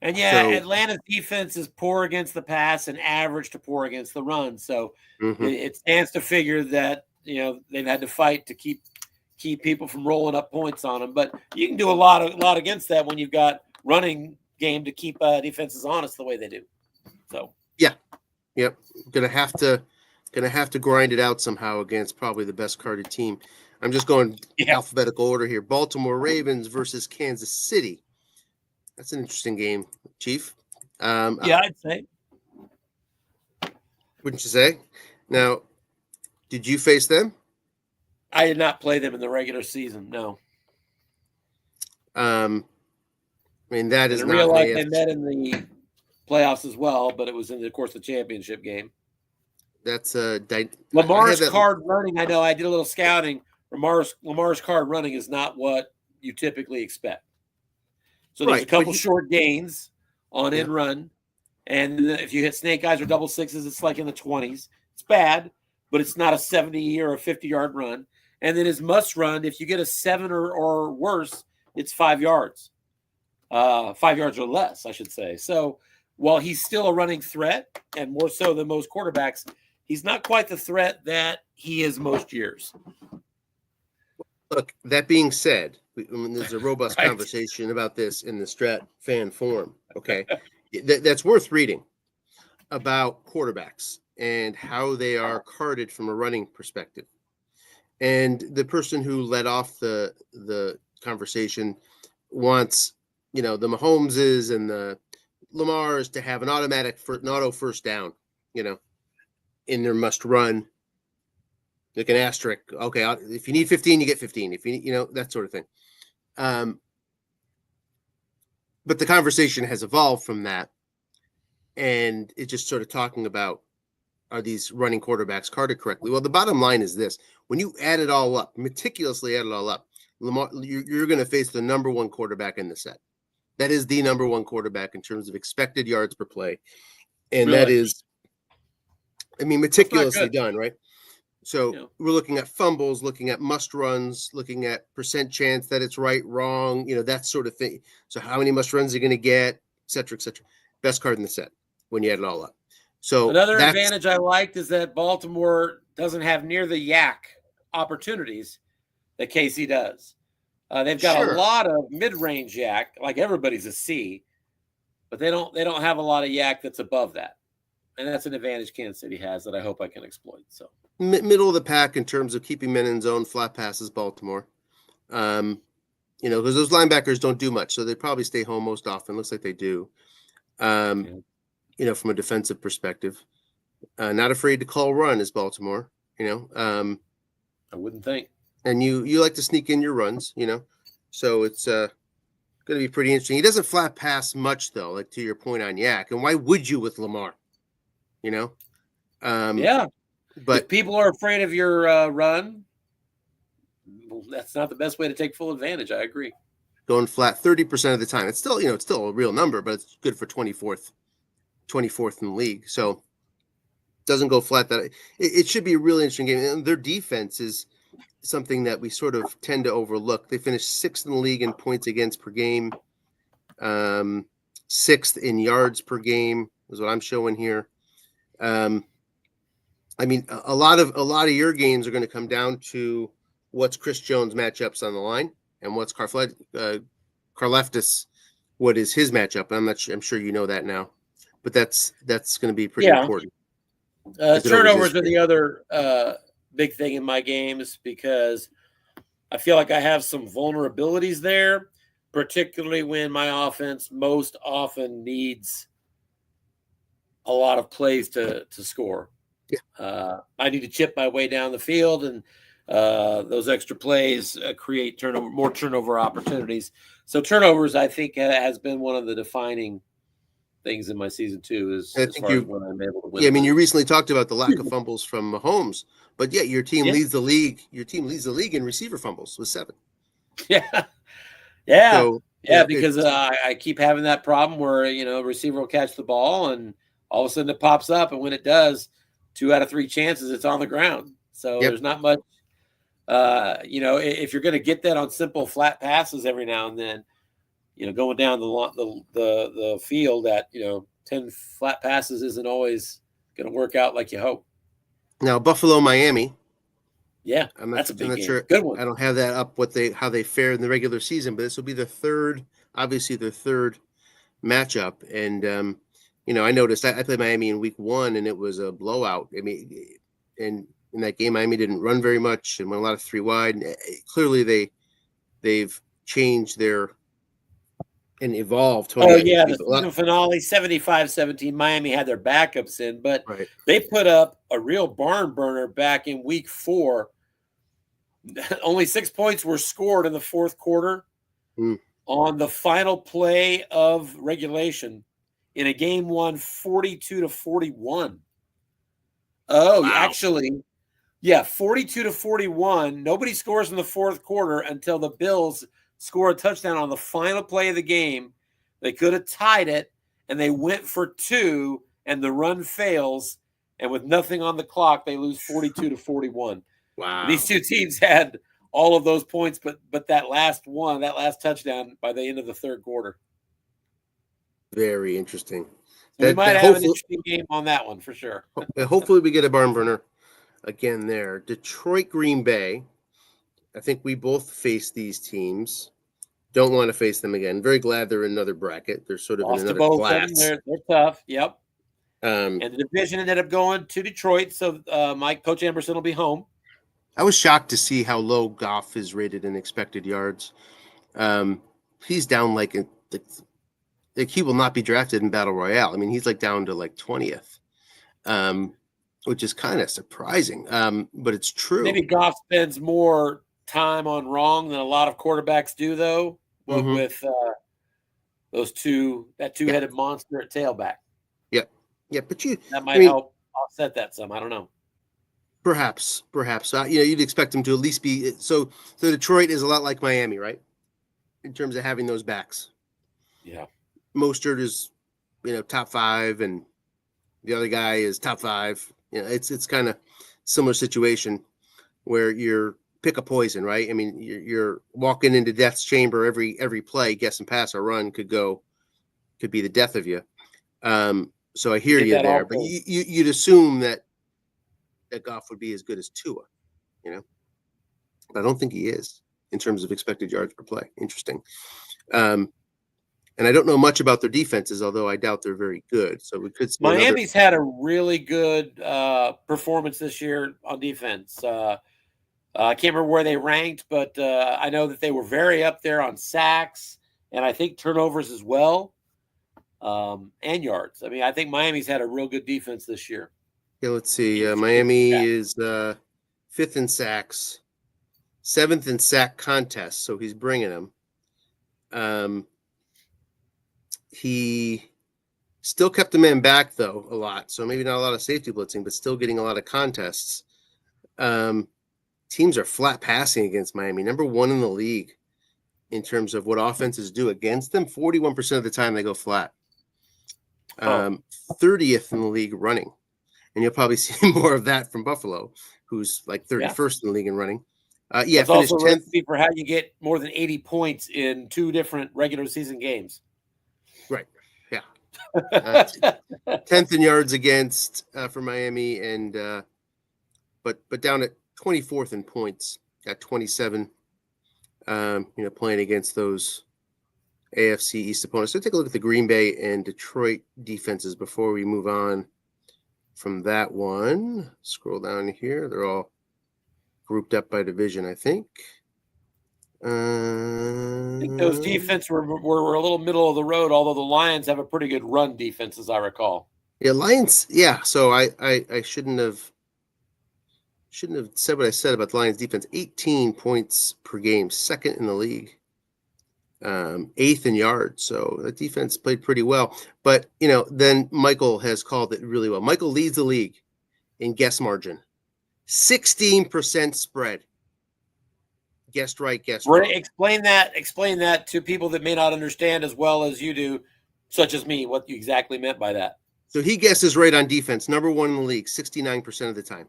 And Atlanta's defense is poor against the pass and average to poor against the run. So it stands to figure that they've had to fight to keep people from rolling up points on them. But you can do a lot against that when you've got running game to keep defenses honest the way they do. So gonna have to grind it out somehow against probably the best carded team. I'm just going alphabetical order here. Baltimore Ravens versus Kansas City. That's an interesting game, Chief. I'd say. Wouldn't you say? Now, did you face them? I did not play them in the regular season. No. That is in not real life. They met in the playoffs as well, but it was in the championship game. That's I Lamar's had that. card running, I know I did a little scouting. Lamar's card running is not what you typically expect. So there's a Right, but couple short gains on yeah, in run. And if you hit snake eyes or double sixes, it's like in the 20s. It's bad, but it's not a 70 or a 50-yard run. And then his must run, if you get a 7 or worse, it's 5 yards. 5 yards or less, I should say. So while he's still a running threat, and more so than most quarterbacks, he's not quite the threat that he is most years. look, that being said, there's a robust Right. conversation about this in the Strat fan forum. Okay, that's worth reading about quarterbacks and how they are carded from a running perspective. And the person who led off the conversation wants, the Mahomeses and the Lamars to have an auto first down, in their must run. Like an asterisk. Okay, if you need 15, you get 15. If you that sort of thing. But the conversation has evolved from that, and it's just sort of talking about, are these running quarterbacks carded correctly? Well, the bottom line is this: when you add it all up, meticulously add it all up, Lamar, you're going to face the number one quarterback in the set. That is the number one quarterback in terms of expected yards per play, and Really? that is, meticulously done, right? So we're looking at fumbles, looking at must runs, looking at percent chance that it's right, wrong, that sort of thing. So how many must runs are you going to get, et cetera, et cetera. Best card in the set when you add it all up. So another advantage I liked is that Baltimore doesn't have near the yak opportunities that KC does. They've got a lot of mid-range yak, like everybody's a C, but they don't have a lot of yak that's above that. And that's an advantage Kansas City has that I hope I can exploit. So middle of the pack in terms of keeping men in zone, flat passes, Baltimore. Because those linebackers don't do much, so they probably stay home most often. Looks like they do. From a defensive perspective, not afraid to call run is Baltimore. I wouldn't think. And you like to sneak in your runs, so it's going to be pretty interesting. He doesn't flat pass much though, like to your point on yak. And why would you with Lamar? But if people are afraid of your run, well, that's not the best way to take full advantage. I agree. Going flat 30% of the time. It's still, it's still a real number, but it's good for 24th in the league. So doesn't go flat. That it should be a really interesting game. And their defense is something that we sort of tend to overlook. They finished 6th in the league in points against per game, 6th in yards per game is what I'm showing here. A lot of your games are going to come down to what's Chris Jones' matchups on the line and what's Karlaftis, what is his matchup. I'm sure you know that now, but that's going to be pretty important. Turnovers are the other big thing in my games because I feel like I have some vulnerabilities there, particularly when my offense most often needs a lot of plays to score. Yeah. I need to chip my way down the field, and those extra plays create more turnover opportunities. So turnovers, I think, has been one of the defining things in my season too. As far as when I'm able to win. Yeah, you recently talked about the lack of fumbles from Mahomes, but your team leads the league. Your team leads the league in receiver fumbles with 7. Yeah. So, because I keep having that problem where a receiver will catch the ball and all of a sudden it pops up, and when it does, 2 out of 3 chances it's on the ground. So there's not much. If you're going to get that on simple flat passes every now and then, going down the field at 10 flat passes isn't always going to work out like you hope. Now Buffalo, Miami. Yeah, that's a big game. Sure. Good one. I don't have that up how they fare in the regular season, but this will be their third matchup. And I noticed I played Miami in week 1 and it was a blowout. And in that game, Miami didn't run very much and went a lot of 3 wide. Clearly, they've changed and evolved. The season finale, 75-17. Miami had their backups in, but they put up a real barn burner back in week 4. Only 6 points were scored in the fourth quarter on the final play of regulation in a game won 42-41. Oh, Wow. actually, yeah, 42-41. Nobody scores in the fourth quarter until the Bills score a touchdown on the final play of the game. They could have tied it, and they went for two, and the run fails. And with nothing on the clock, they lose 42-41. Wow. These two teams had all of those points, but that last touchdown by the end of the third quarter. Very interesting. So we might That have an hopefully, interesting game on that one for sure. hopefully we get a barn burner again there. Detroit, Green Bay. I think we both face these teams. Don't want to face them again. Very glad they're in another bracket. They're sort of Lost in to another both of them. class. They're tough. Yep. Um, And the division ended up going to Detroit, so Coach Emerson will be home. I was shocked to see how low Goff is rated in expected yards. He's down like he will not be drafted in Battle Royale. I mean, he's like down to like 20th, which is kind of surprising. But it's true. Maybe Goff spends more time on wrong than a lot of quarterbacks do, though. Mhm. With that two-headed monster at tailback. Yeah, but that might help offset that some. I don't know. Perhaps. You'd expect him to at least be so. So Detroit is a lot like Miami, right? In terms of having those backs. Yeah. Mostert is, top 5, and the other guy is top 5. It's kind of similar situation where you're pick a poison, right? I mean, you're walking into death's chamber every play, guess and pass or run could be the death of you. So I hear you there, but you'd assume that Goff would be as good as Tua, but I don't think he is in terms of expected yards per play. Interesting. And I don't know much about their defenses, although I doubt they're very good. So we could see Miami's had a really good performance this year on defense. I can't remember where they ranked, but I know that they were very up there on sacks and I think turnovers as well, and yards. I mean, I think Miami's had a real good defense this year. Yeah, let's see. Miami is 5th in sacks, 7th in sack contests, so he's bringing them. He still kept the man back, though, a lot. So maybe not a lot of safety blitzing, but still getting a lot of contests. Teams are flat passing against Miami. Number 1 in the league in terms of what offenses do against them. 41% of the time they go flat. 30th in the league running. And you'll probably see more of that from Buffalo, who's like 31st in the league in running. It's also a recipe for how you get more than 80 points in 2 different regular season games. Right. Yeah. 10th in yards against for Miami, and but down at 24th in points, got 27. Playing against those AFC East opponents. So take a look at the Green Bay and Detroit defenses before we move on from that one. Scroll down here. They're all grouped up by division, I think. I think those defense were a little middle of the road, although the Lions have a pretty good run defense, as I recall. Yeah, Lions. Yeah, so I shouldn't have said what I said about the Lions defense. 18 points per game, 2nd in the league. 8th in yards. So the defense played pretty well. But, then Michael has called it really well. Michael leads the league in guess margin. 16% spread. Guessed right, guessed wrong. Explain that to people that may not understand as well as you do, such as me, what you exactly meant by that. So he guesses right on defense. Number 1 in the league, 69% of the time.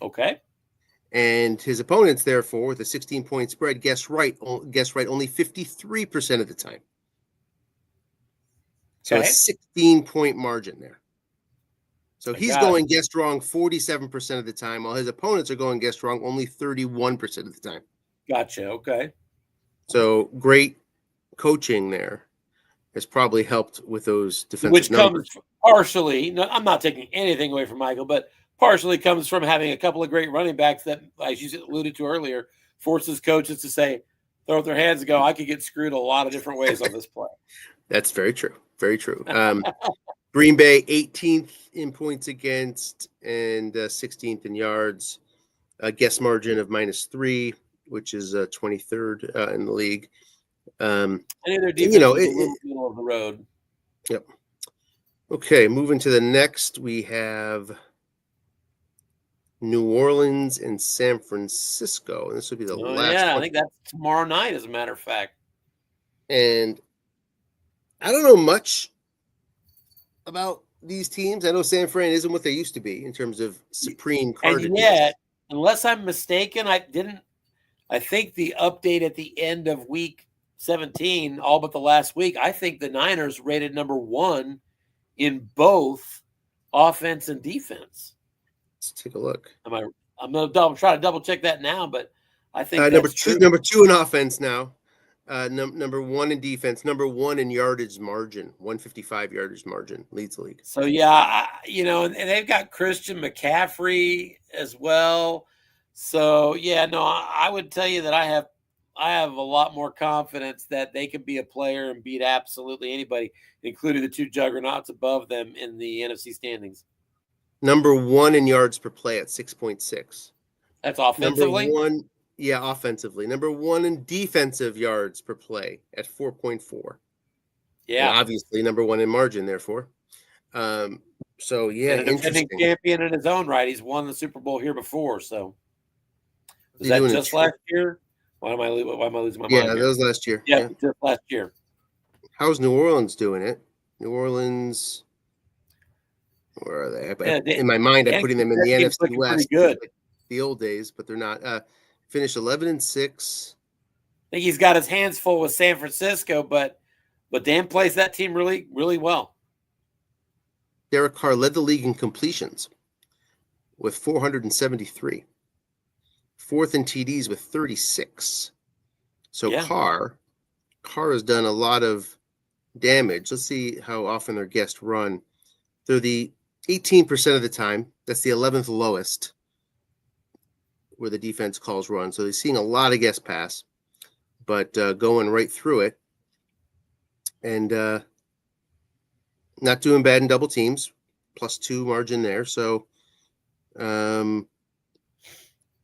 Okay. And his opponents, therefore, with a 16-point spread, guess right only 53% of the time. So a 16-point margin there. So he's going guessed wrong 47% of the time, while his opponents are going guessed wrong only 31% of the time. Gotcha. Okay. So great coaching there has probably helped with those defensive numbers. Comes partially, I'm not taking anything away from Michael, but partially comes from having a couple of great running backs that, as you alluded to earlier, forces coaches to say, throw up their hands and go, I could get screwed a lot of different ways on this play. That's very true. Very true. Green Bay, 18th in points against and 16th in yards. Guess margin of -3, which is 23rd in the league. And their defense is a little middle of the road. Yep. Okay, moving to the next, we have New Orleans and San Francisco. And this would be the last I one. think that's tomorrow night, as a matter of fact. And I don't know much about these teams. I know San Fran isn't what they used to be in terms of supreme cardedness. And yet, unless I'm mistaken, I think the update at the end of week 17, all but the last week, I think the Niners rated number 1 in both offense and defense. Let's take a look. I'm going to try to double check that now, but I think number two in offense now. Number 1 in defense, number 1 in yardage margin, 155 yardage margin, leads the league. So and they've got Christian McCaffrey as well. So I would tell you that I have a lot more confidence that they can be a player and beat absolutely anybody, including the 2 juggernauts above them in the NFC standings. Number 1 in yards per play at 6.6. That's offensively? Number 1, offensively. Number 1 in defensive yards per play at 4.4. Yeah. And obviously, number 1 in margin, therefore. And a defending champion in his own right. He's won the Super Bowl here before, so. Was that just last year? Why am I losing my mind? Yeah, that was last year. Yeah, just last year. How's New Orleans doing it? New Orleans, where are they? In my mind, I'm putting them in the NFC West. Good. Like the old days, but they're not. Finished 11-6. I think he's got his hands full with San Francisco, but Dan plays that team really, really well. Derek Carr led the league in completions with 473. 4th in TDs with 36. So Carr has done a lot of damage. Let's see how often their guests run. They're the 18% of the time. That's the 11th lowest where the defense calls run. So they're seeing a lot of guest pass, but going right through it. And not doing bad in double teams, +2 margin there. So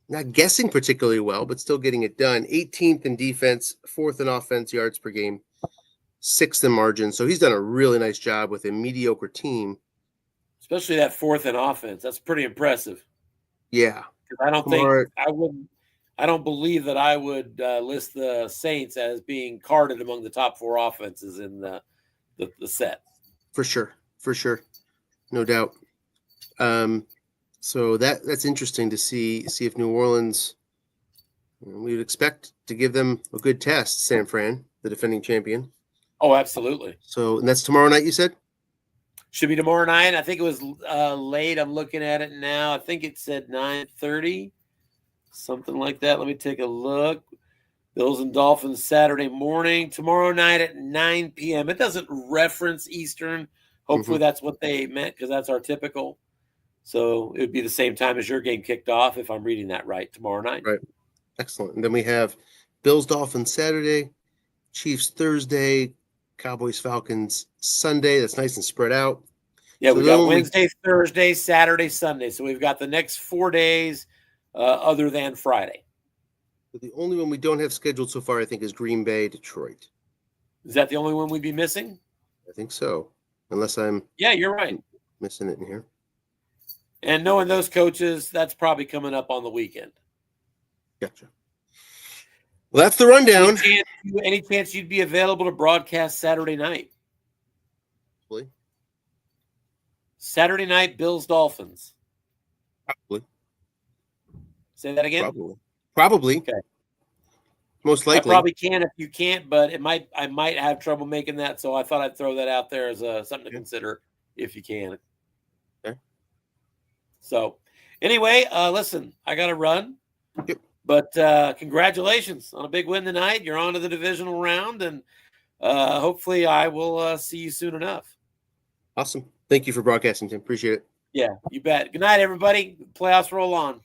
not guessing particularly well, but still getting it done. 18th in defense, 4th in offense yards per game, 6th in margin. So he's done a really nice job with a mediocre team. Especially that 4th in offense. That's pretty impressive. Yeah. I don't believe that I would list the Saints as being carded among the top 4 offenses in the set. For sure. No doubt. So that's interesting to see if New Orleans, we would expect to give them a good test, San Fran, the defending champion. Oh, absolutely. So, and that's tomorrow night, you said? Should be tomorrow night. I think it was late. I'm looking at it now. I think it said 9:30, something like that. Let me take a look. Bills and Dolphins Saturday morning. Tomorrow night at 9 p.m. It doesn't reference Eastern. Hopefully that's what they meant, because that's our typical. So it would be the same time as your game kicked off, if I'm reading that right, tomorrow night. Right. Excellent. And then we have Bills Dolphins Saturday, Chiefs Thursday, Cowboys Falcons Sunday. That's nice and spread out. Yeah, so we got Wednesday, Thursday, Saturday, Sunday. So we've got the next 4 days other than Friday. The only one we don't have scheduled so far, I think, is Green Bay, Detroit. Is that the only one we'd be missing? I think so. Unless I'm you're right. Missing it in here. And knowing those coaches, that's probably coming up on the weekend. Gotcha. Well, that's the rundown. Any chance you'd be available to broadcast Saturday night? Probably. Saturday night, Bills Dolphins. Probably. Say that again? Probably. Okay. Most likely. I probably can if you can't, but I might have trouble making that, so I thought I'd throw that out there as something to consider if you can. Okay. So, anyway, listen, I got to run. Yep. But congratulations on a big win tonight. You're on to the divisional round, and hopefully I will see you soon enough. Awesome. Thank you for broadcasting, Tim. Appreciate it. Yeah, you bet. Good night, everybody. Playoffs roll on.